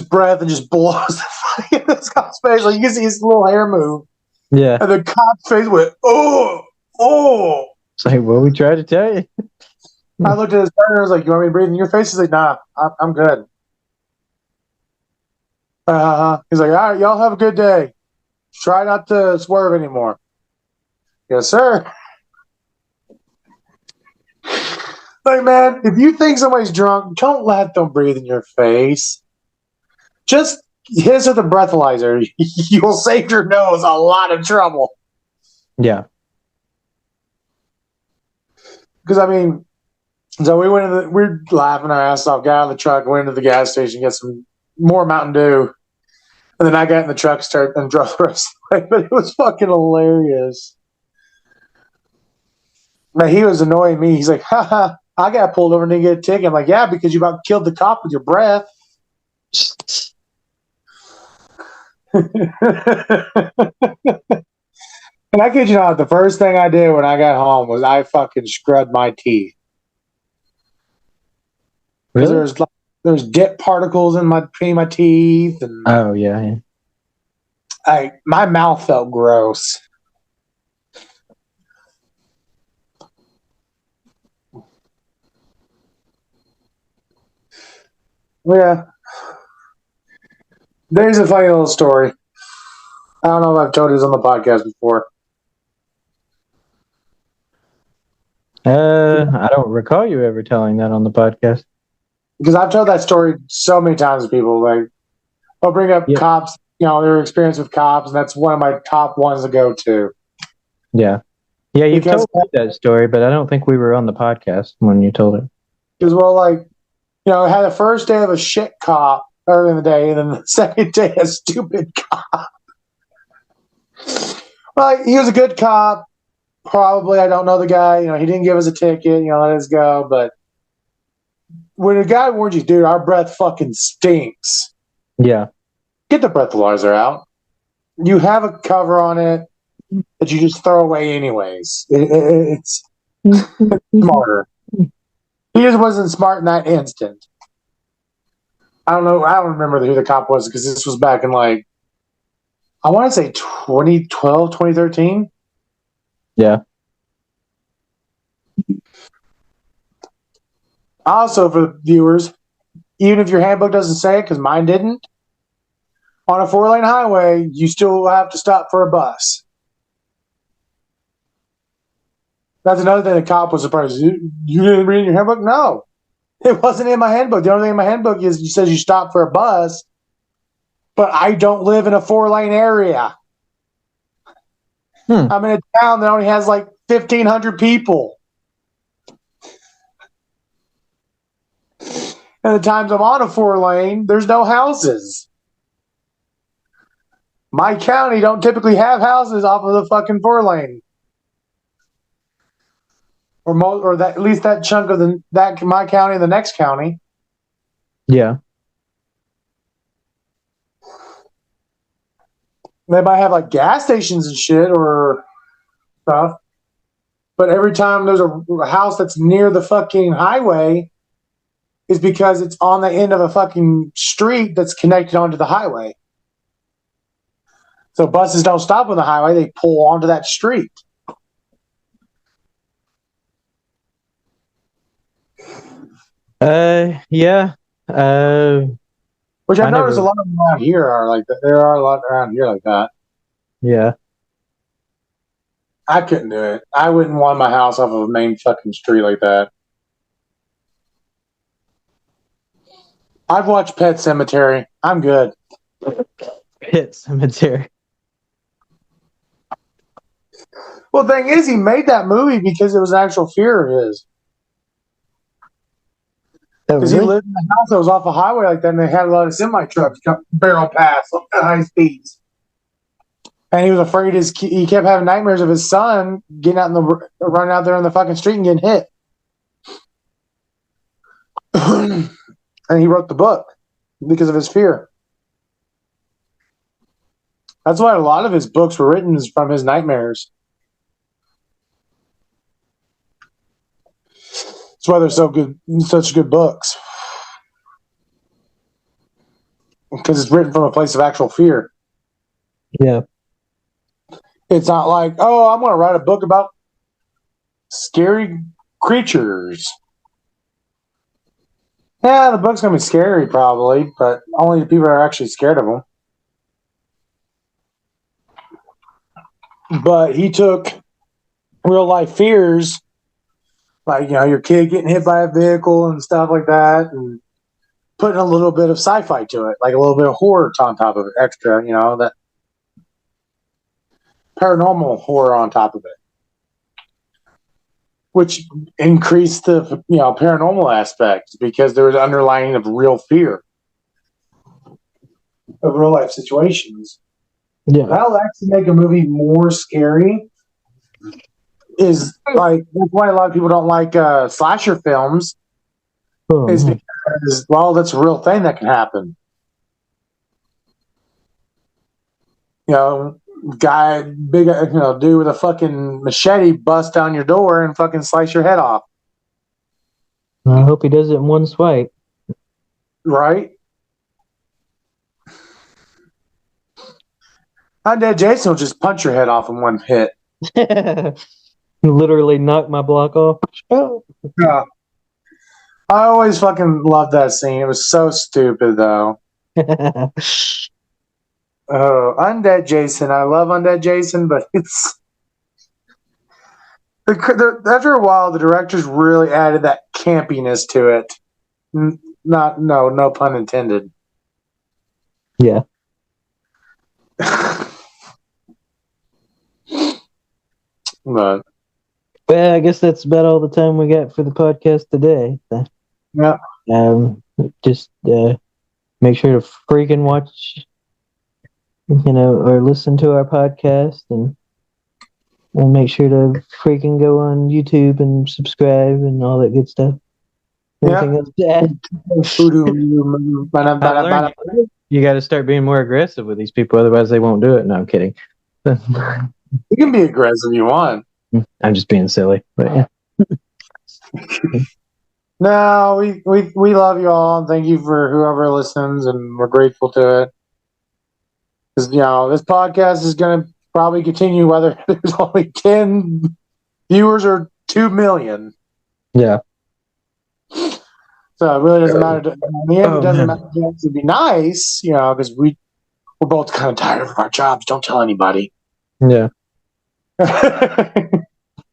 breath and just blows the fucking in this cop's face. Like you can see his little hair move. Yeah. And the cop's face went, oh. It's like, well, we tried to tell you. I looked at his partner. I was like, "You want me to breathe in your face?" He's like, "Nah, I'm good." He's like, "All right, y'all have a good day. Try not to swerve anymore." Yes, sir. Like, man, if you think somebody's drunk, don't let them breathe in your face. Just hiss with a breathalyzer. You'll save your nose a lot of trouble. Yeah. Because, so we we're laughing our ass off, got out of the truck, went into the gas station, get some more Mountain Dew. And then I got in the truck, and drove the rest of the way. But it was fucking hilarious. But he was annoying me. He's like, haha, I got pulled over and didn't get a ticket. I'm like, yeah, because you about killed the cop with your breath. And I kid you not, the first thing I did when I got home was I fucking scrubbed my teeth. Really? There's dip particles between my teeth, and oh yeah. my mouth felt gross. Yeah. There's a funny little story. I don't know if I've told this on the podcast before. I don't recall you ever telling that on the podcast. Because I've told that story so many times to people. Like, I'll bring up Yeah. cops, their experience with cops, and that's one of my top ones to go to. Yeah. Yeah, you've Because, told me that story, but I don't think we were on the podcast when you told it. because well, like, I had the first day of a shit cop early in the day, and then the second day a stupid cop. Well, he was a good cop. Probably, I don't know the guy. He didn't give us a ticket. Let us go. But when a guy warns you, dude, our breath fucking stinks. Yeah. Get the breathalyzer out. You have a cover on it that you just throw away anyways. It's smarter. He just wasn't smart in that instant. I don't know. I don't remember who the cop was because this was back in I want to say 2012, 2013. Yeah. Also, for the viewers, even if your handbook doesn't say it, because mine didn't, on a 4-lane highway, you still have to stop for a bus. That's another thing the cop was surprised. You didn't read in your handbook? No. It wasn't in my handbook. The only thing in my handbook is it says you stop for a bus, but I don't live in a 4-lane area. I'm in a town that only has 1,500 people. And the times I'm on a 4-lane, there's no houses. My county don't typically have houses off of the fucking 4-lane. Or that, at least that chunk of my county and the next county. Yeah. They might have gas stations and shit or stuff. But every time there's a house that's near the fucking highway is because it's on the end of a fucking street that's connected onto the highway. So buses don't stop on the highway, they pull onto that street. Yeah. Which I've noticed a lot of them around here are like that. There are a lot around here like that. Yeah. I couldn't do it. I wouldn't want my house off of a main fucking street like that. I've watched Pet Cemetery. I'm good. Pet Cemetery. Well, the thing is, he made that movie because it was an actual fear of his. Because he lived in a house that was off a highway like that, and they had a lot of semi trucks barrel past at high speeds. And he was afraid he kept having nightmares of his son getting out running out there on the fucking street and getting hit. And he wrote the book because of his fear. That's why a lot of his books were written from his nightmares. That's why they're so good, such good books. Because it's written from a place of actual fear. Yeah. It's not like, oh, I'm going to write a book about scary creatures. Yeah, the book's going to be scary probably, but only the people that are actually scared of them. But he took real life fears, like, your kid getting hit by a vehicle and stuff like that, and putting a little bit of sci-fi to it, like a little bit of horror on top of it, extra, that paranormal horror on top of it, which increased the paranormal aspects because there was an underlying of real fear of real life situations. Yeah. That'll actually make a movie more scary. That's why a lot of people don't like slasher films. Is because, well, that's a real thing that can happen. Guy, big, dude with a fucking machete bust down your door and fucking slice your head off. I hope he does it in one swipe. Right? Undead Jason will just punch your head off in one hit. Literally knock my block off. Oh. Yeah. I always fucking loved that scene. It was so stupid, though. Oh, Undead Jason. I love Undead Jason, but it's after a while, the directors really added that campiness to it. No pun intended. Yeah. But Well, I guess that's about all the time we got for the podcast today. yeah, Just make sure to freaking watch, or listen to our podcast, and make sure to freaking go on YouTube and subscribe and all that good stuff. Anything else to add? I learned you got to start being more aggressive with these people, otherwise they won't do it. No, I'm kidding. You can be aggressive if you want. I'm just being silly, but yeah. No, we love you all, and thank you for whoever listens, and we're grateful to it. Because this podcast is going to probably continue whether there's only 10 viewers or 2 million. Yeah. So it really doesn't matter. In the end, it doesn't matter. It would be nice, because we're both kind of tired of our jobs. Don't tell anybody. Yeah.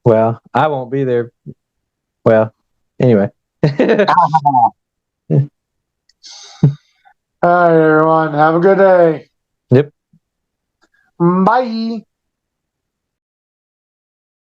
Well, I won't be there. Well, anyway. All right, everyone. Have a good day. Yep. Bye.